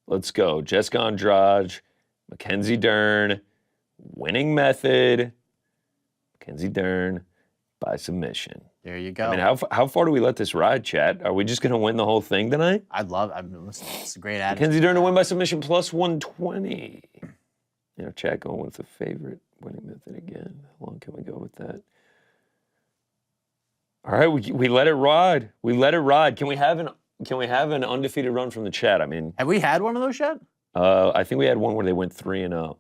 Let's go. Jessica Andrade, Mackenzie Dern, winning method, Mackenzie Dern by submission. There you go. I mean, how far do we let this ride, chat? Are we just going to win the whole thing tonight? Listen, it's a great attitude. Mackenzie Dern to win by submission plus 120. You know, chat going with the favorite winning method again. How long can we go with that? All right, we let it ride. We let it ride. Can we have an undefeated run from the chat? I mean, have we had one of those yet? I think we had one where they went 3-0.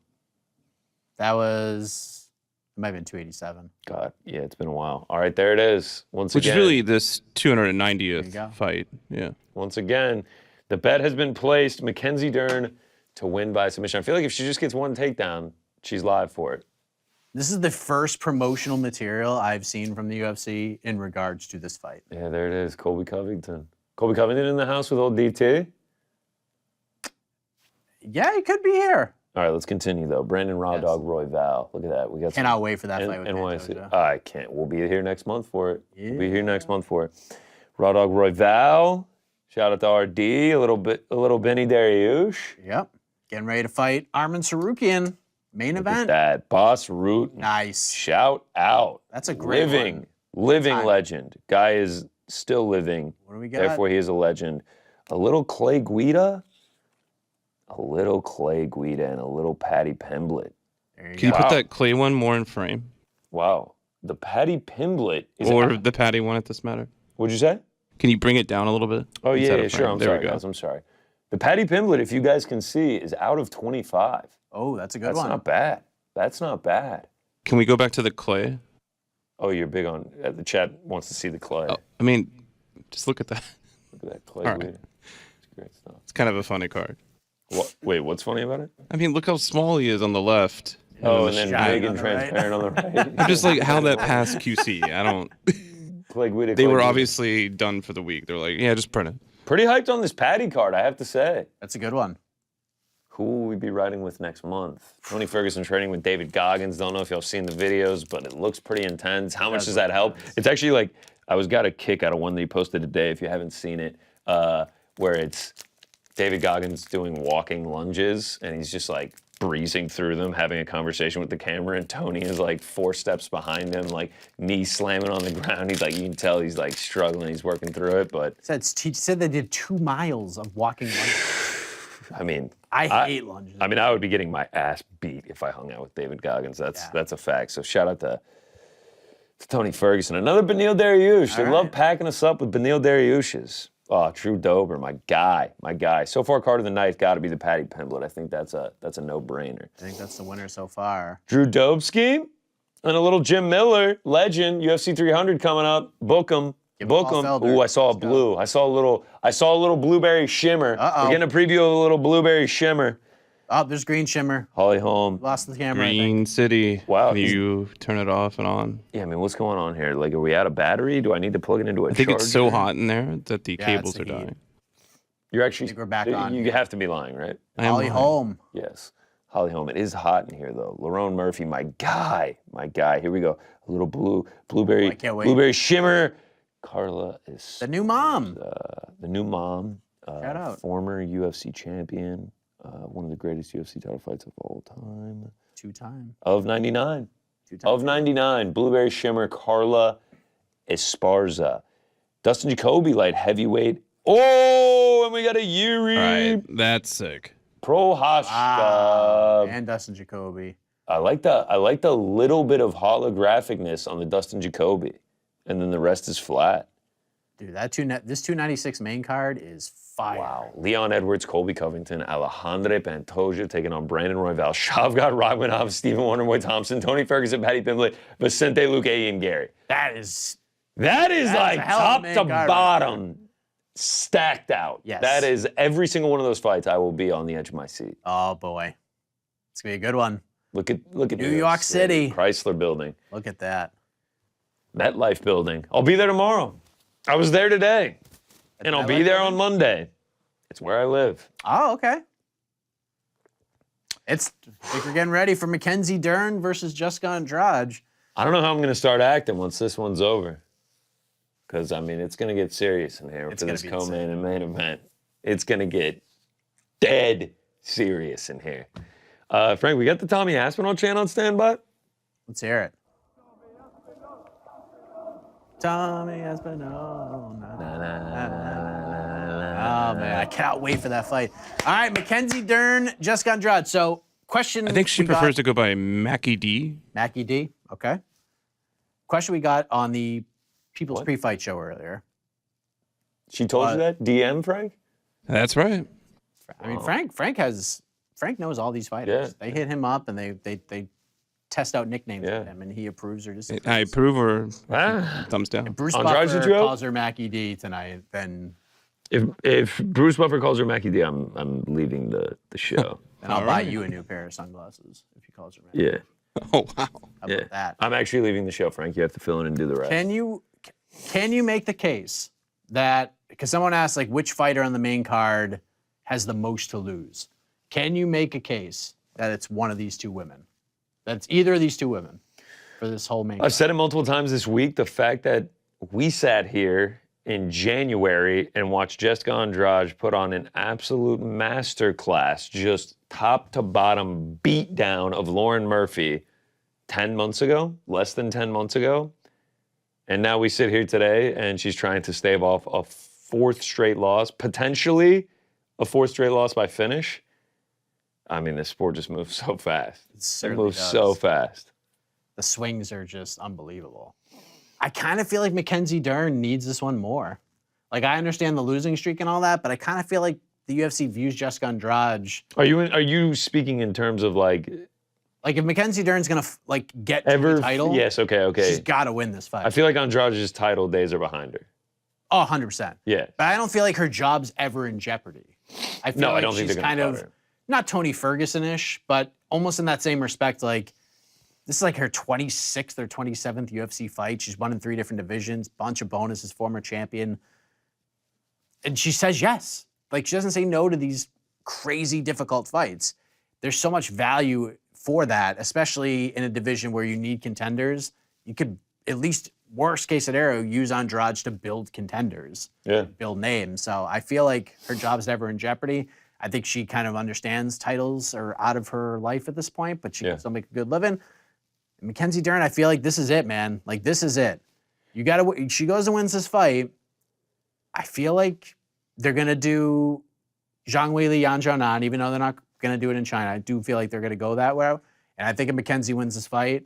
It might have been 287. God, yeah, it's been a while. All right, there it is. Which is really this 290th fight. Yeah. Once again, the bet has been placed. Mackenzie Dern to win by submission. I feel like if she just gets one takedown, she's live for it. This is the first promotional material I've seen from the UFC in regards to this fight. Yeah, there it is. Colby Covington. Colby Covington in the house with old DT. Yeah, he could be here. All right, let's continue though. Brandon Raw Dog, Roy Val. Look at that. We got. Cannot wait for that fight with NYC. I can't. We'll be here next month for it. Yeah. We'll be here next month for it. Raw Dog, Roy Val. Shout out to RD. A little Benny Dariush. Yep. Getting ready to fight Arman Sarukian. Main Look event. At that. Boss Root. Nice. Shout out. That's a great living legend. Guy is still living. What do we got? Therefore, he is a legend. A little Clay Guida. A little Clay Guida and a little Patty Pimblett. There Can you put that Clay one more in frame? Wow. The Patty Pimblett is... Or the Patty one at this matter? What'd you say? Can you bring it down a little bit? Oh, yeah, sure. I'm sorry, guys. I'm sorry. The Patty Pimblett, if you guys can see, is out of 25. Oh, that's a good one. That's not bad. That's not bad. Can we go back to the clay? Oh, you're big on. The chat wants to see the clay. Oh, I mean, just look at that. Look at that clay. All right. It's great stuff. It's kind of a funny card. What? Wait, what's funny about it? I mean, look how small he is on the left. Oh, and then giant big on and the right. transparent on the right. I'm just like, how that passed QC? I don't. Clay Guida, They Clay were Guida. obviously done for the week. They're like, yeah, just print it. Pretty hyped on this Patty card, I have to say. That's a good one. Who will we be riding with next month? Tony Ferguson training with David Goggins. Don't know if y'all seen the videos, but it looks pretty intense. How much does that help? It's actually like, I got a kick out of one that he posted today, if you haven't seen it, where it's David Goggins doing walking lunges, and he's just like breezing through them, having a conversation with the camera, and Tony is like 4 steps behind him, like knee slamming on the ground. He's like, you can tell he's like struggling, he's working through it, but. He said they did 2 miles of walking lunges. I mean, I hate lunges. I mean, I would be getting my ass beat if I hung out with David Goggins. That's a fact. So shout out to Tony Ferguson. Another Beneil Dariush. They love packing us up with Beneil Dariush's. Oh, Drew Dober, my guy. So far, card of the night got to be the Paddy Pimblett. I think that's a no-brainer. I think that's the winner so far. Drew Dobski and a little Jim Miller, legend, UFC 300 coming up. Book him. Book him. Ooh, I saw a blue. I saw a little blueberry shimmer. Uh-oh. We're getting a preview of a little blueberry shimmer. Oh, there's green shimmer. Holly Holm. Lost the camera, I Green think. City. Wow. Can you turn it off and on? Yeah, I mean, what's going on here? Like, are we out of battery? Do I need to plug it into a I think it's so charger? hot in there that the Yeah, cables it's are the heat. dying. You're actually. I think we're back on. You have to be lying, right? I am Holly lying. Holm. Yes. Holly Holm. It is hot in here, though. Lerone Murphy, my guy. Here we go. A little blueberry. I can't wait. Blueberry shimmer. Carla is The new mom. the new mom. Shout out. Former UFC champion. One of the greatest UFC title fights of all time. 2-time. Of 99. 2-time. Of 99. Blueberry shimmer. Carla Esparza. Dustin Jacoby, light heavyweight. Oh, and we got a Jiri All right, that's sick. Prochazka. And Dustin Jacoby. I like the little bit of holographicness on the Dustin Jacoby, and then the rest is flat. Dude, this 296 main card is fire. Wow. Leon Edwards, Colby Covington, Alejandro Pantoja taking on Brandon Royval, Shavkat Rakhmonov, Stephen Wonderboy Thompson, Tony Ferguson, Patty Pimblett, Vicente Luque, Ian Gary. That is That is That's like a hell of a top main to card right bottom, stacked out. Yes. That is every single one of those fights. I will be on the edge of my seat. Oh boy. It's gonna be a good one. Look at New York City. Chrysler Building, Look at that. MetLife Building. I'll be there tomorrow. I was there today, and I'll be MetLife there on Building? Monday. It's where I live. Oh, okay. I think we're getting ready for Mackenzie Dern versus Jessica Andrade. I don't know how I'm going to start acting once this one's over. Because, I mean, it's going to get serious in here It's for gonna this be co-main and main event. It's going to get dead serious in here. Frank, we got the Tommy Aspinall chant on standby? Let's hear it. Tommy Aspinall. Oh, man. I cannot wait for that fight. All right, Mackenzie Dern, Jessica Andrade. So, question. I think she we got- prefers to go by Mackie D. Mackie D. Okay. Question we got on the People's Pre-Fight show earlier. She told you that? DM, Frank? That's right. I mean, Frank knows all these fighters. Yeah. They hit him up and they test out nicknames Yeah. with him, and he approves or disapproves. I approve or Ah. thumbs down. Bruce Andrade, Buffer did you out? calls her Mackie D tonight, then If Bruce Buffer calls her Mackie D, I'm leaving the show. I'll buy you a new pair of sunglasses if he calls her Mackie. Yeah. Oh, wow. How Yeah. about that? I'm actually leaving the show, Frank. You have to fill in and do the rest. Can you make the case that, because someone asked like which fighter on the main card has the most to lose? Can you make a case that it's one of these two women? That it's either of these two women for this whole main card? I've said it multiple times this week. The fact that we sat here in January and watched Jessica Andrade put on an absolute masterclass, just top to bottom beatdown of Lauren Murphy 10 months ago, less than 10 months ago. And now we sit here today and she's trying to stave off a 4th straight loss, potentially a 4th straight loss by finish. I mean, this sport just moves so fast. It certainly moves does. so fast. The swings are just unbelievable. I kind of feel like Mackenzie Dern needs this one more. Like, I understand the losing streak and all that, but I kind of feel like the UFC views Jessica Andrade. Are you speaking in terms of like Like if Mackenzie Dern's gonna get to Ever? the title, Yes. Okay. she's got to win this fight. I feel like Andrade's title days are behind her. Oh, 100%. Yeah. But I don't feel like her job's ever in jeopardy. I feel No, like I don't think she's they're gonna kind cut of her. not Tony Ferguson-ish, but almost in that same respect. Like this is like her 26th or 27th UFC fight. She's won in 3 different divisions, bunch of bonuses, former champion, and she says yes. Like she doesn't say no to these crazy difficult fights. There's so much value for that, especially in a division where you need contenders. You could at least, worst case scenario, use Andrade to build contenders, build names. So I feel like her job's never in jeopardy. I think she kind of understands titles are out of her life at this point, but she can still make a good living. And Mackenzie Dern, I feel like this is it, man. Like this is it. You got to. She goes and wins this fight. I feel like they're gonna do Zhang Weili, Yan Xiaonan, even though they're not going to do it in China. I do feel like they're going to go that way. And I think if Mackenzie wins this fight,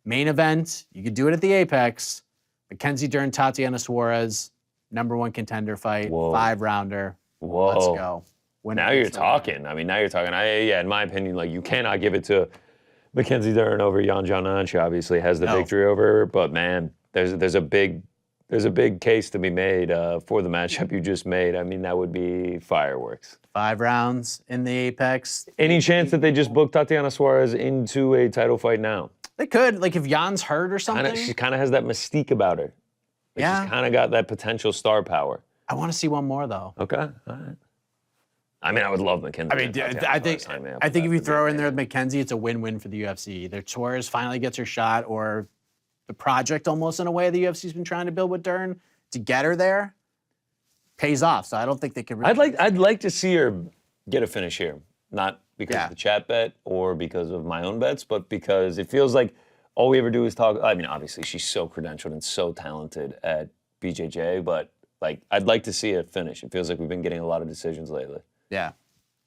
main event, you could do it at the Apex. Mackenzie Dern, Tatiana Suarez, #1 contender fight, 5-rounder. Whoa. Let's go. Now you're talking. I mean, now you're talking. In my opinion, like you cannot give it to Mackenzie Dern over Yan Xiaonan. She obviously has the victory over her, but man, there's a big case to be made for the matchup you just made. I mean, that would be fireworks. 5 rounds in the Apex. Any chance that they just booked Tatiana Suarez into a title fight now? They could, like if Jan's hurt or something. She kind of has that mystique about her. She's kind of got that potential star power. I want to see one more though. Okay, all right. I mean, I would love Mackenzie. I mean, I think if you throw in there with Mackenzie, it's a win-win for the UFC. Either Suarez finally gets her shot, or the project, almost in a way, the UFC's been trying to build with Dern to get her there, pays off. So I don't think they can. Really I'd like to see her get a finish here, not because of the chat bet or because of my own bets, but because it feels like all we ever do is talk. I mean, obviously she's so credentialed and so talented at BJJ, but like I'd like to see a finish. It feels like we've been getting a lot of decisions lately. Yeah. I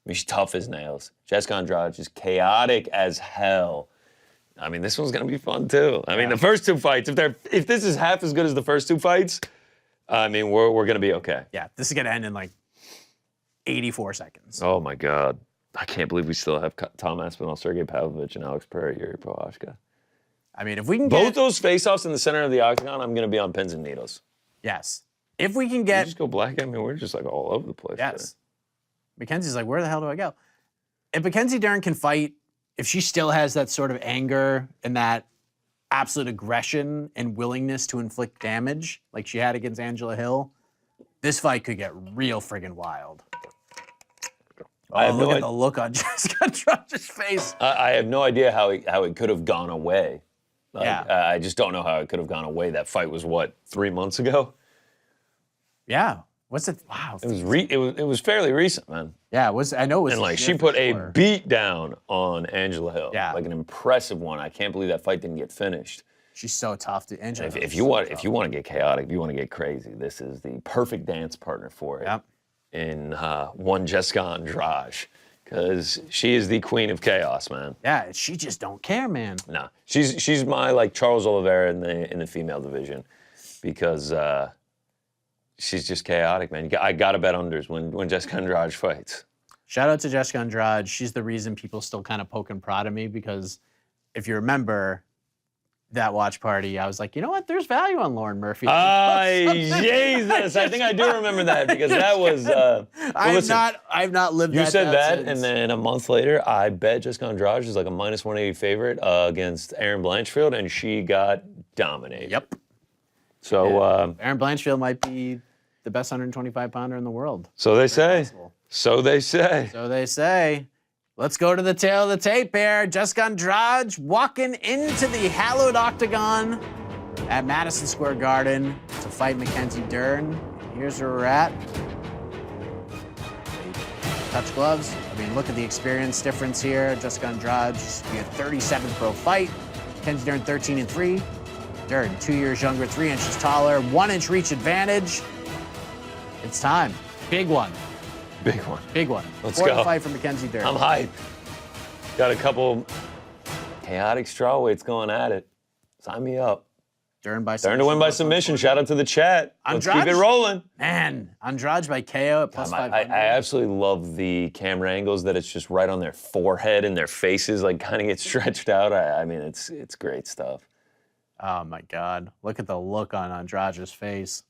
mean, she's tough as nails. Jessica Andrade is chaotic as hell. I mean, this one's gonna be fun too. I mean, the first 2 fights, if this is half as good as the first 2 fights, I mean, we're gonna be okay. Yeah, this is gonna end in like 84 seconds. Oh my God, I can't believe we still have Tom Aspinall, Sergei Pavlovich, and Alex Pereira, Jiri Prochazka. I mean, if we can both those face-offs in the center of the octagon, I'm gonna be on pins and needles. Yes, if we can get. You just go black. I mean, we're just like all over the place. Yes. There. Mackenzie's like, where the hell do I go? If Mackenzie Dern can fight, if she still has that sort of anger and that absolute aggression and willingness to inflict damage like she had against Angela Hill, this fight could get real friggin' wild. Look at the look on Jessica Andrade's face. I have no idea how it could have gone away. I just don't know how it could have gone away. That fight was, what, 3 months ago? Yeah. What's it? Wow. It was fairly recent, man. Yeah, I know it was. And like she put a beat down on Angela Hill. Yeah. Like an impressive one. I can't believe that fight didn't get finished. She's so tough to Angela. If you want to get chaotic, if you want to get crazy, this is the perfect dance partner for it. Yep. In one Jessica Andrade, because she is the queen of chaos, man. Yeah, she just don't care, man. No, she's my like Charles Oliveira in the female division, because she's just chaotic, man. I gotta bet unders when Jessica Andrade fights. Shout out to Jessica Andrade. She's the reason people still kind of poke and prod at me, because if you remember that watch party, I was like, you know what? There's value on Lauren Murphy. Jesus! I think I do remember that, because that was. I've not lived. You said that, since. and then a month later, I bet Jessica Andrade is like a -180 favorite against Erin Blanchfield, and she got dominated. Yep. So Erin Blanchfield might be the best 125-pounder in the world. So they say. Possible. So they say. So they say. Let's go to the tail of the tape here. Jessica Andrade walking into the hallowed octagon at Madison Square Garden to fight Mackenzie Dern. Here's where we're at. Touch gloves. I mean, look at the experience difference here. Jessica Andrade, she had 37 pro fight. Mackenzie Dern, 13-3. Dern, 2 years younger, 3 inches taller, 1 inch reach advantage. It's time. Big one. Big one. Big one. Let's Important go. fight for Mackenzie Dern. I'm hyped. Got a couple chaotic strawweights going at it. Sign me up. Dern by Dern submission. to win by submission. Shout out to the chat. Let's keep it Andrade? rolling. Man, Andrade by KO at plus I 500. absolutely love the camera angles that it's just right on their forehead and their faces like kind of get stretched out. I mean, it's great stuff. Oh my God. Look at the look on Andrade's face.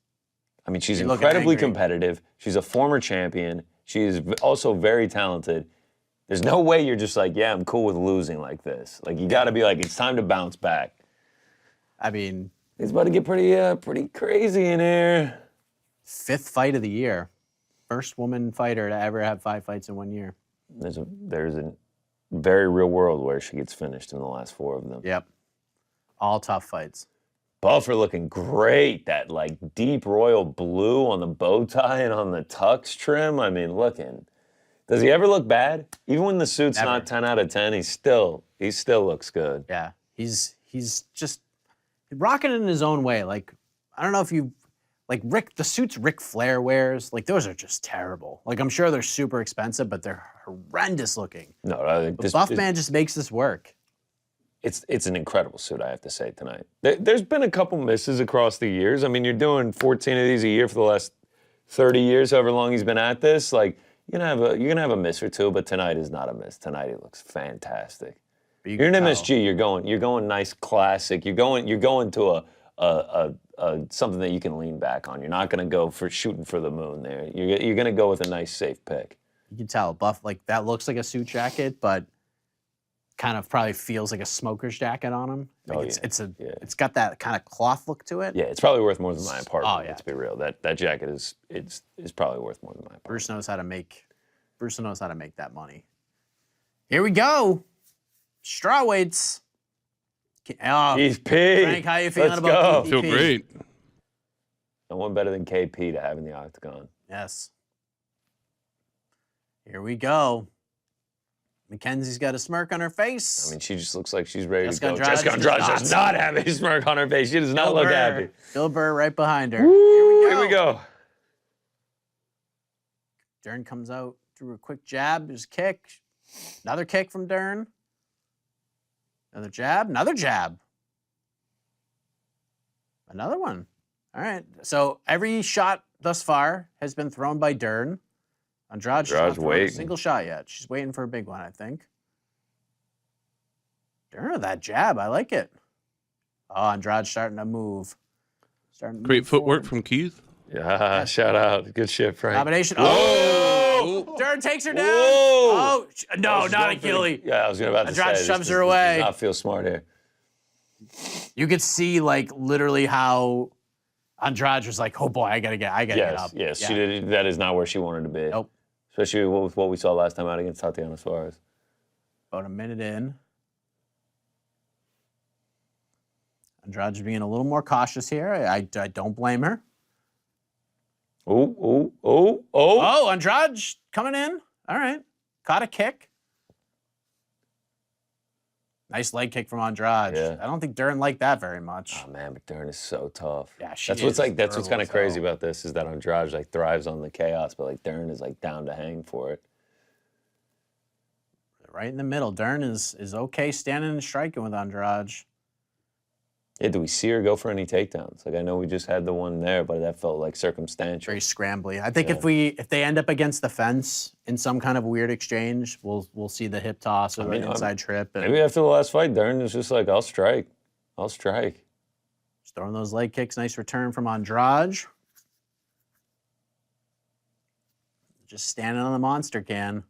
I mean, she's You look incredibly angry. competitive. She's a former champion. She is also very talented. There's no way you're just like, yeah, I'm cool with losing like this. Like, you got to be like, it's time to bounce back. I mean, It's about to get pretty crazy in here. 5th fight of the year. First woman fighter to ever have 5 fights in 1 year. There's a very real world where she gets finished in the last 4 of them. Yep. All tough fights. Buffer looking great. That like deep royal blue on the bow tie and on the tux trim. I mean, looking. Does he ever look bad? Even when the suit's Never. not 10 out of 10, he still looks good. Yeah. He's just rocking it in his own way. Like, I don't know if you like the suits Ric Flair wears, like those are just terrible. Like, I'm sure they're super expensive, but they're horrendous looking. No, I think But Buff Man just makes this work. It's an incredible suit, I have to say, tonight. There's been a couple misses across the years. I mean, you're doing 14 of these a year for the last 30 years, however long he's been at this. Like, you're gonna have a miss or two, but tonight is not a miss. Tonight he looks fantastic. You're an MSG. You're going nice classic. You're going to a something that you can lean back on. You're not gonna go for shooting for the moon there. You're gonna go with a nice safe pick. You can tell Buff, like, that looks like a suit jacket, but kind of probably feels like a smoker's jacket on him. Like it's got that kind of cloth look to it. Yeah, it's probably worth more than my apartment. Oh, yeah. Let's be real. That jacket is probably worth more than my apartment. Bruce knows how to make that money. Here we go. Strawweights. Oh, Keith P. Frank, how you feeling Let's about go. Keith Feel P? great. No one better than KP to have in the octagon. Yes. Here we go. Mackenzie's got a smirk on her face. I mean, she just looks like she's ready Jessica to go. Andrade Jessica Andrade does does not. not have a smirk on her face. She does not Bill look Burr. happy. Bill Burr right behind her. Here we go. Dern comes out through a quick jab. There's a kick. Another kick from Dern. Another jab. Another jab. Another one. All right. So every shot thus far has been thrown by Dern. Andrade's not thrown a waiting. single shot yet. She's waiting for a big one, I think. Dern with that jab. I like it. Oh, Andrade's starting to move. Great footwork from Keith. Yeah, shout out. Good shit, Frank. Combination. Whoa! Oh! Dern takes her down. Whoa! Oh, no, not Achilles. Yeah, I was about to Andrade say. shoves this her away. Does not feel smart here. You could see, like, literally how Andrade was like, oh boy, I gotta get up. Yes, Yeah. she did. That is not where she wanted to be. Nope. Especially with what we saw last time out against Tatiana Suarez. About a minute in. Andrade's being a little more cautious here. I don't blame her. Oh. Oh, Andrade coming in. All right. Caught a kick. Nice leg kick from Andrade. Yeah. I don't think Dern liked that very much. Oh man, but Dern is so tough. Yeah, That's what's brutal kind as of crazy hell. about this is that Andrade like thrives on the chaos, but like Dern is like down to hang for it. Right in the middle. Dern is okay standing and striking with Andrade. Yeah, do we see her go for any takedowns? Like I know we just had the one there, but that felt like circumstantial. Very scrambly. I think if they end up against the fence in some kind of weird exchange, we'll see the hip toss or the inside trip. And Maybe after the last fight, Dern is just like, I'll strike. just throwing those leg kicks. Nice return from Andrade. Just standing on the monster can.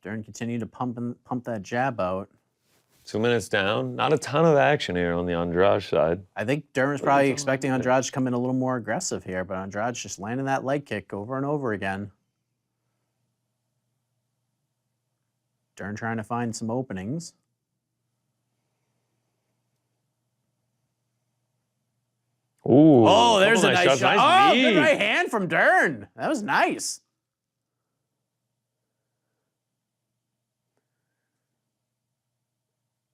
Dern continued to pump that jab out. 2 minutes down. Not a ton of action here on the Andrade side. I think Dern was probably expecting Andrade to come in a little more aggressive here, but Andrade's just landing that leg kick over and over again. Dern trying to find some openings. Ooh. Oh, there's a couple nice shots. shot. Nice Oh, knee. good right hand from Dern. That was nice.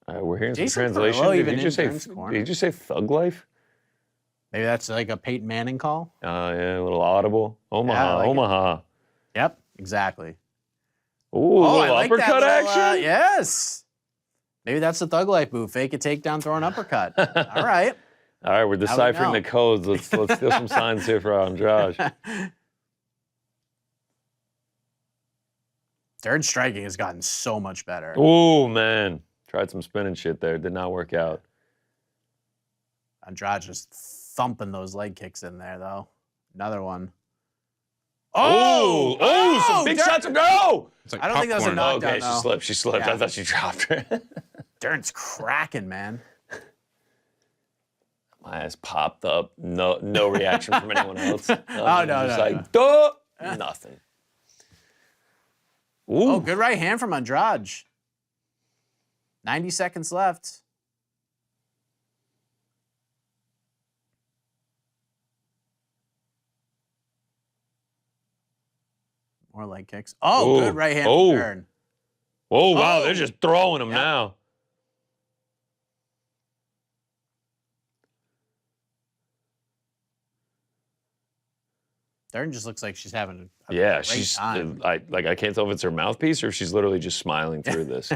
We're hearing some Jason translation. Pereira Did even you just in say? Dern's corner. Did you just say thug life? Maybe that's like a Peyton Manning call. Yeah, a little audible. Omaha, Yeah, I like it. Omaha. Yep, exactly. Ooh, a I little like that uppercut little, action. yes. Maybe that's the Thug Life move. Fake a takedown, throw an uppercut. All right. All right, we're deciphering the codes. Let's steal some signs here for Andrade. Dern's striking has gotten so much better. Oh, man. Tried some spinning shit there. Did not work out. Andrade just thumping those leg kicks in there, though. Another one. Some big shots to go. It's like I don't think that was a popcorn. knockdown. Okay, she slipped. She slipped. Yeah. I thought she dropped her. Dern's cracking, man. My ass popped up. No reaction from anyone else. No. Duh! Nothing. Ooh. Oh, good right hand from Andrade. 90 seconds left. More leg kicks. Oh, Ooh. good right hand Oh. from Dern. Oh, wow. Oh. They're just throwing them Yeah. now. Dern just looks like she's having a Yeah, great she's time. I can't tell if it's her mouthpiece or if she's literally just smiling through this.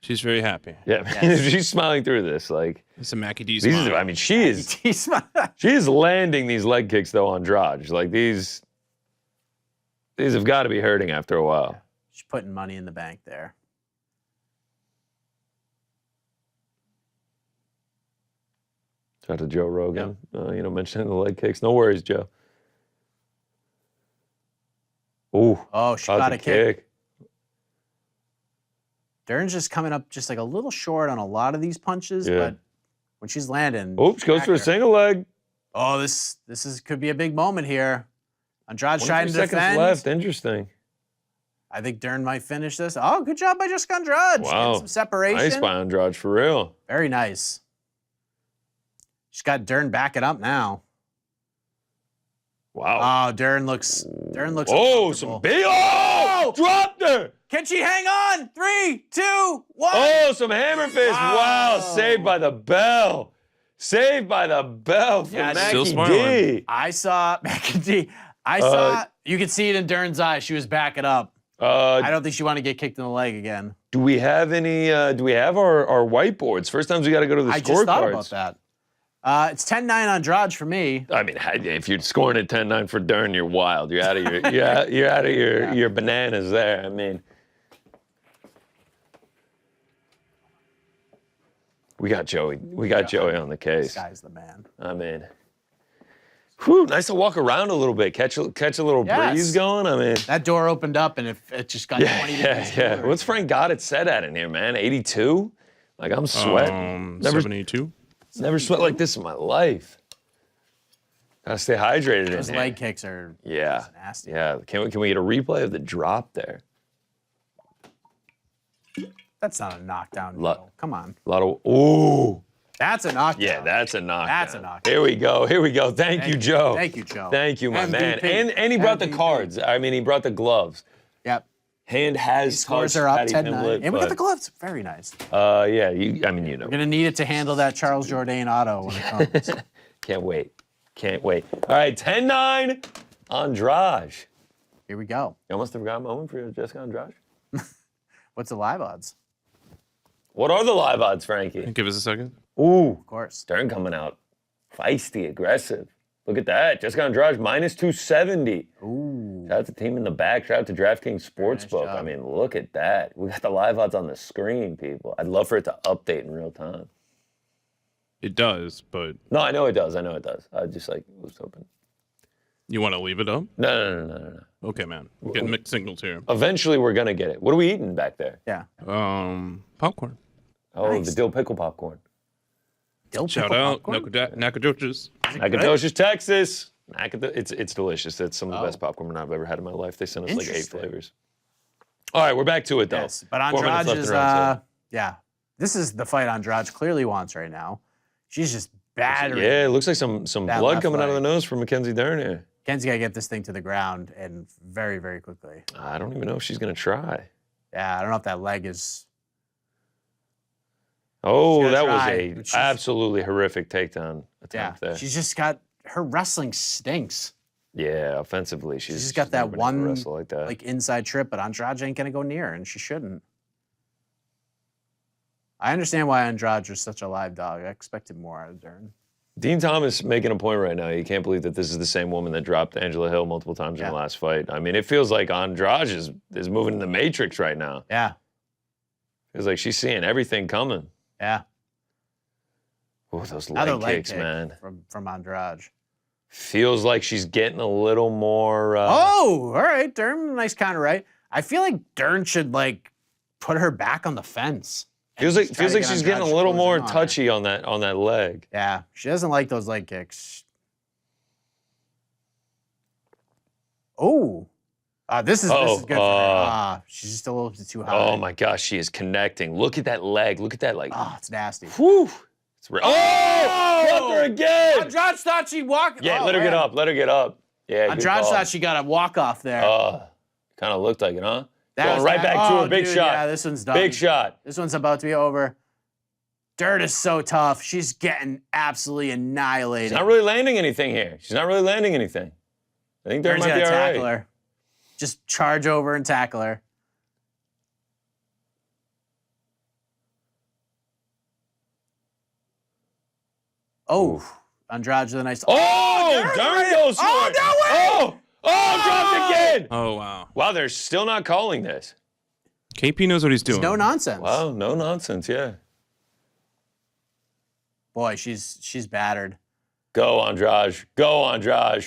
She's very happy. Yeah, Yes. she's smiling through this. Like It's a Mackie D these, smile. I mean, she is She's- she is landing these leg kicks though on Andrade. Like these have got to be hurting after a while. She's putting money in the bank there. Shout out to Joe Rogan. Mentioning the leg kicks. No worries, Joe. Ooh. Oh, she out got the a kick. kick. Dern's just coming up just like a little short on a lot of these punches, Yeah. but when she's landing, Oops, goes for a accurate. single leg. Oh, this could be a big moment here. Andrade's 23 trying to seconds defend. left. Interesting. I think Dern might finish this. Oh, good job by Jessica Andrade. She's getting Wow. some separation. Nice by Andrade for real. Very nice. She's got Dern backing up now. Wow. Oh, Dern looks Oh, uncomfortable. some big. Oh, dropped her. Can she hang on? 3, 2, 1. Oh, some hammer fist. Wow. Saved by the bell. Saved by the bell from Yeah, Mackie still D. smiling. I saw Mackenzie. I saw you could see it in Dern's eyes. She was backing up. I don't think she wanted to get kicked in the leg again. Do we have any? Do we have our whiteboards? First times we got to go to the I scorecards. just thought about that. It's 10-9 Andrade for me. I mean, if you're scoring at 10-9 for Dern, you're wild. You're out of your you're out of your bananas there. I mean, we got Joey. We got Joey on the This case. guy's the man. I mean, whew, nice to walk around a little bit, catch a little Yes. breeze going. I mean, That door opened up and it just got 20 degrees. yeah. cooler. What's Frank Goddard said at in here, man? 82. Like I'm sweating. Never 72. Never sweat like this in my life. Gotta stay hydrated Those in here. leg kicks are Yeah. just nasty. Yeah. Can we get a replay of the drop there? That's not a knockdown. Lo- Joe. Come on. A lot of ooh. That's a knockdown. Yeah, that's a knockdown. That's a knockdown. Here we go. Here we go. Thank you, Joe. Thank you, Joe. Thank you, my man. MVP. And he brought the MVP. cards. I mean, he brought the gloves. Yep. Hand has Scores touched are up Patty 10-9. Pimblett, And we got the but, gloves. Very nice. yeah, We're gonna need it to handle that Charles Jourdain auto when it comes. Can't wait. Can't wait. All right, 10-9, Andrade. Here we go. You almost forgot a moment for Jessica Andrade. What's the live odds? What are the live odds, Frankie? Give us a second. Ooh, Of course. Dern coming out feisty, aggressive. Look at that. Jessica Andrade minus 270. Ooh. Shout out to the team in the back. Shout out to DraftKings Sportsbook. job. I mean, look at that. We got the live odds on the screen, people. I'd love for it to update in real time. It does, but No, I know it does. I know it does. I just was hoping. you want to leave it up? No. Okay, man. We're getting mixed signals here. Eventually, we're gonna get it. What are we eating back there? Yeah. Popcorn. Oh, Nice. the dill pickle popcorn. Dill Shout pickle out popcorn? Nacogdoches. Nacogdoches, Texas. It's delicious. It's some of the Oh. best popcorn I've ever had in my life. They sent us like 8 Interesting. flavors. All right, we're back to it though. Yes. But 4 minutes Andrade left is, in round two. yeah. This is the fight Andrade clearly wants right now. She's just battering. Yeah, it looks like some That blood left coming out of the leg. nose from Mackenzie Dern here. Ken's got to get this thing to the ground and very, very quickly. I don't even know if she's gonna try. Yeah, I don't know if that leg is. Oh, gonna that try, was but a she's- absolutely horrific takedown Yeah. attempt there. She's just got. Her wrestling stinks. Yeah, offensively, She's she's just got never that been able to one wrestle like that. inside trip, but Andrade ain't going to go near her, and she shouldn't. I understand why Andrade was such a live dog. I expected more out of Dern. Dean Thomas making a point right now. You can't believe that this is the same woman that dropped Angela Hill multiple times in the last fight. I mean, it feels like Andrade is moving in the Matrix right now. Yeah. Feels like she's seeing everything coming. Yeah. Oh, those leg kicks, man. From Andrade. Feels like she's getting a little more... all right. Dern, nice counter, right? I feel like Dern should, like, put her back on the fence. Feels like she's getting a little more touchy on that leg. Yeah, she doesn't like those leg kicks. Oh, this is good for her. She's just a little bit too high. Oh my gosh, she is connecting. Look at that leg. Look at that leg. Oh, it's nasty. Whew. It's dropped her again. Andrade thought she'd walk. Yeah, let her get up. Let her get up. Yeah, Andrade thought she got a walk off there. Kind of looked like it, huh? Going right back to her. Big shot. Yeah, this one's done. Big shot. This one's about to be over. Dern is so tough. She's getting absolutely annihilated. She's not really landing anything here. She's not really landing anything. I think Dern might be all right. Tackle her. Just charge over and tackle her. Oh, oof. Andrade with a nice... Dern goes for it. No way! Dropped again. Oh, wow. Wow, they're still not calling this. KP knows what he's doing. It's no nonsense. Wow, no nonsense, yeah. Boy, she's battered. Go, Andrade. Go, Andrade.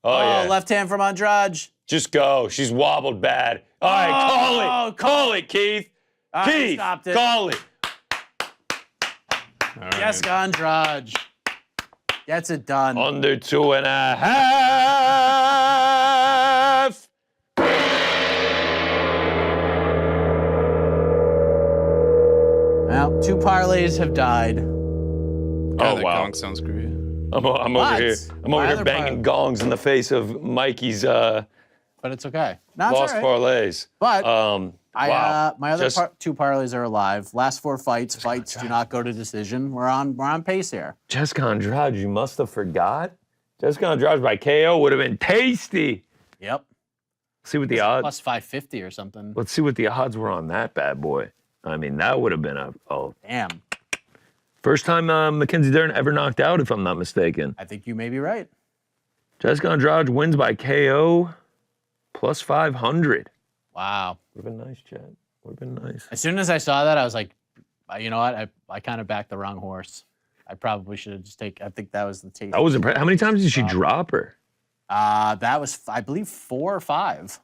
Oh, yeah. Left hand from Andrade. Just go. She's wobbled bad. All right, call it, Keith. Keith, stopped it. Call it. All right. Jessica Andrade gets it done. Under 2.5. Well, 2 parlays have died. Yeah, that gong sounds great. I'm over here. I'm over here banging gongs in the face of Mikey's but it's okay. No, lost parlays. But wow. my other 2 parlays are alive. Last 4 fights do not go to decision. We're on pace here. Jessica Andrade, you must have forgot. Jessica Andrade by KO would have been tasty. Yep. See what the odds. Plus 550 or something. Let's see what the odds were on that bad boy. I mean, that would have been a damn. First time Mackenzie Dern ever knocked out, if I'm not mistaken. I think you may be right. Jessica Andrade wins by KO plus 500. Wow. Would have been nice, Chad. Would have been nice. As soon as I saw that, I was like, you know what? I kind of backed the wrong horse. I probably should have just taken. I think that was the taste. That was impressive. How many times did she drop her? That was, I believe, 4 or 5.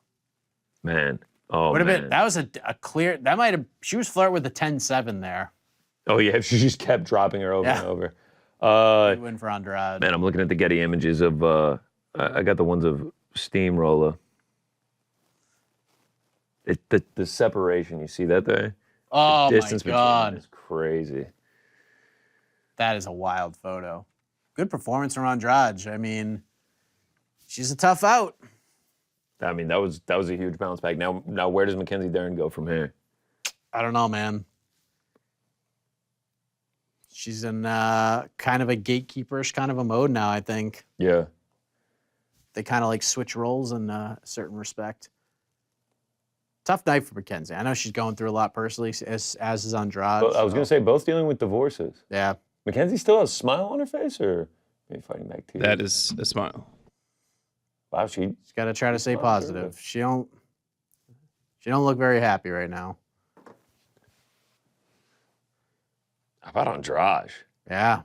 Man. Oh, would have man. been. That was a clear. That might have. She was flirting with the 10-7 there. Oh yeah, she just kept dropping her over and over. Win for Andrade. Man, I'm looking at the Getty images of. I got the ones of Steamroller. The separation, you see that there? Oh the distance my God, is crazy. That is a wild photo. Good performance from Andrade. I mean, she's a tough out. I mean, that was a huge bounce back. Now where does Mackenzie Dern go from here? I don't know, man. She's in kind of a gatekeeperish kind of a mode now, I think. Yeah. They kind of like switch roles in a certain respect. Tough night for Mackenzie. I know she's going through a lot personally, as is Andrade. But I was going to say, both dealing with divorces. Yeah. Mackenzie still has a smile on her face, or maybe fighting back tears? That is a smile. Wow, she's got to try to stay positive. She don't look very happy right now. How about Andrade? Yeah.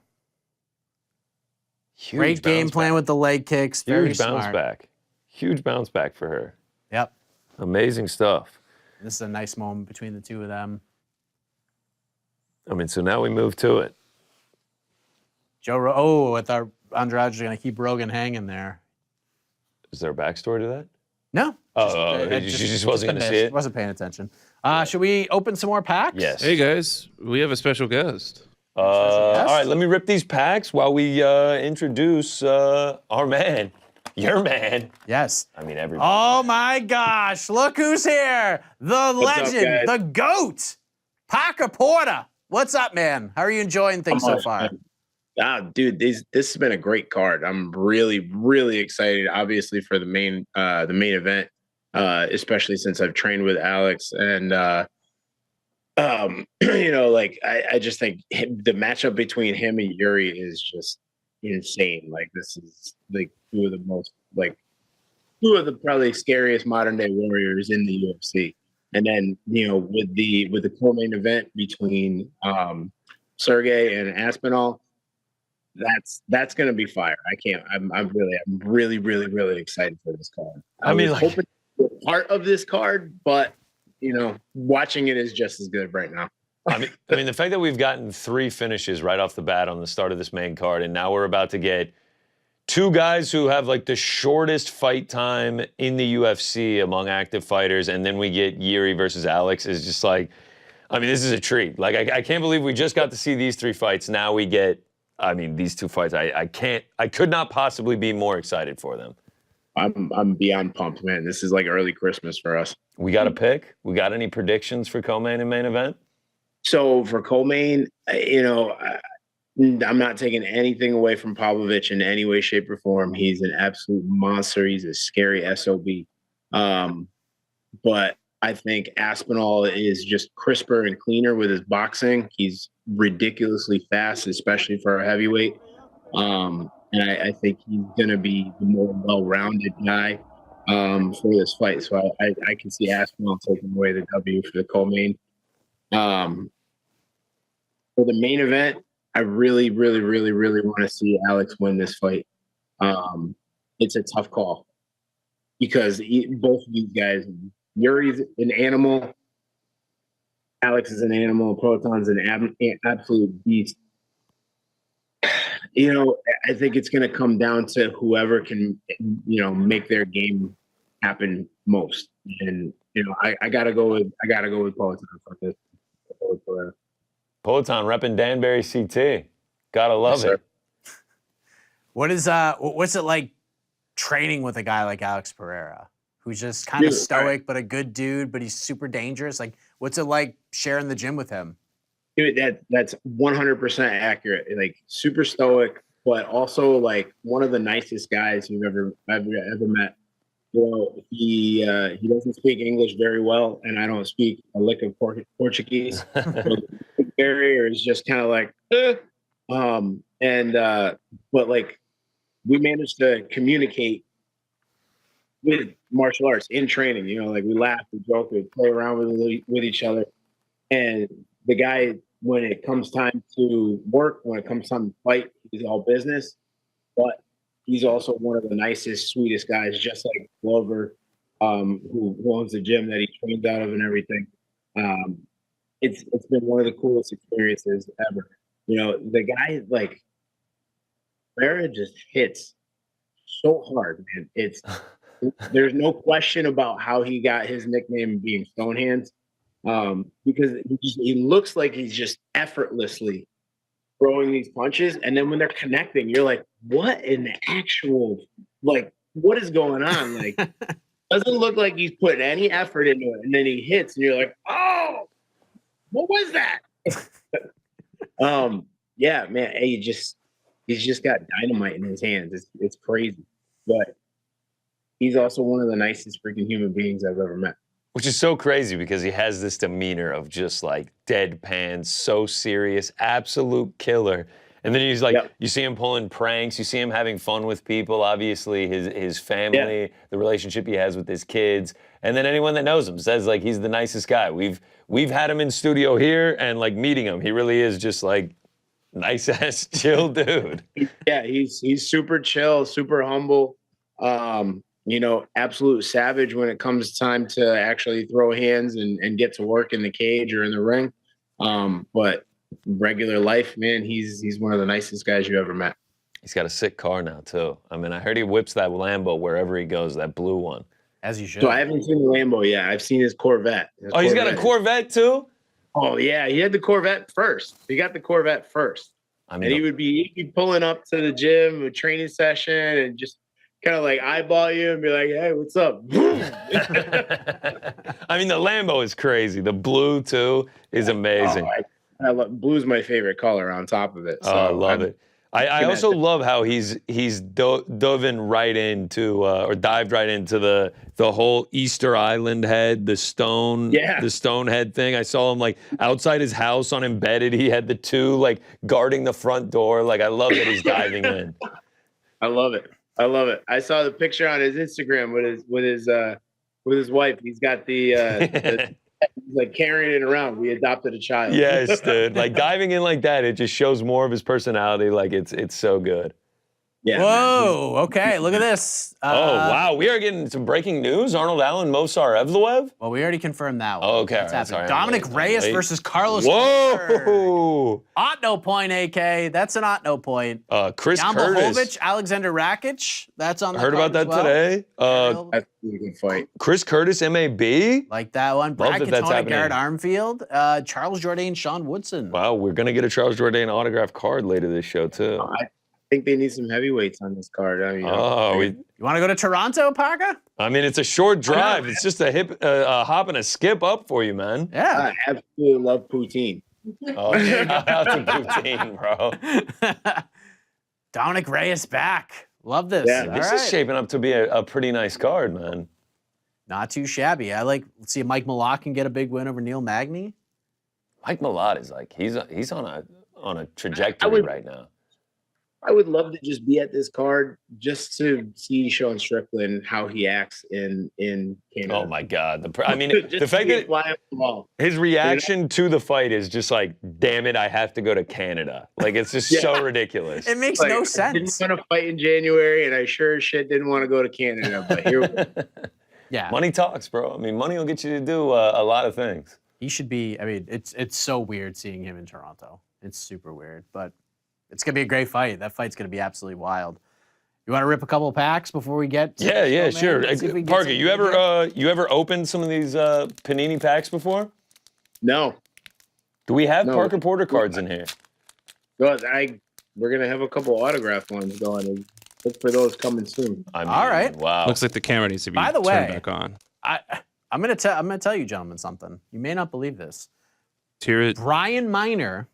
Huge Great game plan with the leg kicks. Very Huge bounce smart. back. Huge bounce back for her. Yep. Amazing stuff. This is a nice moment between the two of them. I mean, so now we move to it. With our Andrade's going to keep Rogan hanging there. Is there a backstory to that? No. She just wasn't going to see it? Wasn't paying attention. Should we open some more packs? Yes. Hey, guys, we have a special guest. All right, let me rip these packs while we introduce our man. Your man. Yes. I mean, everybody. Oh, my gosh. Look who's here. The legend, the GOAT, Parker Porter. What's up, man? How are you enjoying things so far? Dude, this has been a great card. I'm really, really excited, obviously, for the main event, especially since I've trained with Alex. And like I just think the matchup between him and Jiri is just insane. Like this is like two of the probably scariest modern day warriors in the UFC. And then, with the co-main event between Sergei and Aspinall, that's going to be fire. I'm really, really, really excited for this card. I was hoping to be part of this card, but watching it is just as good right now. I mean, the fact that we've gotten 3 finishes right off the bat on the start of this main card, and now we're about to get 2 guys who have like the shortest fight time in the UFC among active fighters, and then we get Jiri versus Alex is just like, I mean, this is a treat. Like, I can't believe we just got to see these 3 fights. Now we get, these 2 fights. I could not possibly be more excited for them. I'm beyond pumped, man. This is like early Christmas for us. We got a pick? We got any predictions for co-main and main event? So for co-main, I'm not taking anything away from Pavlovich in any way, shape, or form. He's an absolute monster. He's a scary SOB. But I think Aspinall is just crisper and cleaner with his boxing. He's ridiculously fast, especially for a heavyweight. And I think he's going to be the more well-rounded guy for this fight. So I can see Aspinall taking away the W for the co-main. For the main event, I really, really, really, really want to see Alex win this fight. It's a tough call because both of these guys, Jiri's an animal, Alex is an animal, Proton's an absolute beast. I think it's going to come down to whoever can, make their game happen most. And I gotta go with Proton for this. Poton repping Danbury CT. Gotta love it. What's it like training with a guy like Alex Pereira, who's just kind of stoic but a good dude, but he's super dangerous? Like, what's it like sharing the gym with him? Dude, that's 100% accurate. Like, super stoic, but also like one of the nicest guys you've ever met. He doesn't speak English very well, and I don't speak a lick of Portuguese. So the barrier is just kind of like, but like we managed to communicate with martial arts in training. Like we laugh, we joke, we play around with each other, and the guy, when it comes time to work, when it comes time to fight, he's all business, but he's also one of the nicest, sweetest guys, just like Glover, who owns the gym that he trains out of and everything. It's been one of the coolest experiences ever. The guy, like, Pereira just hits so hard, man. There's no question about how he got his nickname being Stonehands, because he looks like he's just effortlessly throwing these punches, and then when they're connecting, you're like, what in the actual, like, what is going on? Like, doesn't look like he's putting any effort into it, and then he hits, and you're like, oh, what was that? Yeah, man, he's just got dynamite in his hands. It's crazy, but he's also one of the nicest freaking human beings I've ever met. Which is so crazy because he has this demeanor of just like deadpan, so serious, absolute killer. And then he's like, You see him pulling pranks, you see him having fun with people, obviously his family, the relationship he has with his kids. And then anyone that knows him says like he's the nicest guy. We've had him in studio here, and like meeting him, he really is just like nice ass chill dude. Yeah, he's super chill, super humble. Absolute savage when it comes time to actually throw hands and get to work in the cage or in the ring. But regular life, man, he's one of the nicest guys you ever met. He's got a sick car now, too. I mean, I heard he whips that Lambo wherever he goes, that blue one. As you should. So I haven't seen the Lambo yet. I've seen his Corvette. He's got a Corvette, too? Oh, yeah. He had the Corvette first. He got the Corvette first. And he'd be pulling up to the gym, a training session, and just kind of like eyeball you and be like, hey, what's up? I mean, the Lambo is crazy. The blue, too, is amazing. I love blue's my favorite color on top of it. So I love it. I also love how he's dove in right into or dived right into the whole Easter Island head, the stone head thing. I saw him like outside his house on Embedded. He had the two like guarding the front door. Like I love that he's diving in. I love it. I saw the picture on his Instagram with his wife. He's got the he's like carrying it around. We adopted a child. Yes, dude. Like diving in like that, it just shows more of his personality. Like it's so good. Yeah. Whoa. Okay. Look at this. Oh wow, we are getting some breaking news. Arnold Allen, Movsar Evloev. Well, we already confirmed that one. Oh, okay. That's Right, happening. sorry, Dominic Reyes versus Carlos. Whoa. Otno point, AK. That's an Otno point. Chris Jan Curtis. Blachowicz, Alexander Rakic. That's on the Heard card about that as well. today. That's a really good fight. Chris Curtis, MAB. Like that one. Brad that that's Katona, happening. Garrett Armfield. Charles Jourdain, Sean Woodson. Wow, we're gonna get a Charles Jourdain autograph card later this show too. I think they need some heavyweights on this card. I mean, You want to go to Toronto, Parka? it's a short drive. It's just a hop and a skip up for you, man. Yeah. I absolutely love poutine. Oh, shout out to poutine, bro. Dominic Reyes back. Love this. Yeah, All This right. is shaping up to be a pretty nice card, man. Not too shabby. Let's see if Mike Malott can get a big win over Neil Magny. Mike Malott is like he's on a trajectory right now. I would love to just be at this card just to see Sean Strickland how he acts in Canada. Oh my God! The fact that fly up the wall. his reaction to the fight is just like, damn it, I have to go to Canada. Like it's just so ridiculous. It makes Like, no I sense. didn't want to fight in January, and I sure as shit didn't want to go to Canada. But here we go. Yeah. Money talks, bro. Money will get you to do a lot of things. He should be. It's so weird seeing him in Toronto. It's super weird, but it's gonna be a great fight. That fight's gonna be absolutely wild. You want to rip a couple of packs before we get? Yeah, sure. Let's see if we can get Parker, some you ever opened some of these Panini packs before? No, Do we have No. Parker Porter cards in here? but we're gonna have a couple autograph ones going. And look for those coming soon. All right. Wow. Looks like the camera needs to be By the turned way- back on. I'm gonna tell you, gentlemen, something. You may not believe this. Hear it. Brian Miner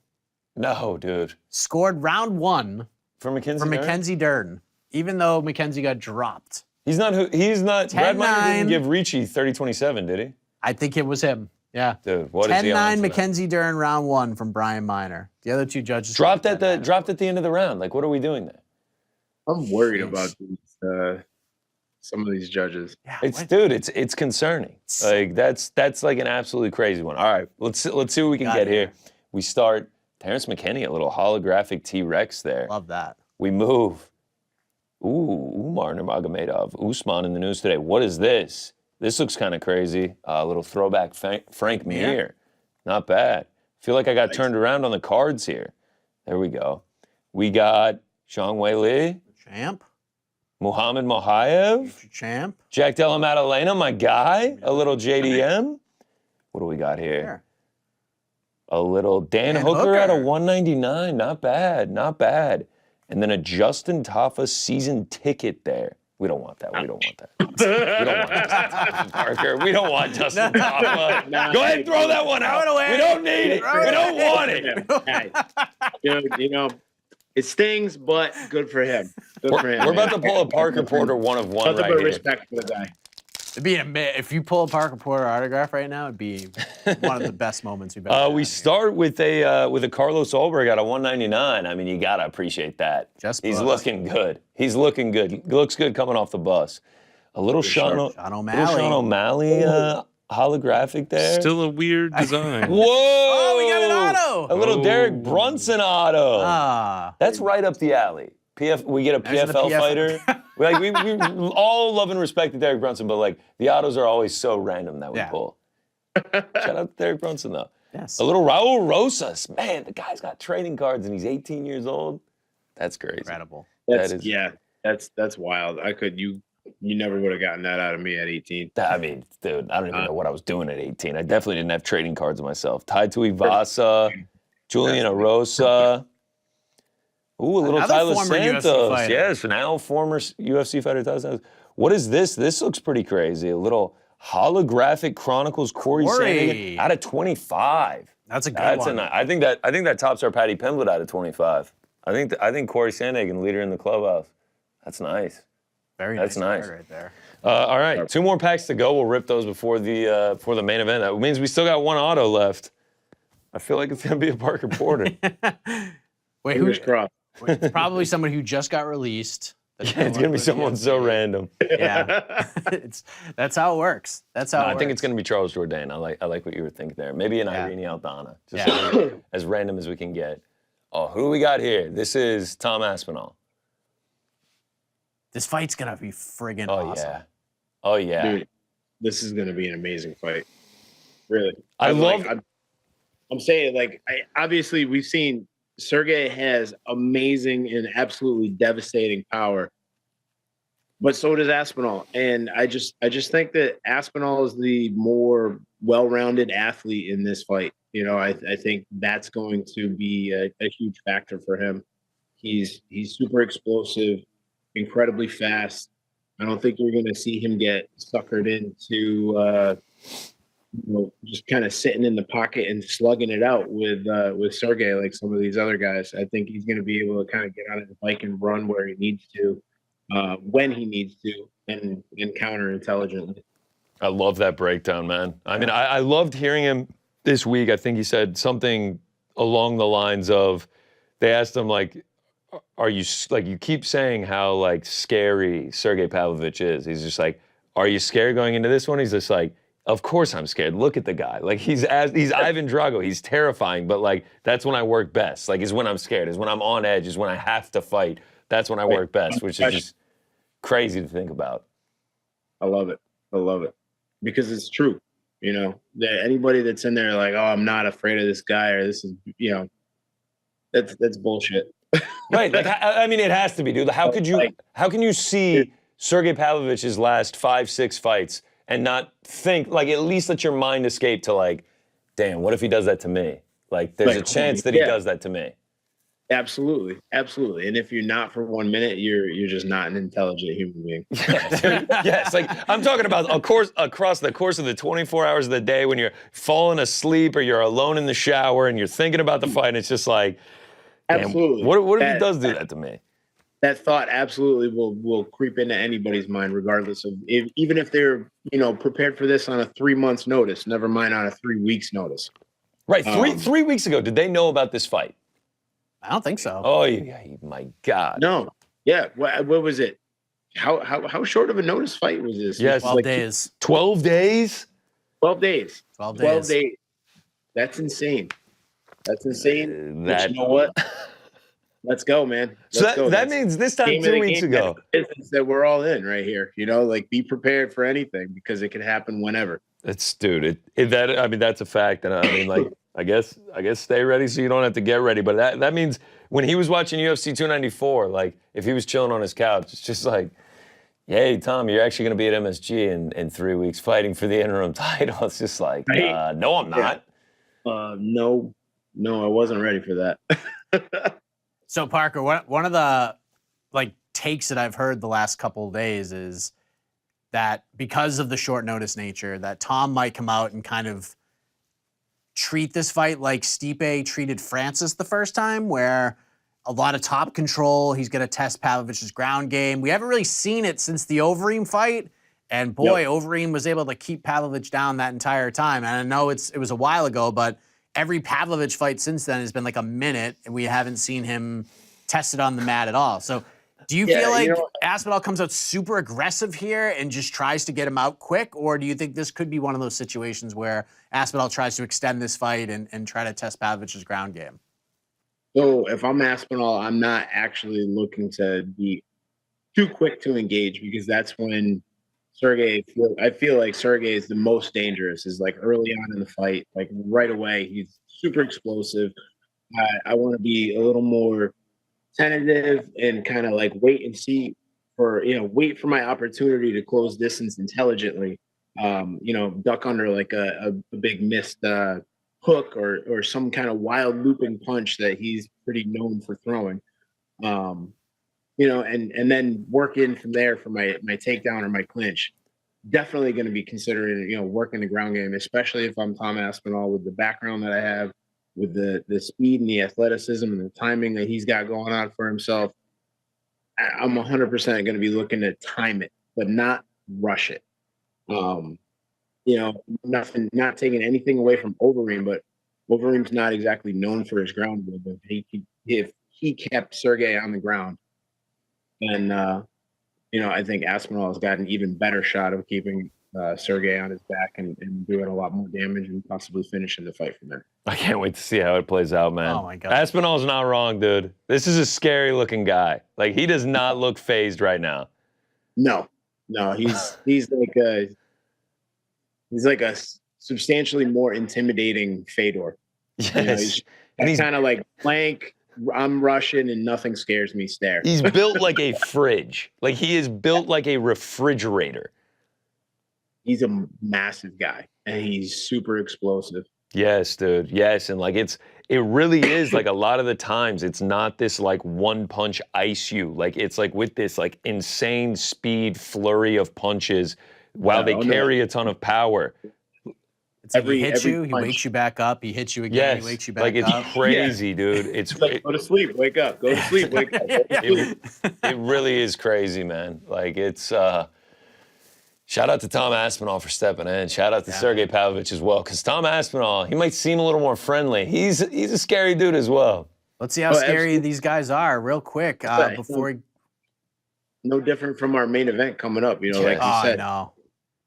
No, dude. scored round 1 For Mackenzie. for Dern? Mackenzie Dern, even though Mackenzie got dropped. He's not. Brad Miner 10-9. didn't give Ricci 30-27, did he? I think it was him. Yeah. Dude, what is he 10-9 on? for that? Mackenzie Dern round 1 from Brian Miner. The other two judges Dropped at the end of the round. Like, what are we doing there? I'm worried about these, some of these judges. Yeah, It's concerning. Like that's like an absolutely crazy one. All right, let's see what we can get here. We start Terrence McKinney, a little holographic T-Rex there. Love that. We move. Umar Nurmagomedov, Usman in the news today. What is this? This looks kind of crazy. A little throwback Frank Mir. Not bad. Feel like I got turned around on the cards here. There we go. We got Zhang Weili, Champ. Muhammad Mohayev, Future champ. Jack Della Maddalena, my guy. A little JDM. What do we got here? Here. A little Dan Hooker at a 199. Not bad. Not bad. And then a Justin Taffa season ticket there. We don't want that. We don't want that. We don't want Justin Parker. We don't want Justin Taffa. Go ahead and throw that one out. it away. We don't need it. Throw it We don't want it. Hey, you know, it stings, but good for him. Good for him. We're about to pull a Parker Porter one of one Nothing right but here. respect for the guy. If you pull a Parker Porter autograph right now, it'd be one of the best moments we've ever had. We start with a Carlos Ulberg at a 199. You gotta appreciate that. He's looking good. He's looking good. He looks good coming off the bus. A little Sean O'Malley holographic there. Still a weird design. Whoa! Oh, we got an auto. A little Derek Brunson auto. Ah. That's right up the alley. We get a There's the PFL PFL. fighter. we all love and respect Derek Brunson, but like the autos are always so random that we pull. Shout out to Derek Brunson though. Yes. A little Raul Rosas. Man, the guy's got trading cards and he's 18 years old. That's crazy. Incredible. That's wild. You never would have gotten that out of me at 18. Dude, I don't even know what I was doing at 18. I definitely didn't have trading cards myself. Taito Ivasa, Julian Arosa. Ooh, a little Another Tyler former UFC Santos. fighter. Yes, now former UFC fighter Tyler Santos. What is this? This looks pretty crazy. A little holographic Chronicles Corey Sandhagen out of 25. That's a good one. I think that tops our Patty Pimblett out of 25. I think Corey Sandhagen, leader in the clubhouse. That's nice. Very That's nice. right there. All right, 2 more packs to go. We'll rip those before the main event. That means we still got 1 auto left. I feel like it's gonna be a Parker Porter. Wait, Fingers crossed. It's probably somebody who just got released. Yeah, it's gonna be someone so random. Yeah, that's how it works. That's how. I think it's gonna be Charles Jourdain. I like what you were thinking there. Maybe an Irene Aldana. Just as random as we can get. Oh, who do we got here? This is Tom Aspinall. This fight's gonna be friggin' Oh awesome. yeah. Oh yeah. Dude, this is going to be an amazing fight. Really. I'm saying, like, obviously we've seen Sergei has amazing and absolutely devastating power, but so does Aspinall. And I just think that Aspinall is the more well-rounded athlete in this fight. You know, I think that's going to be a huge factor for him. He's super explosive, incredibly fast. I don't think you're going to see him get suckered into just kind of sitting in the pocket and slugging it out with Sergei like some of these other guys. I think he's going to be able to kind of get on his bike and run where he needs to, when he needs to, and counter intelligently. I love that breakdown, man. I mean, I loved hearing him this week. I think he said something along the lines of, they asked him, like, are you, like, you keep saying how, like, scary Sergei Pavlovich is. He's just like, are you scared going into this one? He's just like, of course I'm scared. Look at the guy. Like, he's Ivan Drago. He's terrifying, but, like, that's when I work best. Like, is when I'm scared, is when I'm on edge, is when I have to fight. That's when I work best, which is just crazy to think about. I love it. I love it. Because it's true. You know, that anybody that's in there like, oh, I'm not afraid of this guy, or this is, you know, that's bullshit. Right. Like, I mean, it has to be, dude. How can you see Sergei Pavlovich's last 5-6 fights and not think, like, at least let your mind escape to, like, damn, what if he does that to me? Like, there's a chance that he does that to me. Absolutely. Absolutely. And if you're not for 1 minute, you're just not an intelligent human being. Yes, like, I'm talking about, of course, across the course of the 24 hours of the day when you're falling asleep or you're alone in the shower and you're thinking about the fight, and it's just like, absolutely. What if he does do that to me? That thought absolutely will creep into anybody's mind, regardless of even if they're, you know, prepared for this on a 3 months notice, never mind on a 3 weeks notice. Right. Three weeks ago, did they know about this fight? I don't think so. Oh, my God. No. Yeah. What was it? How short of a notice fight was this? Yes. 12 like days. 12 days? 12 days. 12 12 days. days. That's insane. But That- you know what? Let's go, man. Let's go. That means this time 2 weeks ago. Business that we're all in right here. You know, like, be prepared for anything because it could happen whenever. Dude, that's a fact. And I mean, like, I guess stay ready so you don't have to get ready. But that means when he was watching UFC 294, like, if he was chilling on his couch, it's just like, hey, Tom, you're actually going to be at MSG in 3 weeks fighting for the interim title. It's just like, no, I'm not. No, I wasn't ready for that. So Parker, one of the, like, takes that I've heard the last couple of days is that because of the short notice nature, that Tom might come out and kind of treat this fight like Stipe treated Francis the first time, where a lot of top control. He's going to test Pavlovich's ground game. We haven't really seen it since the Overeem fight, and boy, Overeem was able to keep Pavlovich down that entire time. And I know it was a while ago, but every Pavlovich fight since then has been like a minute, and we haven't seen him tested on the mat at all. So do you feel like Aspinall comes out super aggressive here and just tries to get him out quick, or do you think this could be one of those situations where Aspinall tries to extend this fight and try to test Pavlovich's ground game? So if I'm Aspinall, I'm not actually looking to be too quick to engage, because that's when I feel like Sergei is the most dangerous, is like early on in the fight, like right away. He's super explosive. I want to be a little more tentative and kind of like wait and see wait for my opportunity to close distance intelligently. Duck under like a big missed hook or some kind of wild looping punch that he's pretty known for throwing. And then work in from there for my takedown or my clinch. Definitely going to be considering, working the ground game, especially if I'm Tom Aspinall with the background that I have. with the speed and the athleticism and the timing that he's got going on for himself, I'm 100% going to be looking to time it, but not rush it. Not taking anything away from Overeem, but Overeem's not exactly known for his ground game. But if he kept Sergei on the ground, then I think Aspinall has got an even better shot of keeping Sergei on his back and doing a lot more damage and possibly finishing the fight from there. I can't wait to see how it plays out, man. Oh, my God. Aspinall's not wrong, dude. This is a scary looking guy. Like, he does not look phased right now. No, he's like a substantially more intimidating Fedor. Yes. He's kind of like blank. I'm Russian and nothing scares me. Stare. He's built like a fridge. Like, he is built like a refrigerator. He's a massive guy and he's super explosive. Yes, dude. Yes. And like, it really is like a lot of the times it's not this like one punch ice you. Like, it's like with this like insane speed flurry of punches while they carry a ton of power. It's like he hits you, he wakes you back up, he hits you again, Yes. he wakes you back like it's up. crazy, dude. It's like, go to sleep, wake up, go to sleep, wake up. it really is crazy, man. Like, it's shout out to Tom Aspinall for stepping in. Shout out to Sergei Pavlovich as well, because Tom Aspinall, he might seem a little more friendly. He's a scary dude as well. Let's see how scary these guys are real quick before. No different from our main event coming up. Like you said,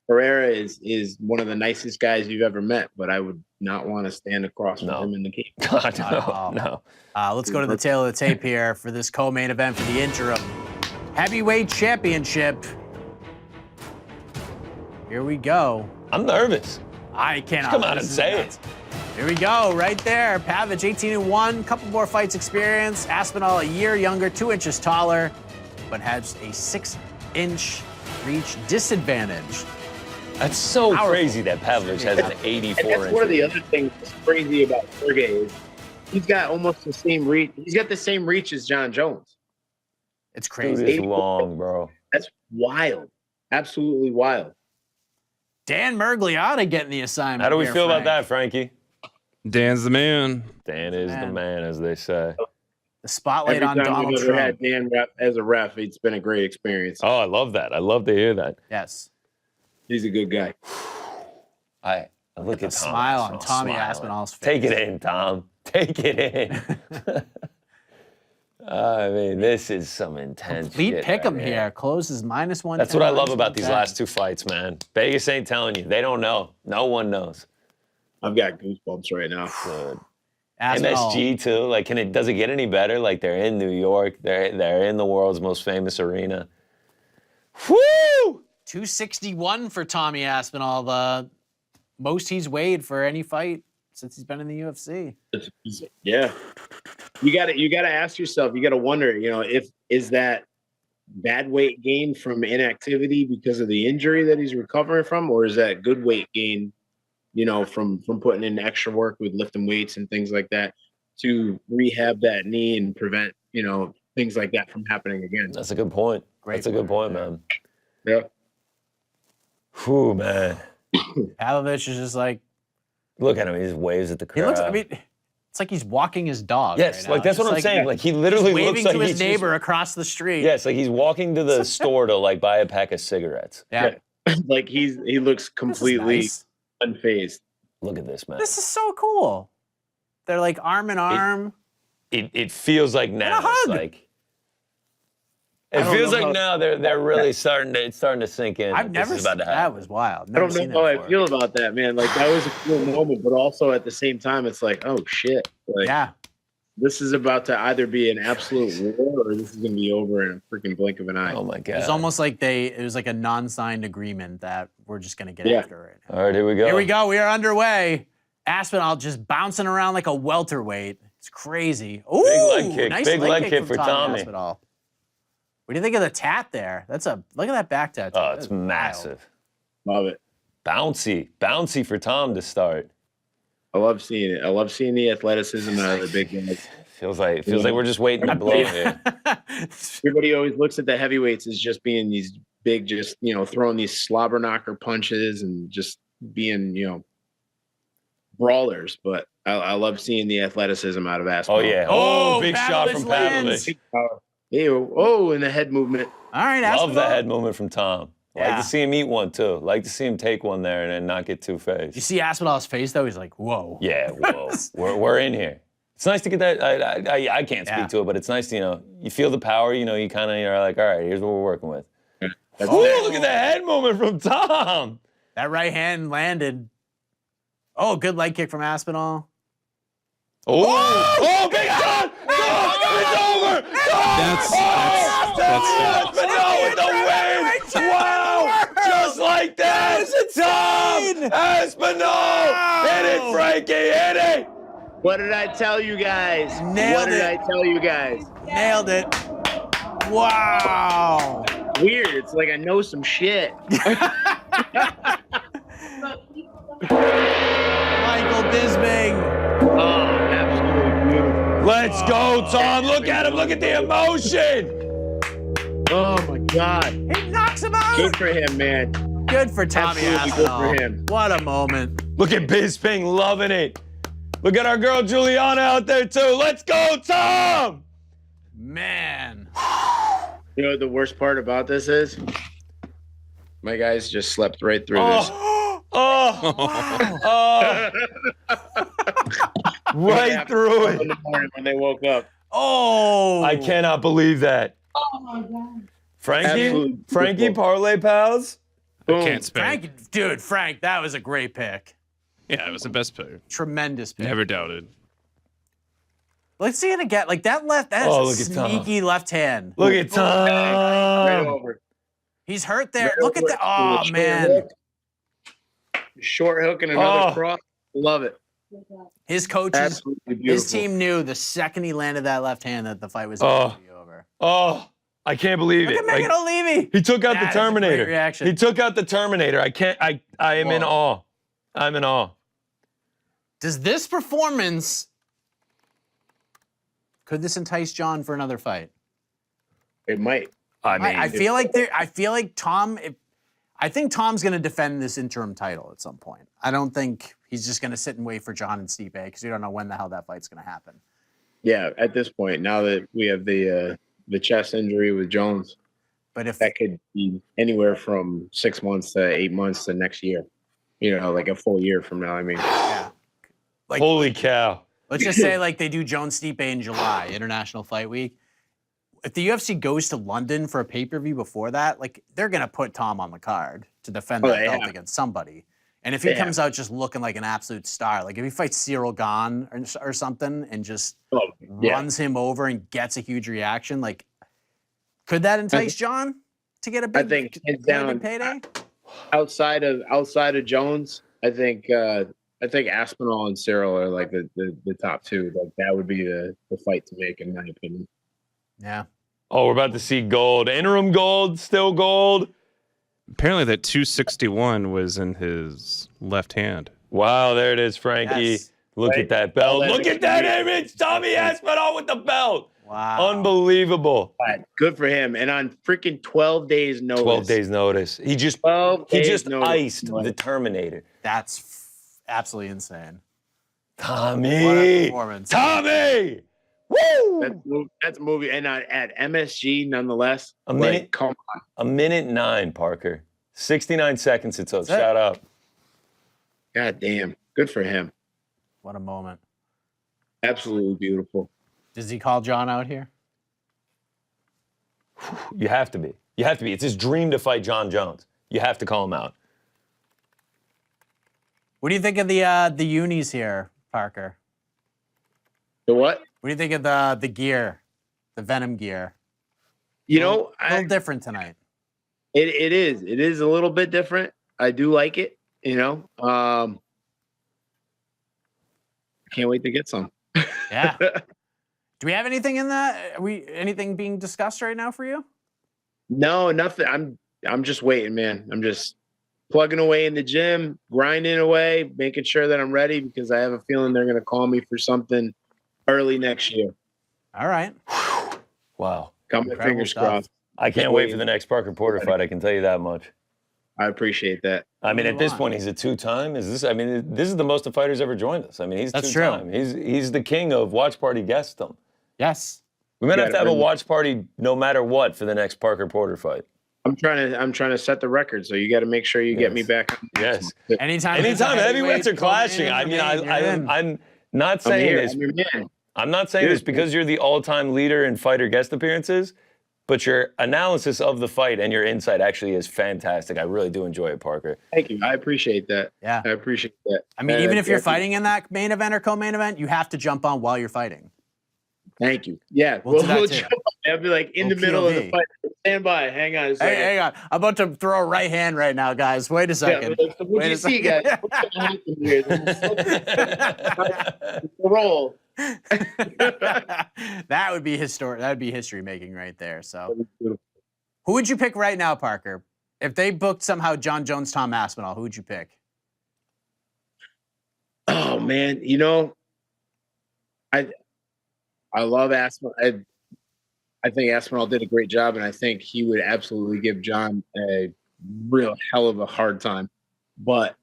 Pereira is one of the nicest guys you've ever met, but I would not want to stand across from him in the cage. God, no. Let's go to the tail of the tape here for this co-main event for the interim heavyweight championship. Here we go. I'm nervous. I cannot. Come on and say it. Here we go, right there. Pavlovich, 18-1, couple more fights experience. Aspinall, a year younger, 2 inches taller, but has a 6-inch reach disadvantage. That's so crazy that Pavlovich has an 84 and that's one of the other things that's crazy about Sergei is he's got almost the same reach. He's got the same reach as John Jones. It's crazy. Dude, it's long, bro. That's wild. Absolutely wild. Dan Mergliotta getting the assignment. How do we feel Frank? about that, Frankie? Dan's the man. Dan is the man, as they say. The spotlight Every on time Donald we've ever Trump. had Dan as a ref, it's been a great experience. Oh, I love that. I love to hear that. Yes. He's a good guy. I look at the Tom smile on Aspinall Tommy smiling. Aspinall's face. Take it in, Tom. Take it in. I mean, this is some intense Complete shit pick 'em right here. Closes -110. That's what I love about these last 2 fights, man. Vegas ain't telling you. They don't know. No one knows. I've got goosebumps right now. Good. Aspinall. MSG too. Like, does it get any better? Like, they're in New York. They're in the world's most famous arena. Woo! 261 for Tommy Aspinall, the most he's weighed for any fight since he's been in the UFC. Yeah. You gotta ask yourself, you gotta wonder, if is that bad weight gain from inactivity because of the injury that he's recovering from, or is that good weight gain, from putting in extra work with lifting weights and things like that to rehab that knee and prevent, things like that from happening again. That's a good point. That's a good point, man. Yeah. Whew, man. Pavlovich is just like, Look at him. He just waves at the he crowd. looks, it's like he's walking his dog. Yes, right now. like that's It's what I'm just saying. Like, he literally waving looks like to his he's neighbor across the street. Yes, like he's walking to the store to like buy a pack of cigarettes. Yeah. Like he looks completely nice. unfazed. Look at this, man. This is so cool. They're like arm in arm. It feels like now. a hug. It's like it don't feels know like how- now they're really starting to sink in. I've that never this is seen about to that. happen. Was wild. I Never don't know seen how that I before. feel about that, man. Like, that was a cool moment, but also at the same time, it's like, oh shit. Like, Yeah. this is about to either be an absolute war or this is going to be over in a freaking blink of an eye. Oh my god. It's almost like it was like a non-signed agreement that we're just gonna get Yeah. after right now. All right, here we go. Here we go. We are underway. Aspinall just bouncing around like a welterweight. It's crazy. Ooh, leg kick. nice Big leg kick from for Tommy. Aspinall. What do you think of the tat there? Look at that back tattoo. Oh, That's it's wild. massive. Love it. Bouncy for Tom to start. I love seeing it. I love seeing the athleticism out of the big guys. Feels like we're just waiting to blow here. Everybody always looks at the heavyweights as just being these big, just, throwing these slobber knocker punches and just being, brawlers. But I love seeing the athleticism out of Aspinall. Oh, yeah. Oh, Big shot from Pavlovich lands. Pavlovich. Ew. Oh, and the head movement. All right, Love the Aspinall. head movement from Tom. Like Yeah. to see him eat one, too. Like to see him take one there and then not get You two-faced. see Aspinall's face, though? He's like, whoa. Yeah, whoa. we're in here. It's nice to get that. I can't speak Yeah. to it, but it's nice to, you feel the power, you kind of are like, all right, here's what we're working with. That's Ooh, it. look at the head movement from Tom. That right hand landed. Oh, good leg kick from Aspinall. Oh, big shot! It's over! That's Aspinall with the win! Wow! Just like that! Tom Aspinall! Hit it, Frankie! Hit it! What did I tell you guys? Nailed what did it. I tell you guys? Nailed it. Wow. Weird. It's like I know some shit. Michael Bisping. Oh, absolutely beautiful. Let's go, Tom! Look at him! Look at the emotion! Oh my God. He knocks him out. Good for him, man. Good for Tommy Absolutely good Aspinall. for him. What a moment. Look at Bisping loving it. Look at our girl Juliana out there too. Let's go, Tom! Man. You know what the worst part about this is? My guys just slept right through this. Right through In it. the morning when they woke up. Oh. I cannot believe that. Oh my God. Absolutely Frankie beautiful. parlay pals. Boom. Can't spend. Frank, that was a great pick. Yeah, it was the best pick. Tremendous pick. Never doubted. Let's see it again. Like that left, that Oh, is a look at Tom. sneaky left hand. Look at Right Tom. over. He's hurt there. Right Look at over. that. Oh, Short man. hook. Short hook and another Oh. cross. Love it. His coaches, Absolutely beautiful. his team knew the second he landed that left hand that the fight was Oh. going to be over. Oh, I can't believe Look it. at Megan O'Leary. He took out That the is a great Terminator. reaction. He took out the Terminator. I am in Whoa. awe. I'm in awe. Does this performance, could this entice John for another fight? It might. I mean, I feel like Tom. I think Tom's going to defend this interim title at some point. I don't think he's just going to sit and wait for John and Stipe because we don't know when the hell that fight's going to happen. Yeah, at this point, now that we have the chest injury with Jones, But if that could be anywhere from 6 months to 8 months to next year. You know, like a full year from now. I mean, yeah, like holy cow. let's just say like they do Jones Stipe in July, International Fight Week. If the UFC goes to London for a pay-per-view before that, like they're gonna put Tom on the card to defend Oh, that they belt have. against somebody. And if he They comes out just looking like an absolute star, like if he fights Cyril Gane or something and just yeah. runs him over and gets a huge reaction, like could that entice John to get a big, think to hands get a down, big payday? outside of Jones, I think Aspinall and Cyril are like the top two. Like that would be the fight to make, in my opinion. Yeah. Oh, we're about to see gold. Interim gold, still gold. Apparently, that 261 was in his left hand. Wow, there it is, Frankie. Yes. Look Right. at that belt. All that Look at that experience. image. Tommy Aspinall with the belt. Wow. Unbelievable. But good for him. And on freaking 12 days notice. 12 days notice. He just 12 he days just notice. iced the Terminator. That's absolutely insane. What a Tommy. performance. Tommy. Woo! That's a movie. And at MSG, nonetheless. A minute? Like, come on. A minute 9, Parker. 69 seconds it took. That's it. Shout out. God damn. Good for him. What a moment. Absolutely beautiful. Does he call John out here? You have to be. You have to be. It's his dream to fight John Jones. You have to call him out. What do you think of the unis here, Parker? The what? What do you think of the gear, the Venom gear? You know, A little different tonight. it is. It is a little bit different. I do like it, you know. Can't wait to get some. Yeah. Do we have anything in that? Anything being discussed right now for you? No, nothing. I'm just waiting, man. I'm just plugging away in the gym, grinding away, making sure that I'm ready because I have a feeling they're gonna call me for something early next year. All right. Wow. Got my Incredible fingers stuff. crossed. I can't wait for the next Parker Porter fight. I can tell you that much. I appreciate that. I mean, at this point, he's a two-time. This is the most a fighter's ever joined us. I mean, he's That's two-time. true. He's the king of watch party guestdom. Yes. We might have to have a watch party no matter what for the next Parker Porter fight. I'm trying to set the record, so you got to make sure you get me back. Yes. Anytime heavyweights are clashing. I mean, I'm not saying this. I'm not saying this because you're the all-time leader in fighter guest appearances, but your analysis of the fight and your insight actually is fantastic. I really do enjoy it, Parker. Thank you. I appreciate that. Yeah. I appreciate that. I mean, even if you're fighting in that main event or co-main event, you have to jump on while you're fighting. Thank you. Yeah. We'll do that too. I'll be like in the middle of the fight. Stand by. Hang on a second. Hey, hang on. I'm about to throw a right hand right now, guys. Wait a second. Yeah, what do you see, guys? What's going to happen here? Roll. That would be historic. That would be history making right there. So, who would you pick right now, Parker? If they booked somehow John Jones, Tom Aspinall, who would you pick? Oh man, you know, I love Aspinall. I think Aspinall did a great job, and I think he would absolutely give John a real hell of a hard time. But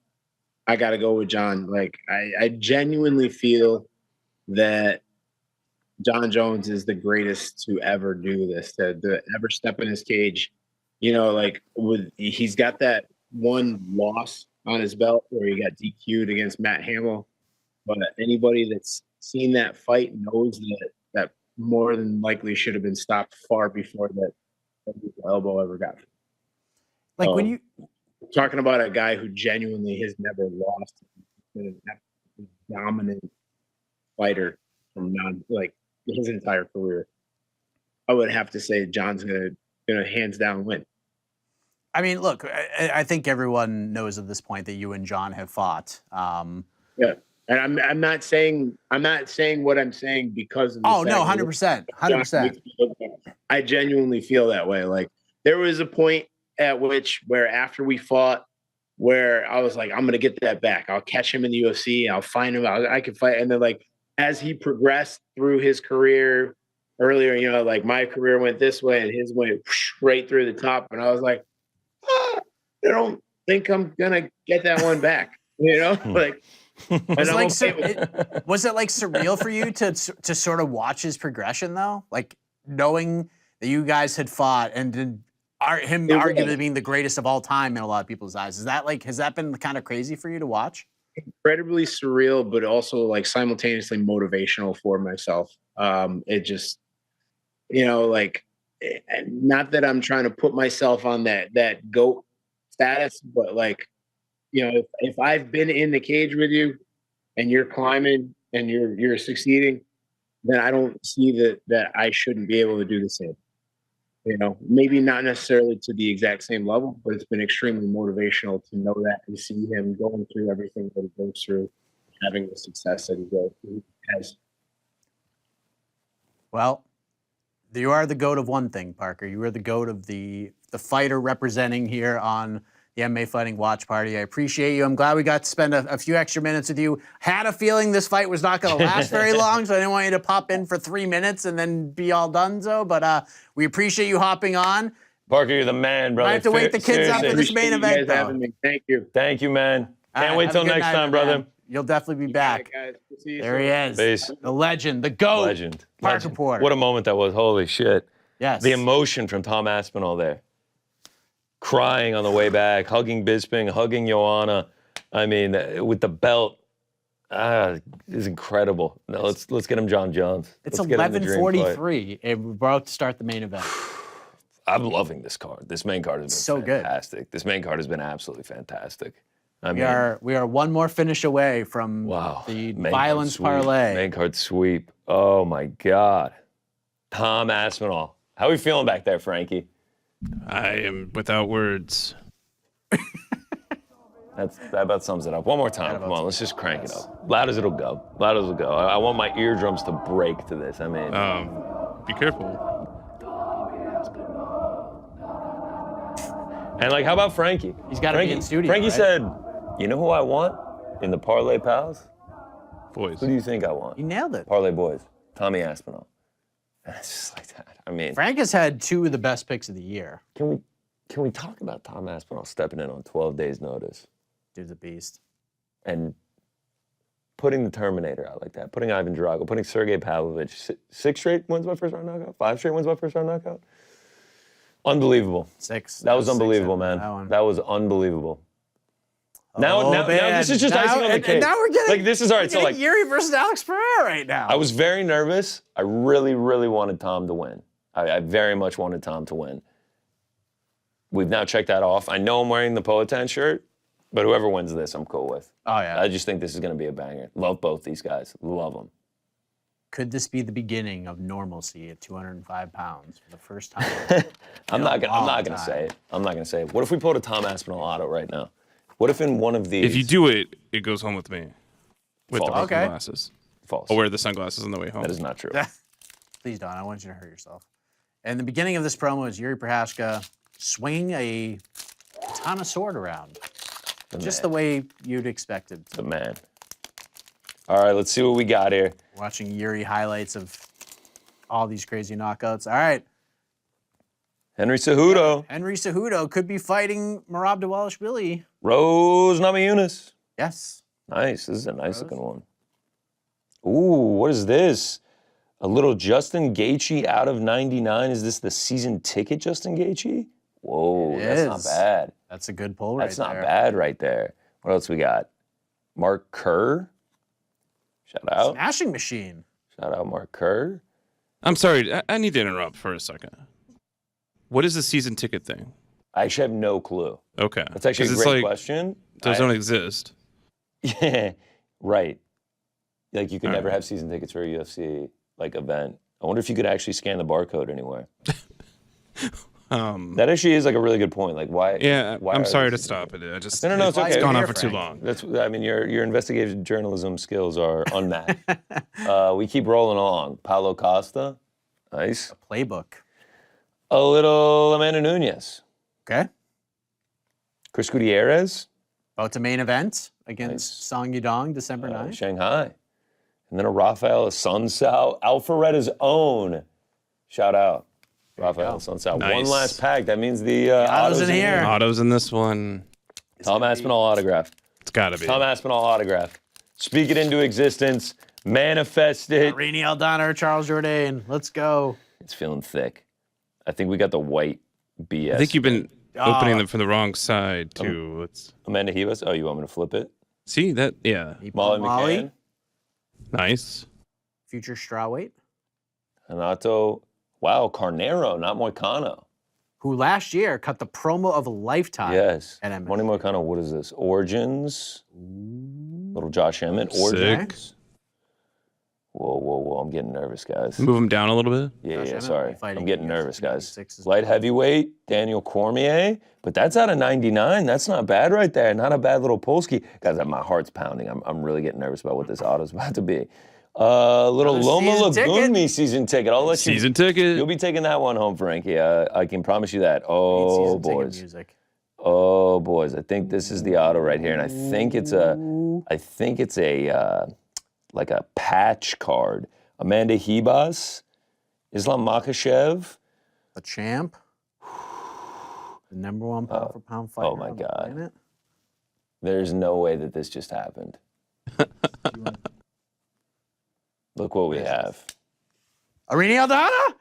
I got to go with John. Like, I genuinely feel that John Jones is the greatest to ever do this, to ever step in his cage. You know, like he's got that one loss on his belt where he got DQ'd against Matt Hamill. But anybody that's seen that fight knows that more than likely should have been stopped far before that elbow ever got. Like when you talking about a guy who genuinely has never lost, been a dominant fighter from his entire career, I would have to say John's gonna hands down win. I mean, look, I think everyone knows at this point that you and John have fought. Yeah. And I'm not saying what I'm saying because of the no, 100%. I genuinely feel that way. Like there was a point at where after we fought, where I was like, I'm gonna get that back. I'll catch him in the UFC. I'll find him. I can fight. And then like as he progressed through his career earlier, you know, like my career went this way and his went right through the top. And I was like, I don't think I'm gonna get that one back. You know, like. Was it like surreal for you to sort of watch his progression though? Like knowing that you guys had fought and him arguably being the greatest of all time in a lot of people's eyes. Has that been kind of crazy for you to watch? Incredibly surreal, but also like simultaneously motivational for myself. It just, you know, like not that I'm trying to put myself on that GOAT status, but like, you know, if I've been in the cage with you and you're climbing and you're succeeding, then I don't see that I shouldn't be able to do the same. You know, maybe not necessarily to the exact same level, but it's been extremely motivational to know that and see him going through everything that he goes through, having the success that he has. Well, you are the GOAT of one thing, Parker. You are the GOAT of the fighter representing here on the MMA Fighting Watch Party. I appreciate you. I'm glad we got to spend a few extra minutes with you. Had a feeling this fight was not going to last very long, so I didn't want you to pop in for 3 minutes and then be all done, but we appreciate you hopping on. Parker, you're the man, brother. I have to wake the kids up for this main event, though. Thank you. Thank you, man. Can't wait till next time, brother. Man. You'll definitely be back. Right, guys. There he is. Peace. The legend, the GOAT. Legend. Parker Porter. What a moment that was. Holy shit. Yes. The emotion from Tom Aspinall there. Crying on the way back, hugging Bisping, hugging Joanna. I mean, with the belt, is incredible. Now let's get him John Jones. It's 11:43. We're about to start the main event. I'm loving this card. This main card has been fantastic. Good. This main card has been absolutely fantastic. We are one more finish away from the violence parlay. Main card sweep. Oh my God. Tom Aspinall. How are we feeling back there, Frankie? I am without words. That about sums it up. One more time. Come on, let's just crank it up. Loud as it'll go. Loud as it'll go. I want my eardrums to break to this. I mean, be careful. And like, how about Frankie? He's got to be in studio. Frankie right? said, "You know who I want in the Parlay Pals? Boys. Who do you think I want? You nailed it. Parlay Boys. Tommy Aspinall." And it's just like that. I mean, Frank has had two of the best picks of the year. Can Can we talk about Tom Aspinall stepping in on 12 days' notice Dude's a beast. and putting the Terminator out like that, putting Ivan Drago, putting Sergei Pavlovich, 6 straight wins by first round knockout, 5 straight wins by first round knockout? Unbelievable. 6. That was unbelievable, six, man. That was unbelievable. Now, man. this is just icing on the cake. And now we're getting like this is all right. So like Jiri versus Alex Pereira right now. I was very nervous. I really, really wanted Tom to win. I very much wanted Tom to win. We've now checked that off. I know I'm wearing the Poatan shirt, but whoever wins this, I'm cool with. Oh yeah. I just think this is going to be a banger. Love both these guys. Love them. Could this be the beginning of normalcy at 205 pounds for the first time? I'm not gonna say it. I'm not gonna say it. What if we pulled a Tom Aspinall auto right now? What if in one of these? If you do it, it goes home with me. With False. the broken Okay. glasses. False. I'll wear the sunglasses on the way home. That is not true. Please don't. I want you to hurt yourself. And the beginning of this promo is Jiri Prochazka swinging a katana sword around, just the way you'd expect it. The man. All right, let's see what we got here. Watching Jiri highlights of all these crazy knockouts. All right. Henry Cejudo, Henry Cejudo could be fighting Merab Dvalishvili. Rose Namajunas. Yes. Nice. This is a nice looking one. Ooh, what is this? A little Justin Gaethje out of 99. Is this the season ticket, Justin Gaethje? Whoa, that's not bad. That's a good pull right there. That's not bad right there. What else we got? Mark Kerr. Shout out. Smashing machine. Shout out Mark Kerr. I'm sorry, I need to interrupt for a second. What is the season ticket thing? I actually have no clue. Okay. That's actually a 'Cause it's great like, question. Those don't exist. Yeah, right. Like you could All never right. have season tickets for a UFC like event. I wonder if you could actually scan the barcode anywhere. That actually is like a really good point. Like why? Yeah, why I'm are sorry to these- stop it. I just No, it's okay. It's gone on Here, for too Frank. long. That's. I mean, your investigative journalism skills are unmatched. We keep rolling along. Paulo Costa, nice. Playbook. A little Amanda Nunes. Okay. Chris Gutierrez, About to main event against Nice. Song Yudong, December 9th. Shanghai. And then a Rafael Sunsao, Alpharetta's own. Shout out. Rafael Sunsao. Nice. One last pack. That means the auto's in here. Autos in this one. Tom Aspinall autograph. It's got to be. Tom Aspinall autograph. Speak it into existence. Manifest it. Rainey Aldana or Charles Jourdain. Let's go. It's feeling thick. I think we got the white BS. I think you've been opening them from the wrong side, too. It's Amanda Ribas. Oh, you want me to flip it? See, that, yeah. Molly McCann. Nice. Future strawweight. Hanato. Wow, Carnero, not Moicano. Who last year cut the promo of a lifetime. Yes. at MMA. Money Moicano, what is this? Origins. Little Josh Emmett. Sick. Origins. Whoa. I'm getting nervous, guys. Move them down a little bit. Yeah, Josh Emmett will sorry. be fighting I'm getting UFC nervous, guys. 96 as Light well. heavyweight, Daniel Cormier. But that's out of 99. That's not bad right there. Not a bad little Polsky. Guys, my heart's pounding. I'm really getting nervous about what this auto's about to be. Little Another Loma season Lagoon season ticket. I'll let Season you. ticket. You'll be taking that one home, Frankie. I can promise you that. Need Oh, season ticket boys. music. Oh, boys. I think this is the auto right here. And I think it's a like a patch card. Amanda Ribas, Islam Makhachev. The champ. The number one pound for pound fighter. oh my on the God. planet. There's no way that this just happened. Look what we have. Rainey Aldana?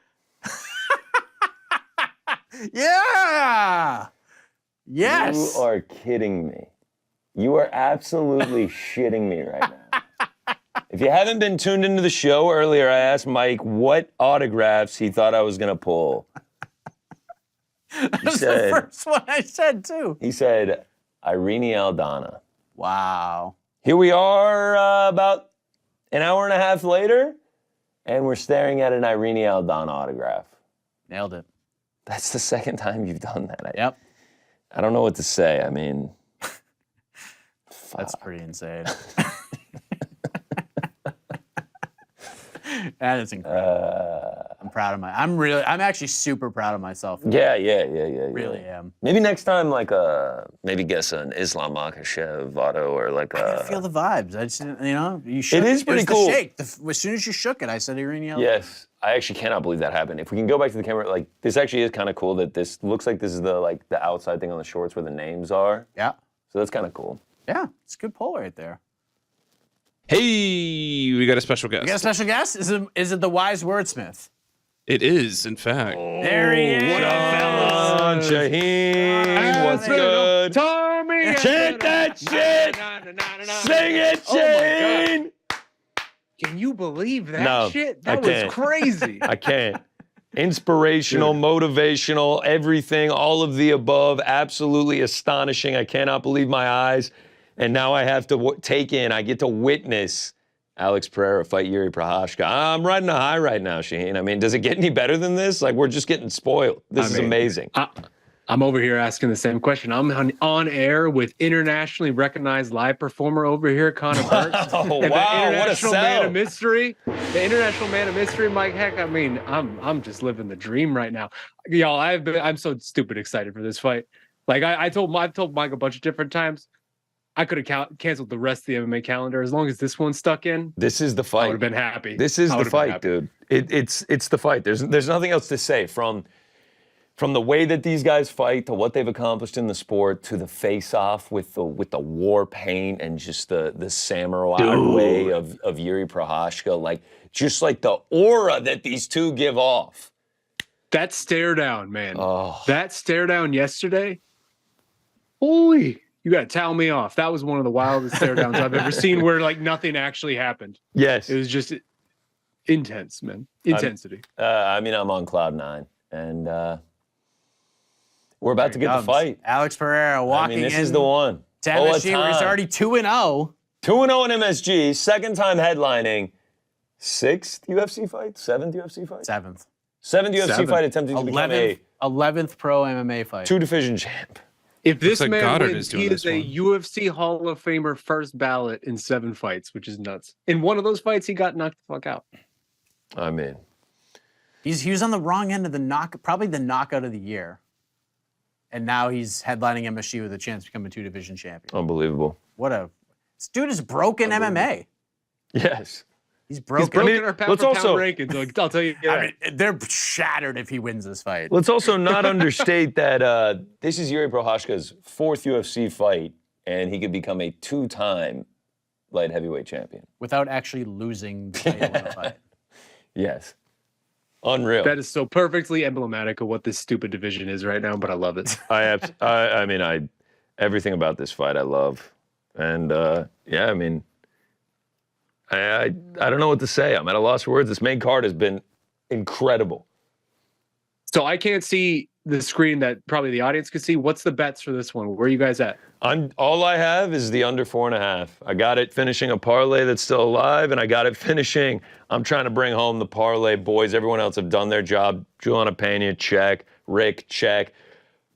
Yeah! Yes! You are kidding me. You are absolutely shitting me right now. If you haven't been tuned into the show earlier, I asked Mike what autographs he thought I was going to pull. That's the first one I said, too. He said, Irene Aldana. Wow. Here we are about an hour and a half later, and we're staring at an Irene Aldana autograph. Nailed it. That's the second time you've done that. Yep. I don't know what to say. I mean, That's pretty insane. That is incredible. I'm proud of I'm actually super proud of myself. yeah. Really am. Maybe next time, like maybe guess an Islam Makhachev auto or like I feel the vibes. I just, you shook. It is pretty was cool. The shake. As soon as you shook it, I said Irene Aldana. Yes, I actually cannot believe that happened. If we can go back to the camera, like this actually is kind of cool that this looks like this is the outside thing on the shorts where the names are. Yeah. So that's kind of cool. Yeah, it's a good pull right there. Hey, we got a special guest. You got a special guest? Is it the wise wordsmith? It is, in fact. There he is. What up, fellas? Shaheen, what's good? Tommy! Chant that shit! Sing it, Shaheen! Can you believe that No, shit? I That was can't. crazy. I can't. Inspirational, motivational, everything, all of the above. Absolutely astonishing. I cannot believe my eyes. And now I have to I get to witness Alex Pereira fight Jiri Prochazka. I'm riding a high right now, Shaheen. I mean, does it get any better than this? Like, we're just getting spoiled. This is amazing. I'm over here asking the same question. I'm on air with internationally recognized live performer over here, Connor Burks. Oh, And wow, the what a international man sell. of mystery. The international man of mystery, Mike Heck. I mean, I'm just living the dream right now. Y'all, I'm so stupid excited for this fight. Like I've told Mike a bunch of different times. I could have canceled the rest of the MMA calendar as long as this one stuck in. This is the I fight. would have been happy. This is I the would've been fight, happy. dude. It's the fight. There's nothing else to say from the way that these guys fight to what they've accomplished in the sport to the face-off with the war paint and just the samurai way of Jiri Prochazka, like just like the aura that these two give off. That stare down, man. Oh. That stare down yesterday. Holy, you got to towel me off. That was one of the wildest stare downs I've ever seen where like nothing actually happened. Yes. It was just intense, man. Intensity. I mean, I'm on cloud 9, and we're about to get the fight. Alex Pereira walking I mean, this in is the one. to MSG where he's already 2-0. 2-0 in MSG, second time headlining, 6th UFC fight, 7th UFC fight? 7th. 7th UFC Seventh. fight attempting to become a 11th pro MMA fight. 2-division champ. If this like man Goddard wins, is doing he is this a one. UFC Hall of Famer first ballot in 7 fights, which is nuts. In one of those fights, he got knocked the fuck out. I mean, He was on the wrong end of probably the knockout of the year. And now he's headlining MSG with a chance to become a 2-division champion. unbelievable. This dude is broken MMA. Yes. He's He's broken. broken our pound let's for pound also- rankings. Like, I'll tell you. that. I mean, they're shattered if he wins this fight. Let's also not understate that this is Jiri Prochazka's 4th UFC fight, and he could become a 2-time light heavyweight champion. Without actually losing the title in a fight. Yes. Unreal. That is so perfectly emblematic of what this stupid division is right now, but I love it. I mean, everything about this fight I love. And yeah, I mean, I don't know what to say. I'm at a loss for words. This main card has been incredible. So I can't see the screen that probably the audience could see. What's the bets for this one? Where are you guys at? All I have is the under 4.5. I got it finishing a parlay that's still alive, and I got it finishing. I'm trying to bring home the parlay boys. Everyone else have done their job. Juliana Pena, check. Rick, check.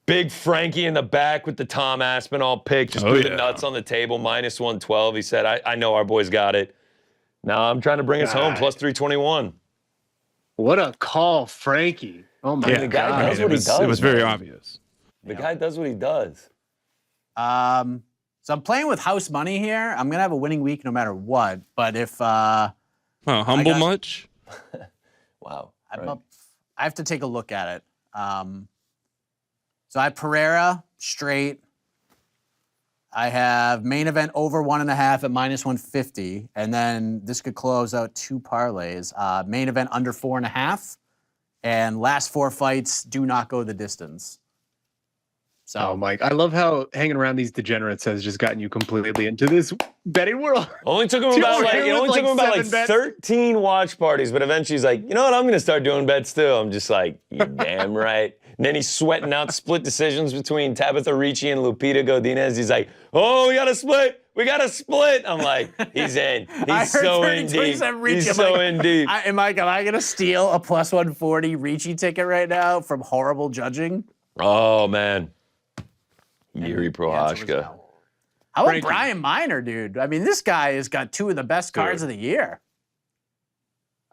Big Frankie in the back with the Tom Aspinall pick. Just threw the nuts on the table, minus 112. He said, I know our boys got it. Now I'm trying to bring us home, plus 321. What a call, Frankie. Oh my The guy God. does what he does. It was very man. obvious. The guy does what he does. So I'm playing with house money here. I'm going to have a winning week no matter what. But if Oh, humble much? Wow. I have to take a look at it. So I have Pereira straight. I have main event over 1.5 at minus 150. And then this could close out 2 parlays. Main event under 4.5. And last 4 fights do not go the distance. So Oh, Mike, I love how hanging around these degenerates has just gotten you completely into this betting world. Only took him about Dude, like it it was only took him like about like 7 bets. 13 watch parties, but eventually he's like, you know what? I'm gonna start doing bets too. I'm just like, you damn right. And then he's sweating out split decisions between Tabitha Ricci and Lupita Godinez. He's like, oh, we got to split. We got to split. I'm like, he's in. I He's heard so in 32% deep. Ricci. He's I'm so like, in deep. am I going to steal a plus 140 Ricci ticket right now from horrible judging? Oh man, Jiri Prochazka. How about Frankie. Brian Miner, dude? I mean, this guy has got 2 of the best cards of the year.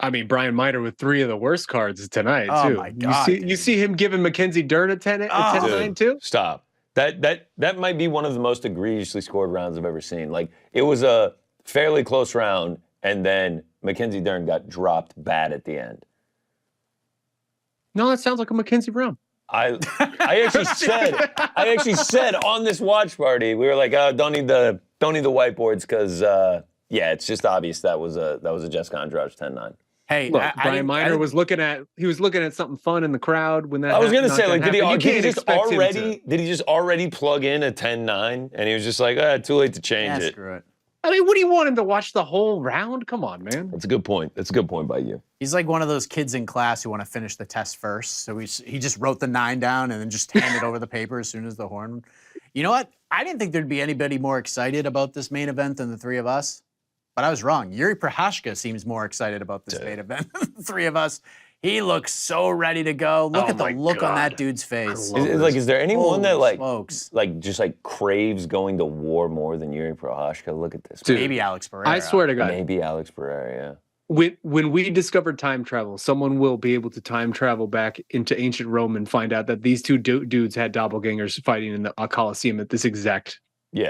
I mean, Brian Miner with 3 of the worst cards tonight, Oh, too. my God, You dude. see him giving Mackenzie Dern a 10 Oh. 9 too? Stop. That might be one of the most egregiously scored rounds I've ever seen. Like, it was a fairly close round, and then Mackenzie Dern got dropped bad at the end. No, that sounds like a Mackenzie Brown. I actually said on this watch party, we were like, oh, don't need the whiteboards because it's just obvious that was a Jessica Andrade 10-9. Hey, Look, Brian Miner was looking at something fun in the crowd when that. I was gonna say, like, did he just already plug in a 10-9 and he was just like, too late to change it. Screw it. I mean, what do you want him to watch the whole round? Come on, man. That's a good point. That's a good point by you. He's like one of those kids in class who want to finish the test first. So he just wrote the 9 down and then just handed over the paper as soon as the horn. You know what? I didn't think there'd be anybody more excited about this main event than the three of us. But I was wrong. Jiri Prochazka seems more excited about this main event than the three of us. He looks so ready to go. Look at the look on that dude's face. Is there anyone that smokes. just craves going to war more than Jiri Prochazka? Look at this. Dude, maybe Alex Pereira. I swear to God. Maybe Alex Pereira, yeah. When we discovered time travel, someone will be able to time travel back into ancient Rome and find out that these two dudes had doppelgangers fighting in the Colosseum at this exact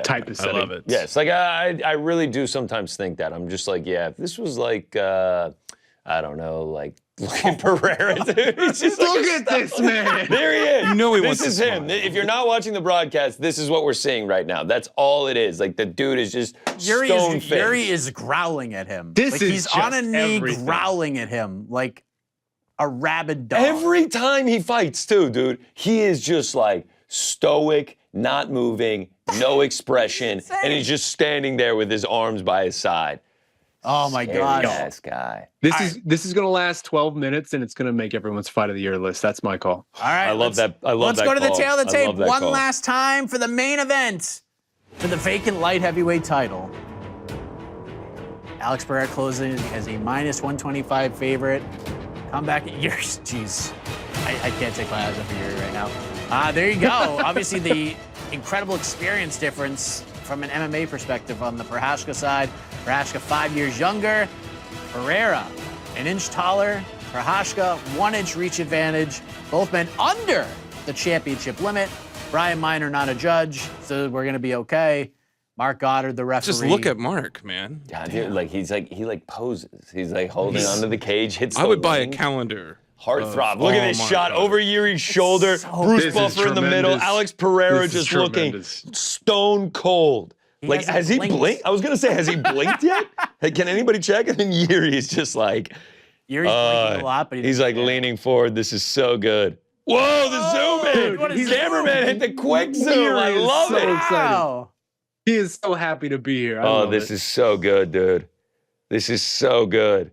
type of setting. I love it. Yes, like I really do sometimes think that. I'm just like, if this was like, I don't know, like Pereira, dude. He's just Look at this man. There he is. You know he This wants to is him. smile. If you're not watching the broadcast, this is what we're seeing right now. That's all it is. Like the dude is just stone-faced. Yuri is growling at him. This is he's on a just knee everything. growling at him like a rabid dog. Every time he fights, too, dude, he is just like stoic, not moving, no expression, and he's just standing there with his arms by his side. Oh my God. Yes, guy. This is going to last 12 minutes, and it's going to make everyone's fight of the year list. That's my call. All right. I love that. Let's go to the tail of the tape one call. last time for the main event for the vacant light heavyweight title. Alex Pereira closing as a minus 125 favorite. Comeback at yours. Jeez. I can't take my eyes off of Yuri right now. There you go. Obviously, the incredible experience difference from an MMA perspective on the Procházka side. Procházka 5 years younger. Pereira, an inch taller. Procházka, 1 inch reach advantage. Both men under the championship limit. Brian Miner not a judge, so we're gonna be okay. Mark Goddard, the referee. Just look at Mark, man. God, dude, he poses. He's like holding onto the cage. Hits. I would buy a wing. calendar. Heartthrob. Look at this Mark shot Goddard. over Yuri's shoulder. Bruce This is Buffer in the middle. tremendous. Alex Pereira This is just looking tremendous. stone cold. Like, hasn't has he blinked. blinked? I was gonna say, has he blinked yet? Hey, can anybody check? And then Yuri is just like, Yuri's blinking a lot, but he's like leaning forward. This is so good. Whoa, the zoom in. what is Cameraman hit the quick zoom. Yuri I is love so it. excited. Wow. He is so happy to be here. I Oh, love this it. is so good, dude. This is so good.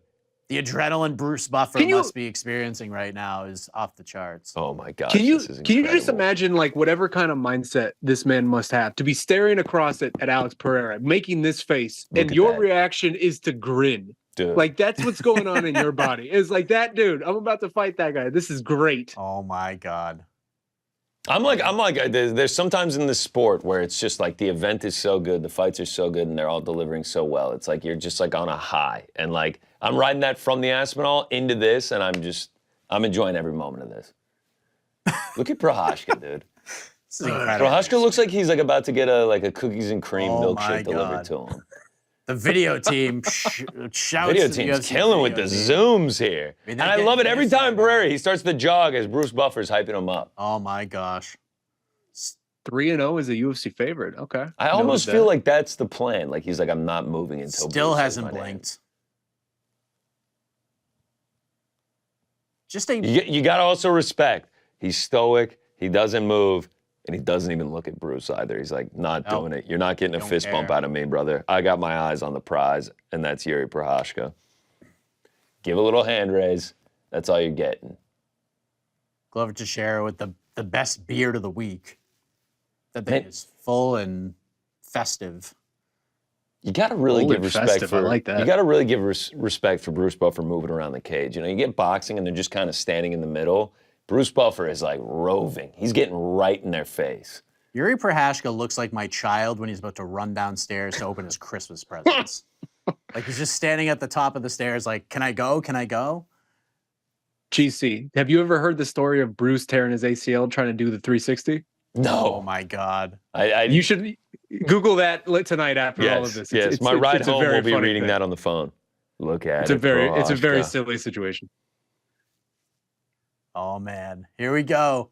The adrenaline Bruce Buffer Can you- must be experiencing right now is off the charts. Oh my God. Can you this is just incredible. imagine like whatever kind of mindset this man must have to be staring across at Alex Pereira, making this face, Look and at your that. reaction is to grin. Dude. Like that's what's going on in your body. It's like that dude. I'm about to fight that guy. This is great. Oh my God. I'm like, there's sometimes in the sport where it's just like the event is so good, the fights are so good, and they're all delivering so well. It's like you're just like on a high. And like, I'm riding that from the Aspinall into this, and I'm enjoying every moment of this. Look at Procházka, dude. This is incredible. Procházka looks like he's like about to get a cookies and cream Oh my milkshake delivered God. to him. The video team shouts. Video to the team's UFC killing with video the team. zooms here. I mean, And they're I love it getting every this time right now. Pereira, he starts to jog as Bruce Buffer's hyping him up. Oh my gosh. 3-0 is a UFC favorite. Okay. I almost feel like that's the plan. Like he's like, I'm not moving until Still Bruce says hasn't my name. blinked. Just a You got to also respect. He's stoic. He doesn't move, and he doesn't even look at Bruce either. He's like, not Nope. doing it. You're not getting a Don't fist bump care. out of me, brother. I got my eyes on the prize, and that's Jiri Prochazka. Give a little hand raise. That's all you're getting. Glover Teixeira with the best beard of the week. That thing Man. is full and festive. You got to really Bold give and respect festive, for. I like that. You got to really give respect for Bruce Buffer moving around the cage. You know, you get boxing and they're just kind of standing in the middle. Bruce Buffer is like roving. He's getting right in their face. Jiri Prochazka looks like my child when he's about to run downstairs to open his Christmas presents. Like he's just standing at the top of the stairs like, can I go? Can I go? GC. Have you ever heard the story of Bruce tearing his ACL trying to do the 360? Oh No, my God. you should. You should Google that tonight after all of this. Yes, my ride it's a home very will be funny reading thing. that on the phone. Look at It's a very Procházka. silly situation. Oh, man. Here we go.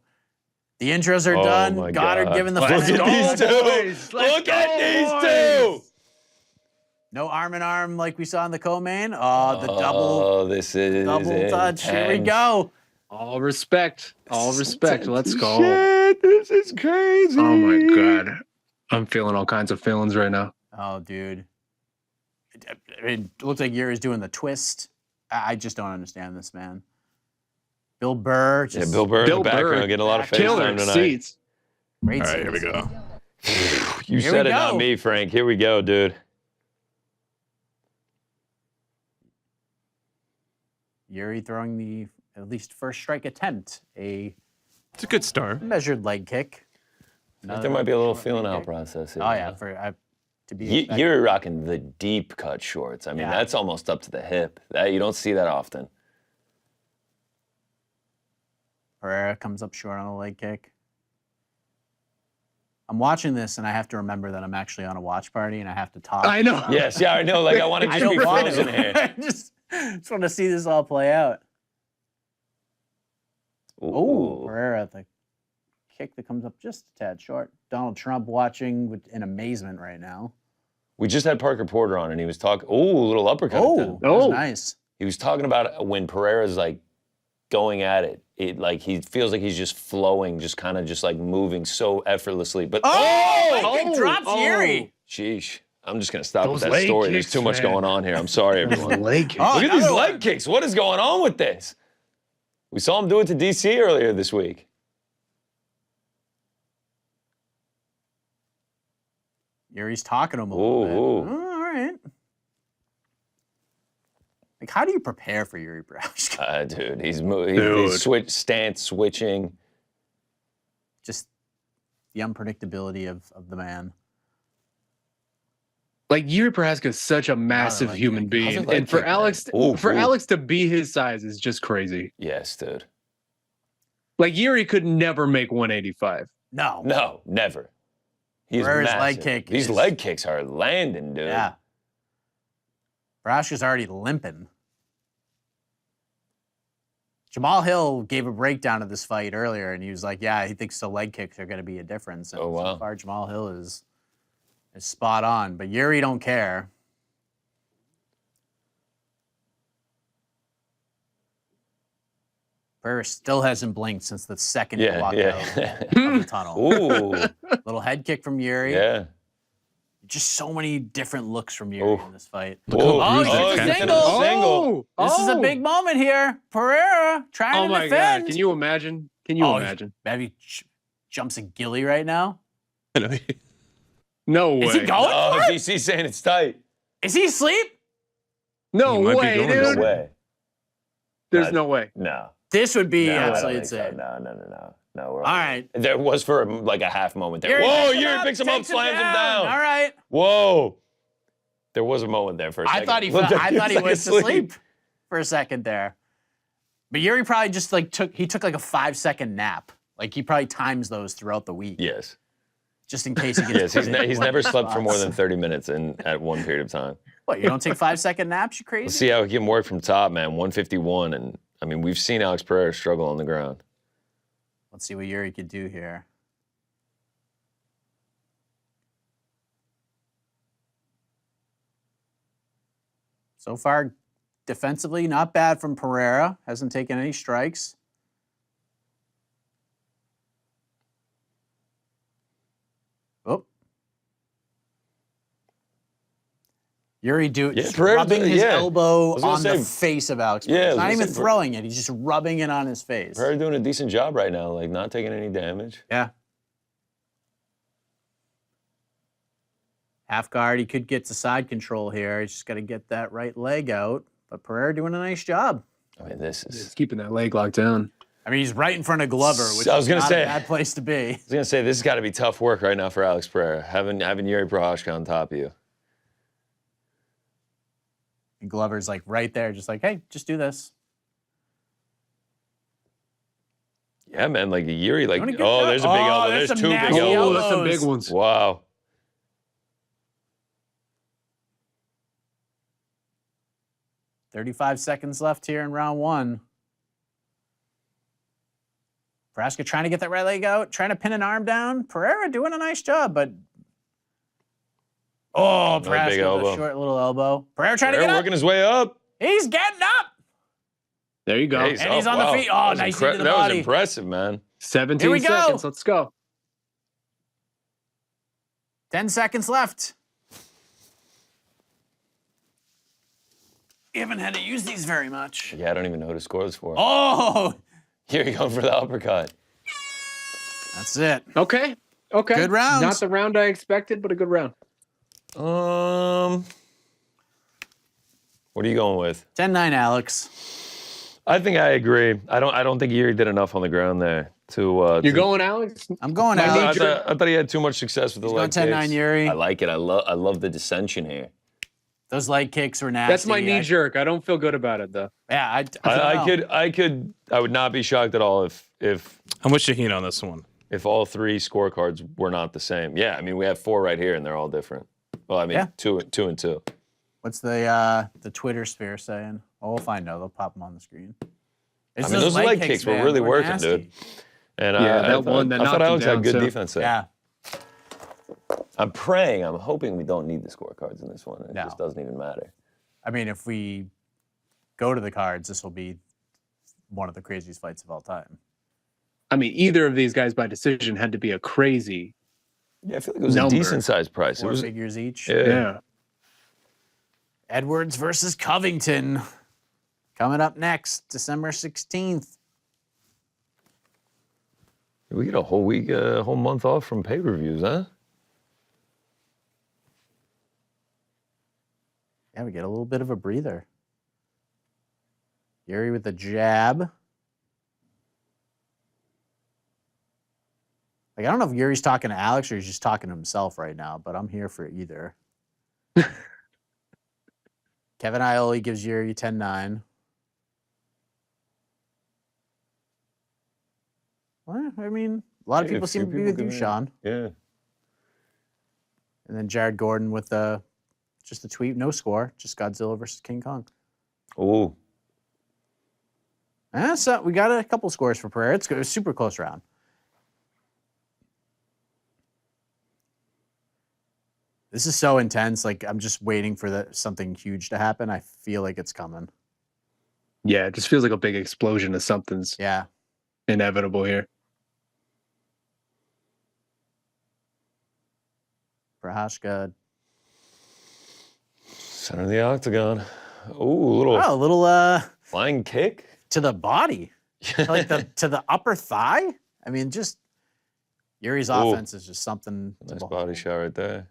The intros are Oh, done. my Goddard God. giving the Look finish. at these two. boys. Let's Look at go, these two. No arm in arm like we saw in the co-main. Oh, the double This is touch. Here we intense. go. All respect. All respect. Let's go. Shit, this is crazy. Oh my God. I'm feeling all kinds of feelings right now. Oh, dude. It looks like Yuri's doing the twist. I just don't understand this, man. Bill Burr. Yeah, Just Bill Burr in Bill the background Burr. getting a lot of Killer FaceTime tonight. seats. Great All right, here we season. go. You Here said we it, not go. me, Frank. Here we go, dude. Jiri throwing the at least first strike attempt. A It's a good start. measured leg kick. I think there might be a little feeling out kick. process here. Oh, yeah. To be expected. You're rocking the deep cut shorts. I mean, Yeah. that's almost up to the hip. That you don't see that often. Pereira comes up short on a leg kick. I'm watching this and I have to remember that I'm actually on a watch party and I have to talk. I know. Yes, yeah, I know. Like I want to I just be don't want frozen to. here. I just want to see this all play out. Oh, Ooh. Pereira, the kick that comes up just a tad short. Donald Trump watching in amazement right now. We just had Parker Porter on, and he was talking. Oh, a little uppercut. Oh, attempt. that was Oh. nice. He was talking about when Pereira's like going at it. It like he feels like he's just flowing, just kind of just like moving so effortlessly. But Oh, leg kick drops oh. Yuri. sheesh, I'm just gonna stop Those with that leg story. There's kicks, too much man. going on here. I'm sorry, everyone. Leg kick. Oh, Look at these another leg one. kicks. What is going on with this? We saw him do it to DC earlier this week. Yuri's talking to him a little bit. Ooh. Oh, all right. Like, how do you prepare for Jiri Prochazka? Dude, he's moving. Dude. He's stance switching. Just the unpredictability of the man. Like Jiri Prochazka is such a massive leg human kick. being, How's it leg and for kick, man? Alex, Ooh, for ooh. Alex to be his size is just crazy. Yes, dude. Like Jiri could never make 185. No. No, never. He's Pereira's massive. leg kick These is- leg kicks are landing, dude. Yeah. Prochazka's already limping. Jamal Hill gave a breakdown of this fight earlier, and he was like, yeah, he thinks the leg kicks are going to be a difference. And Oh, wow. so far, Jamal Hill is spot on. But Jiri don't care. Pereira still hasn't blinked since the second he Yeah, walked yeah. out of the tunnel. Ooh, Little head kick from Jiri. yeah. Just so many different looks from Jiri Ooh. in this fight. Whoa. Oh, he Oh, gets a he's single. gonna single. This is a big moment here. Pereira trying Oh to my defend. God! Can you imagine? Can you Oh, imagine? Maybe jumps a gilly right now. I know. No way. Is he going Oh, for it? DC's saying it's tight. Is he asleep? No He might be way, going dude. this No way. There's no way. No. This would be No, I don't absolutely think so. insane. No. We're All right. There was for like a half moment there. Jiri Whoa, picks him Jiri picks him up, takes slams him down. All right. Whoa. There was a moment there for a I second. thought he Looked like went to like sleep for a second there. But Jiri probably just like took like a 5-second nap. Like he probably times those throughout the week, Yes. just in case he gets. Yes, put in he's one never of the slept for more spots. than 30 minutes at one period of time. What? You don't take 5-second naps? You Let's crazy? see how he can work from top, man. 151, and I mean we've seen Alex Pereira struggle on the ground. Let's see what Jiri could do here. So far, defensively, not bad from Pereira. Hasn't taken any strikes. Oh. Jiri Pereira's rubbing doing- his yeah. elbow I was gonna on the say- face of Alex. Yeah, Pereira. I He's was not gonna even say- throwing it. He's just rubbing it on his face. Pereira doing a decent job right now, like not taking any damage. Yeah. Half guard, he could get to side control here. He's just got to get that right leg out. But Pereira doing a nice job. I mean, this He's is. keeping that leg locked down. I mean, he's right in front of Glover, which I was is gonna not say- a bad place to be. I was gonna say this has got to be tough work right now for Alex Pereira, having Jiri Prochazka on top of you. And Glover's like right there, just like, hey, just do this. Yeah, man, like Jiri, like Doing a good oh, job. there's a big Oh, elbow. there's There's some two big nasty Oh, elbows. that's some elbows. big ones. Wow. 35 seconds left here in round one. Procházka trying to get that right leg out, trying to pin an arm down. Pereira doing a nice job, but Procházka big with elbow. a short little elbow. Pereira trying to get up. working his way up. He's getting up. There you go. Yeah, And he's on the feet. Oh, nice into the That was body. impressive, man. 17 Here we go. seconds. Let's go. 10 seconds left. You haven't had to use these very much. Yeah, I don't even know who to score this for. Oh, Here you go for the uppercut. that's it. Okay. Okay. Good round. Not the round I expected, but a good round. What are you going with? 10-9, Alex. I think I agree. I don't think Jiri did enough on the ground there to. You're going, Alex? I'm going I Alex. thought he had too much success with the leg going 10-9 kicks. Jiri. I like it. I love the dissension here. Those leg kicks were nasty. That's my knee jerk. I don't feel good about it, though. Yeah, I I would not be shocked at all if I'm with Shaheen on this one. all three scorecards were not the same. Yeah, I mean we have 4 right here and they're all different. Well, I mean Yeah. two and two. What's the Twitter sphere saying? Oh, we'll find out. They'll pop them on the screen. It's I mean those leg kicks were man. really They were working, nasty. dude. And Yeah, that I one that thought knocked him Alex had down, good too. defense there. Yeah. I'm hoping we don't need the scorecards in this one. It No. just doesn't even matter. I mean, if we go to the cards, this will be one of the craziest fights of all time. I mean, either of these guys by decision had to be a crazy. Yeah, I feel like it was Number. a decent sized price. It 4 was figures each. yeah. Edwards versus Covington. Coming up next, December 16th. We get a whole week, a whole month off from pay-per-views, huh? Yeah, we get a little bit of a breather. Jiri with the jab. Like, I don't know if Yuri's talking to Alex or he's just talking to himself right now, but I'm here for either. Kevin Ioli gives Jiri 10-9. Well, I mean, a lot of Hey, people a few seem to be people with you, give me- Sean. Yeah. And then Jared Gordon with just a tweet, no score, just Godzilla versus King Kong. Oh, So we got a couple scores for Pereira. It's a super close round. This is so intense. Like, I'm just waiting for something huge to happen. I feel like it's coming. Yeah, it just feels like a big explosion of something's Yeah. inevitable here. Procházka. center of the octagon. Ooh, Oh, a little flying kick. to the body. Like to the upper thigh. I mean, just Yuri's Ooh. offense is just something to Nice behold. body shot right there.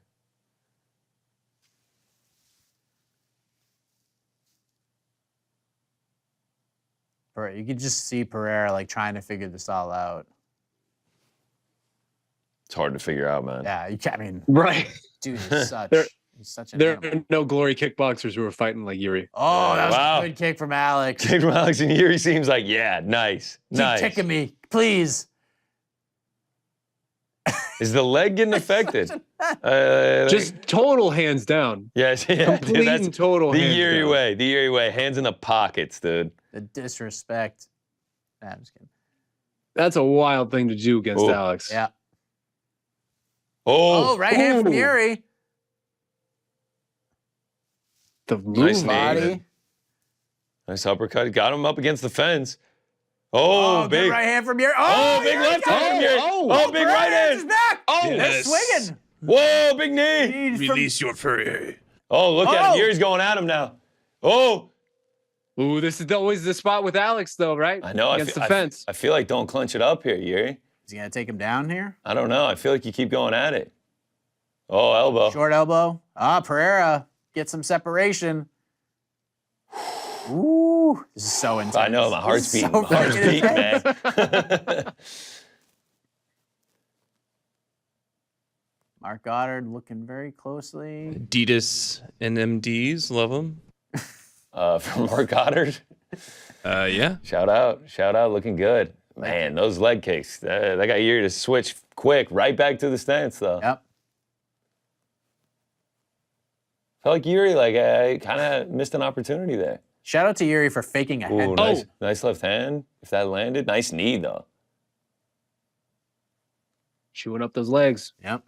You could just see Pereira like trying to figure this all out. It's hard to figure out, man. Yeah, you can't. I mean, Right. dude, There- he's such an There animal. are no glory kickboxers who are fighting like Jiri. Oh, that was Wow. a good kick from Alex. Kick from Alex and Jiri seems like, yeah, nice. Keep Nice. kicking me, please. Is the leg getting affected? Just total hands down. yes, yeah, dude, Complete that's and total the hands Jiri down. way. The Jiri way. Hands in the pockets, dude. The disrespect. Nah, I'm just kidding. That's a wild thing to do against Oh. Alex. Yeah. Oh, Oh, right hand from Ooh. Jiri. The Nice movement. Body. nice uppercut. Got him up against the fence. Oh, good big. right hand from Jiri. Oh, big Jiri left got hand from it. Jiri. Oh, big right Pereira's hand. back. Oh, They're yes. swinging. Whoa, big knee. He's from- your fury. Oh, look at Oh. him. Jiri's going at him now. Oh, Ooh, this is always the spot with Alex, though, right? I know. Against the fence. I feel like don't clench it up here, Jiri. Is he gonna take him down here? I don't know. I feel like you keep going at it. Oh, elbow. Short elbow. Pereira gets some separation. Ooh, this is so intense. I know. My heart's This is beating. so My heart's freaking beating, intense. man. Mark Goddard looking very closely. Adidas NMDs, love them. From Mark Goddard. Yeah. Shout out, looking good. Man, those leg kicks. That got Jiri to switch quick, right back to the stance, though. Yep. Felt like Jiri, kind of missed an opportunity there. Shout out to Jiri for faking a Ooh, head. nice left hand. If that landed, nice knee, though. chewing up those legs. Yep.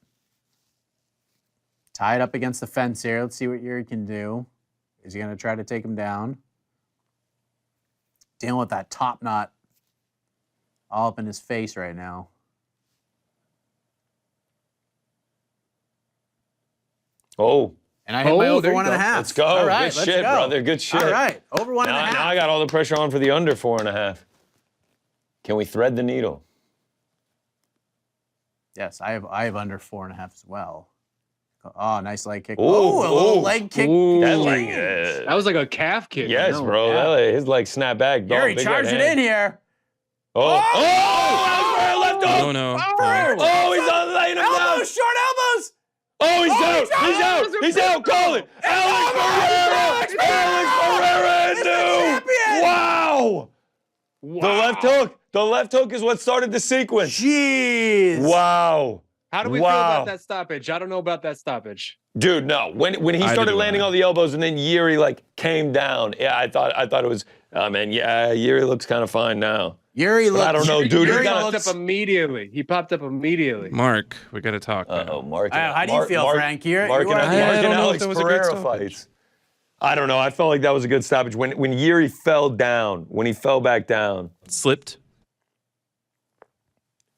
Tied up against the fence here. Let's see what Jiri can do. Is he going to try to take him down? Dealing with that top knot all up in his face right now. Oh. And I hit my over there you 1.5. go. Let's go. All right, Good let's shit, go. brother. Good shit. All right, over 1.5. Now I got all the pressure on for the under 4.5. Can we thread the needle? Yes, I have under 4.5 as well. Oh, nice leg kick. Ooh, Oh, a little ooh. leg kick. Ooh. That leg. That was like a calf kick. Yes, No. bro. yeah. His leg snapped back. Jiri, Big charge right it hand. in here. Oh! Oh! Left hook! Oh no. Oh, he's on laying him down. Elbows, short elbows. Oh, he's out! he's out! He's out! He's out! Call it! Alex Pereira! Alex Pereira! champion! Wow! The left hook. The left hook is what started the sequence. Jeez. Wow. How do we feel Wow. about that stoppage? I don't know about that stoppage. Dude, no. When he I started didn't landing know. all the elbows and then Jiri like came down. Yeah, I thought it was. Oh man, yeah, Jiri looks kind of fine now. Jiri looks. I don't know, dude. He He got popped up immediately. He popped up immediately. Mark, we got to talk. man. Uh-oh, Mark. How do you feel, Frank? Mark and I don't know if Alex that was a great Pereira stoppage. fights. I don't know. I felt like that was a good stoppage. When Jiri fell down, when he fell back down. Slipped.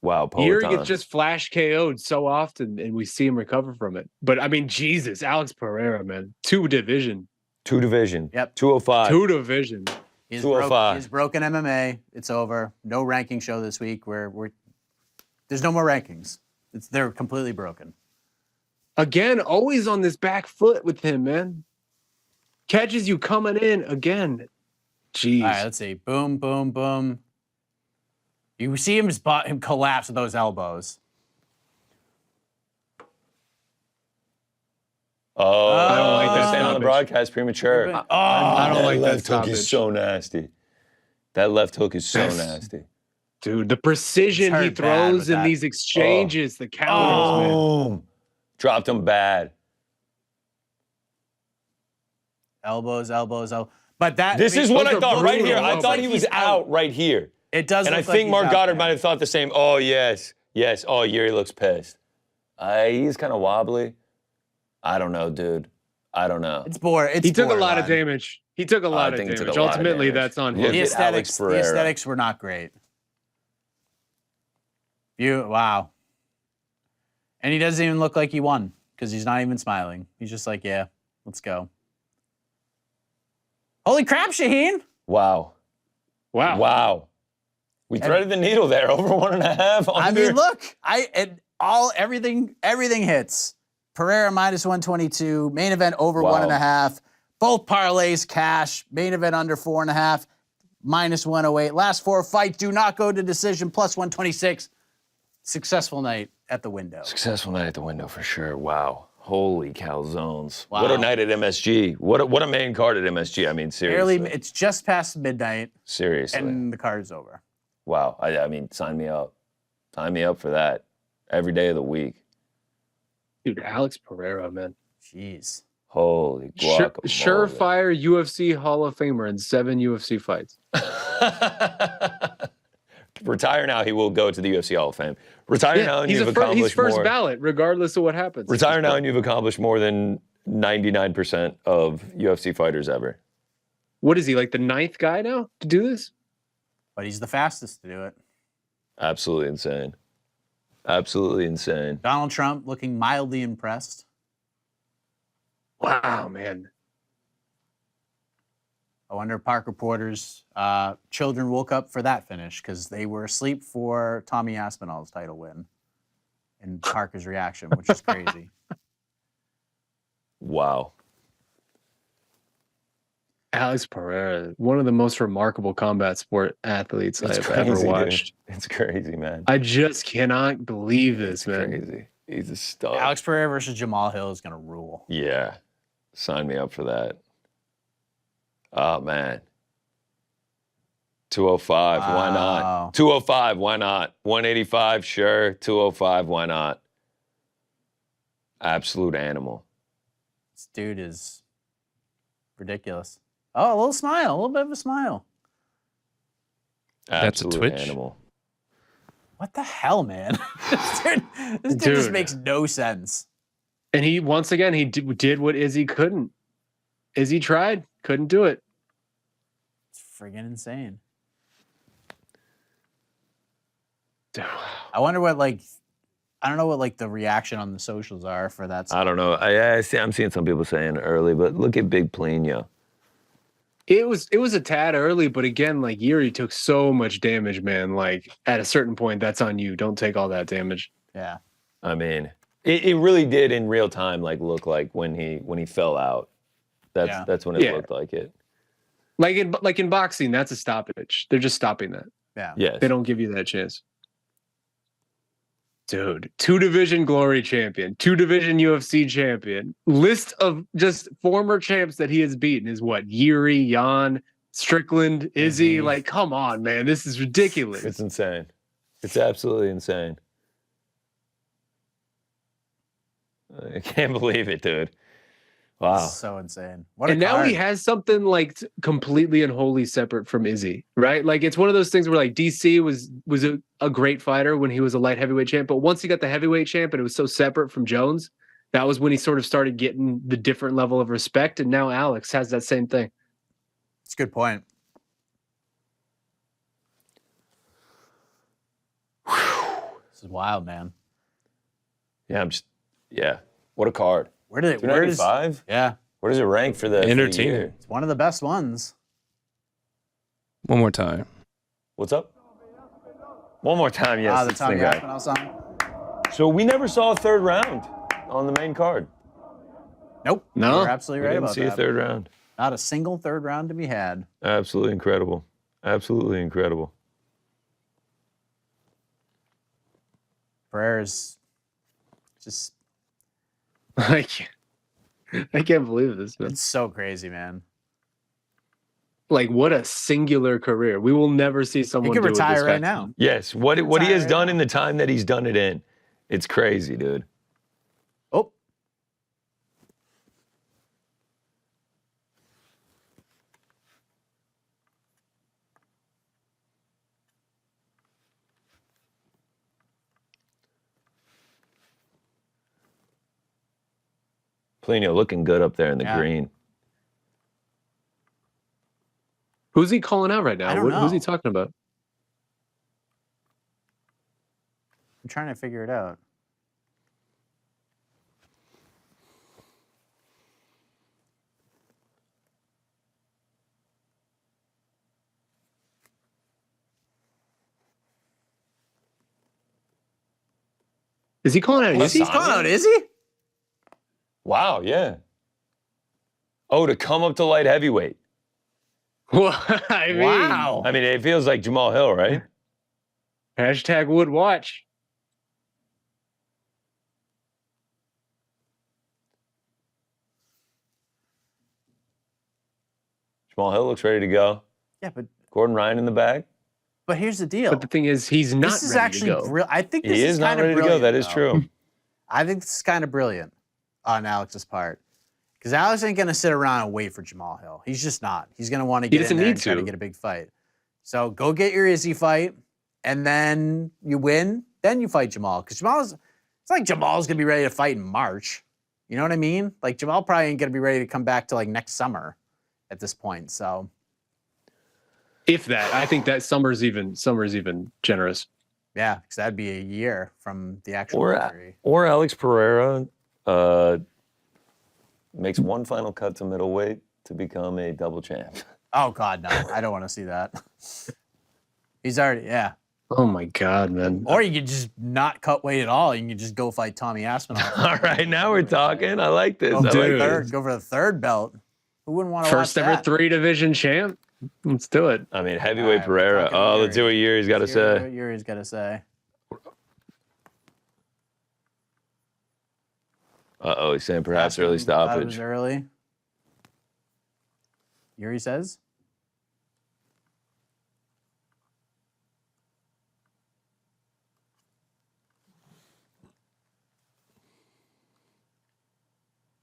Wow, Jiri Peloton. gets just flash KO'd so often, and we see him recover from it. But I mean, Jesus, Alex Pereira, man, 2 division, 2 division. Yep. 205. 2 division. He's 205. He's broken MMA. It's over. No ranking show this week. There's no more rankings. They're completely broken. Again, always on this back foot with him, man. Catches you coming in again. Jeez. All right, let's see. Boom, boom, boom. You see him collapse with those elbows. Oh, I don't like that saying on the stoppage. broadcast premature. I don't like that left hook is stoppage. so nasty. That left hook is so nasty. Dude, the precision It's he hurt bad throws with in that. these exchanges, the counters, man. Boom. Dropped him bad. Elbows. But that. This is what I those are thought right brutal here. I elbows. thought he was out right here. It does. And I look like think he's Mark out Goddard there. might have thought the same. Oh, yes. Yes. Oh, Jiri looks pissed. He's kind of wobbly. I don't know, dude. I don't know. It's boring. He took a lot of borderline. damage. He took a lot of think he took damage. a lot of Ultimately, damage. that's on Look him. The at Alex aesthetics. The Pereira. aesthetics were not great. Wow. And he doesn't even look like he won because he's not even smiling. He's just like, yeah, let's go. Holy crap, Shaheen! Wow. Wow. Wow. We threaded the needle there. Over 1.5. I under. mean, look, everything hits. Pereira minus 122, main event over Wow. 1.5. Both parlays cash. Main event under 4.5, minus 108. Last 4 fights do not go to decision, plus 126. Successful night at the window. Successful night at the window for sure. Wow. Holy calzones. Wow. What a night at MSG. What a main card at MSG. I mean, seriously. Barely, it's just past midnight, Seriously. and the card's over. Wow. I mean, sign me up. Sign me up for that. Every day of the week. Dude, Alex Pereira, man. Jeez. Holy guacamole. Surefire UFC Hall of Famer in 7 UFC fights. Retire now, he will go to the UFC Hall of Fame. Retire now and he's you've accomplished he's first more. ballot, regardless of what happens. Retire now and you've accomplished more than 99% of UFC fighters ever. What is he, like the 9th guy now to do this? But he's the fastest to do it. Absolutely insane. Absolutely insane. Donald Trump looking mildly impressed. Wow, man. I wonder if Park reporters' children woke up for that finish because they were asleep for Tommy Aspinall's title win. And Parker's reaction, which is crazy. Wow. Alex Pereira, one of the most remarkable combat sport athletes It's I've crazy, ever dude. watched. It's crazy, man. I just cannot believe this, man. Crazy. He's a stud. Alex Pereira versus Jamal Hill is going to rule. Yeah. Sign me up for that. Oh, man. 205, why Wow. not? 205, why not? 185, sure. 205, why not? Absolute animal. This dude is ridiculous. Oh, a little smile, a little bit of a smile. That's a Absolute twitch? animal. What the hell, man? this dude just makes no sense. And he, once again, he did what Izzy couldn't. Izzy tried, couldn't do it. It's friggin' insane. I wonder what, like, I don't know what, like, the reaction on the socials are for that stuff. I don't know. I'm seeing some people saying early, but look at Big Plino. It was a tad early, but again, like, Jiri took so much damage, man. Like, at a certain point, that's on you. Don't take all that damage. Yeah. I mean, it really did in real time, like, look like when he fell out. That's when it looked like it. Like in boxing, that's a stoppage. They're just stopping that. Yeah. Yes. They don't give you that chance. Dude, 2-division glory champion, 2-division UFC champion. List of just former champs that he has beaten is what? Jiri, Jan, Strickland, Izzy. Like, come on, man. This is ridiculous. It's insane. It's absolutely insane. I can't believe it, dude. Wow. It's so insane. What a And now card. he has something like completely and wholly separate from Izzy, right? Like, it's one of those things where, like, DC was a great fighter when he was a light heavyweight champ, but once he got the heavyweight champ and it was so separate from Jones, that was when he sort of started getting the different level of respect. And now Alex has that same thing. It's a good point. This is wild, man. Yeah, what a card. Where does 295? Yeah. Where does it rank for the Entertaining. year? It's one of the best ones. One more time. What's up? One more time, yes. The it's the Tommy guy. Aspinall song. So we never saw a third round on the main card. Nope. No. You're absolutely We right didn't about see that. a third round. Not a single third round to be had. Absolutely incredible. Absolutely incredible. Pereira's just, I can't believe this, man. it's so crazy, man. Like, what a singular career. We will never see He someone could do it this retire right fast. now. Yes, what he has Tired. done in the time that he's done it in, it's crazy, dude. Oh. Plino looking good up there in the Yeah. green. Who's he calling out right now? I don't know. Who's he talking about? I'm trying to figure it out. Is he calling out Izzy? He's calling out Izzy? Wow, yeah. Oh, to come up to light heavyweight. Well, I mean, Wow. I mean, it feels like Jamal Hill, right? hashtag would watch. Jamal Hill looks ready to go. Yeah, but Gordon Ryan in the bag. here's the deal. But the thing is, he's not This is ready actually to go. brilliant. I think this He is not kind of ready to go. brilliant, That is though. true. I think this is kind of brilliant on Alex's part. Because Alex ain't going to sit around and wait for Jamal Hill. He's just not. He's going to want to get in doesn't there need and try to to. get a big fight. So go get your Izzy fight, and then you win. Then you fight Jamal. Because it's like Jamal's going to be ready to fight in March. You know what I mean? Like, Jamal probably ain't going to be ready to come back to, like, next summer at this point. So, If that, I think that summer's even generous. yeah, because that'd be a year from the actual injury. Or Alex Pereira makes one final cut to middleweight to become a double champ. Oh, God, no. I don't want to see that. He's already, yeah. Oh my God, man! Or you could just not cut weight at all. You can just go fight Tommy Aspinall. All right, now we're talking. I like this. Go, I like dude. this. go for the third belt. Who wouldn't want to watch First ever that? 3-division champ. Let's do it. I mean, All heavyweight right, we're Pereira. talking Oh, let's see what Jiri. Yuri's got to say. What Yuri's got to say. Uh-oh, he's saying perhaps Thought early it was stoppage. early. Jiri says.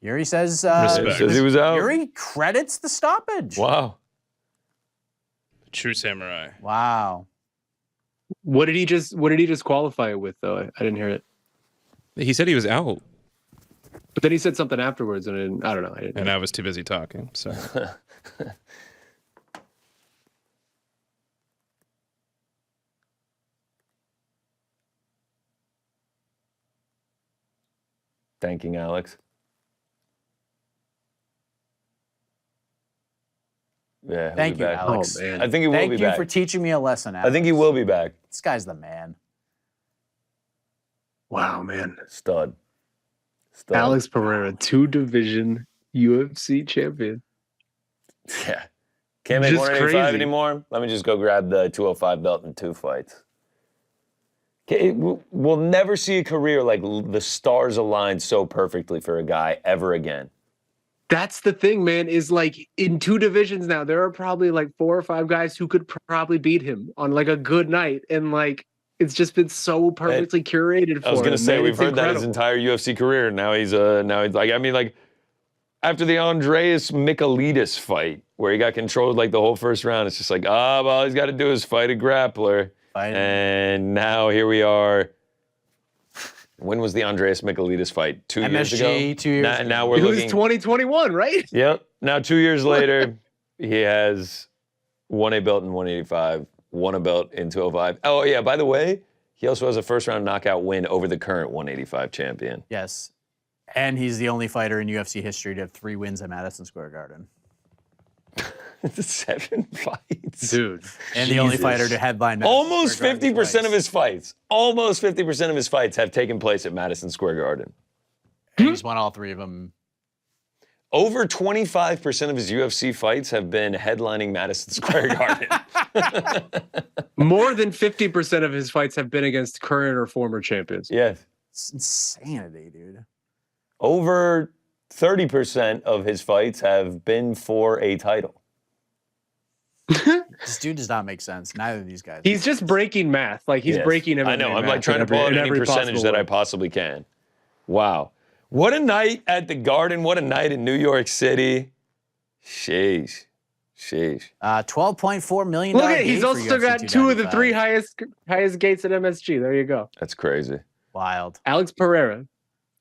Jiri says. Respect. Says he was out. Jiri credits the stoppage. Wow. True samurai. Wow. What did he just qualify it with though? I didn't hear it. He said he was out, But then he said something afterwards, and I don't know. and I was too busy talking. So Thanking Alex. Yeah, he'll Thank be you, back. Alex. Oh, man. I think he will Thank be you back. for teaching me a lesson, Alex. I think he will be back. This guy's the man. Wow, man. Stud. Alex Pereira, 2-division UFC champion. Yeah. Can't make Just 185 crazy. anymore. Let me just go grab the 205 belt in 2 fights. We'll never see a career like the stars aligned so perfectly for a guy ever again. That's the thing, man, is like in 2 divisions now, there are probably like 4 or 5 guys who could probably beat him on like a good night. And like, it's just been so perfectly curated for him. I was going to say, man. we've It's heard that his incredible. entire UFC career. Now he's like, I mean, like, after the Andreas Michailidis fight, where he got controlled like the whole first round, it's just like, well, he's got to do is fight a grappler. And now here we are. When was the Andreas Michailidis fight? 2 years ago? MSG, 2 years ago. Now we're It was looking. 2021, right? Yep. Now 2 years later, he has won a belt in 185, won a belt in 205. Oh, yeah, by the way, he also has a first-round knockout win over the current 185 champion. Yes. And he's the only fighter in UFC history to have 3 wins at Madison Square Garden. 7 fights. Dude. And the only Jesus. fighter to headline Madison Almost Square Garden 50% of twice. his fights, almost 50% of his fights have taken place at Madison Square Garden. And he's won all 3 of them. Over 25% of his UFC fights have been headlining Madison Square Garden. More than 50% of his fights have been against current or former champions. Yes. It's insanity, dude. Over 30% of his fights have been for a title. This dude does not make sense. Neither of these guys. He's just breaking math. Like he's Yes. breaking I MMA know. I'm math like trying to in pull out in any percentage possible that way. I possibly can. Wow. What a night at the Garden. What a night in New York City. Sheesh. Sheesh. $12.4 million. Look at he's gate for also UFC got 2 of the 3 295. highest gates at MSG. There you go. That's crazy. Wild. Alex Pereira.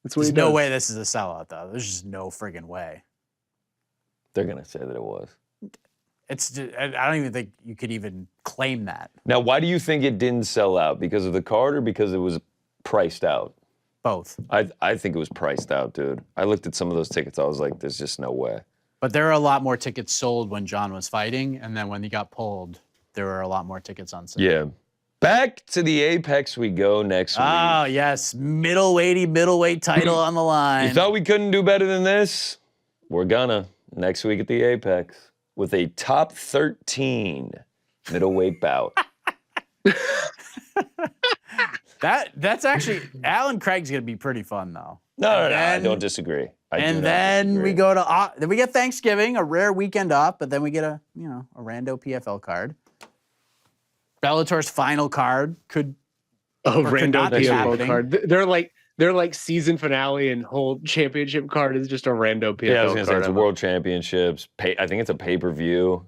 That's what There's he does. no way this is a sellout, though. There's just no friggin' way. They're going to say that it was. I don't even think you could even claim that. Now, why do you think it didn't sell out? Because of the card or because it was priced out? Both. I think it was priced out, dude. I looked at some of those tickets. I was like, there's just no way. But there are a lot more tickets sold when John was fighting, and then when he got pulled, there were a lot more tickets on sale. Yeah. Back to the Apex we go next week. Oh, yes. Middleweight title on the line. You thought we couldn't do better than this? We're gonna next week at the Apex with a top 13 middleweight bout. That's actually, Alan Craig's going to be pretty fun, though. No, I then- don't disagree. I do And not then disagree. we go to then we get Thanksgiving, a rare weekend off, but then we get a rando PFL card. Bellator's final card could Oh, Or could rando not be PFL happening. card. They're like season finale and whole championship card is just a rando PFL Yeah, I was gonna say card. it's a World Championships. I think it's a pay-per-view.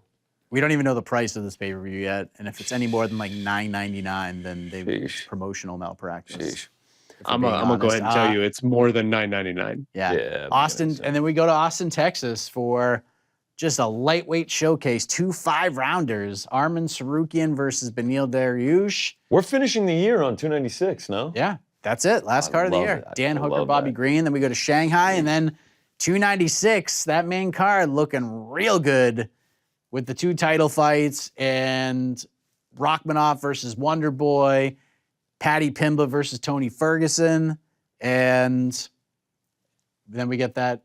we don't even know the price of this pay-per-view yet, and if it's any more than like $9.99, then they've Sheesh. promotional malpractice. Sheesh. if we're I'm being gonna go ahead and honest. tell you it's more than $9.99. Yeah. Yeah, Austin, so. and then we go to Austin, Texas for just a lightweight showcase, 2 5-rounders. Arman Sarukian versus Benil Dariush. We're finishing the year on 296, no? Yeah, that's it. Last I card of the love year. it. I Dan Hooker, love Bobby that. Green. Then we go to Shanghai, and then 296. That main card looking real good with the 2 title fights and Rachmanov versus Wonder Boy, Paddy Pimba versus Tony Ferguson, and then we get that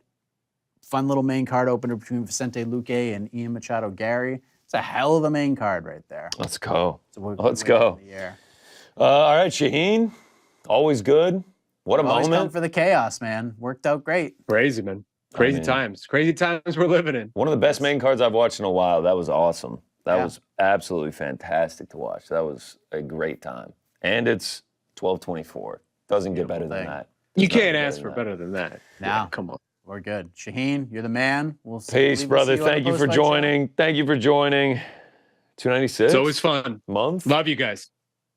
fun little main card opener between Vicente Luque and Ian Machado Gary. It's a hell of a main card right there. Let's go. So we're Let's way go. up in the air. All right, Shaheen. Always good. What a Always come moment. for the chaos, man. Worked out great. Crazy, man. Crazy mean- times. Crazy times we're living in. One of the best main cards I've watched in a while. That was awesome. That Yeah. was absolutely fantastic to watch. That was a great time. And it's 12:24. Doesn't get better Beautiful than thing. that. You Does not can't get ask for than that. better than that. Now. Yeah, come on. We're good. Shaheen, you're the man. We'll see. Peace, we'll brother. see on the Thank you for post-fight show. joining. Thank you for joining. 296. It's always fun. month. Love you guys.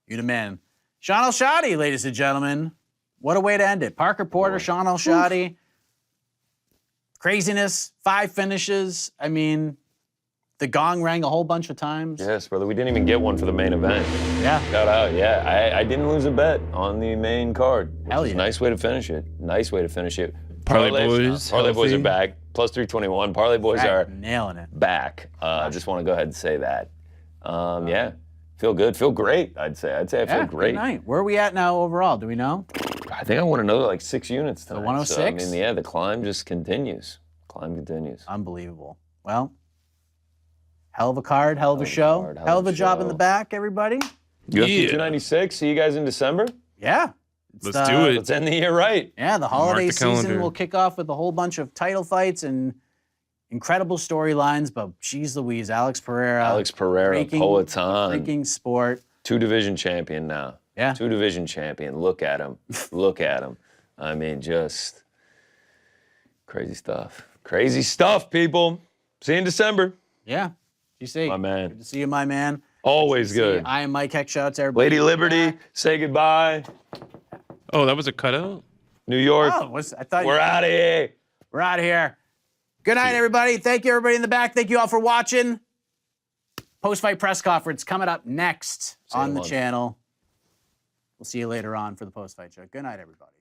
You the man. Sean Al-Shadi, ladies and gentlemen. What a way to end it. Parker Porter, Sean Al-Shadi. Craziness, 5 finishes. I mean, the gong rang a whole bunch of times. Yes, brother. We didn't even get one for the main event. Yeah. Shout out. Yeah, I didn't lose a bet on the main card. Hell yeah. Nice way to finish it. Nice way to finish it. Parlay boys. Parlay boys are healthy. back. Plus 321. Parlay boys Right, are nailing it. back. I just want to go ahead and say that. Yeah. Feel good. Feel great, I'd say. I feel Yeah, great. good night. Where are we at now overall? Do we know? I think I want another like 6 units tonight. 106? So, I mean, yeah, the climb just continues. Climb continues. Unbelievable. Well, hell of a card, hell of a show. card, Hell of a job in the back, everybody. UFC Yeah. 296. See you guys in December. Yeah. Let's do it. Let's end the year right. Yeah, the holiday the season calendar. will kick off with a whole bunch of title fights and incredible storylines, but geez Louise, Alex Pereira. Alex Pereira, breaking- Poetan. Freaking sport. 2-division champion now. Yeah. 2-division champion. Look at him. Look at him. I mean, just crazy stuff. Crazy stuff, people. See you in December. Yeah. You see. My man. Good to see you, my man. Always See, good. I am Mike Heck. Shout out to everybody. Lady Liberty, say goodbye. Oh, that was a cutout? New York, Oh, I thought we're out of here. we're out of here. Good night, everybody. Thank you, everybody in the back. Thank you all for watching. Post-fight press conference coming up next on the month. channel. We'll see you later on for the post-fight show. Good night, everybody.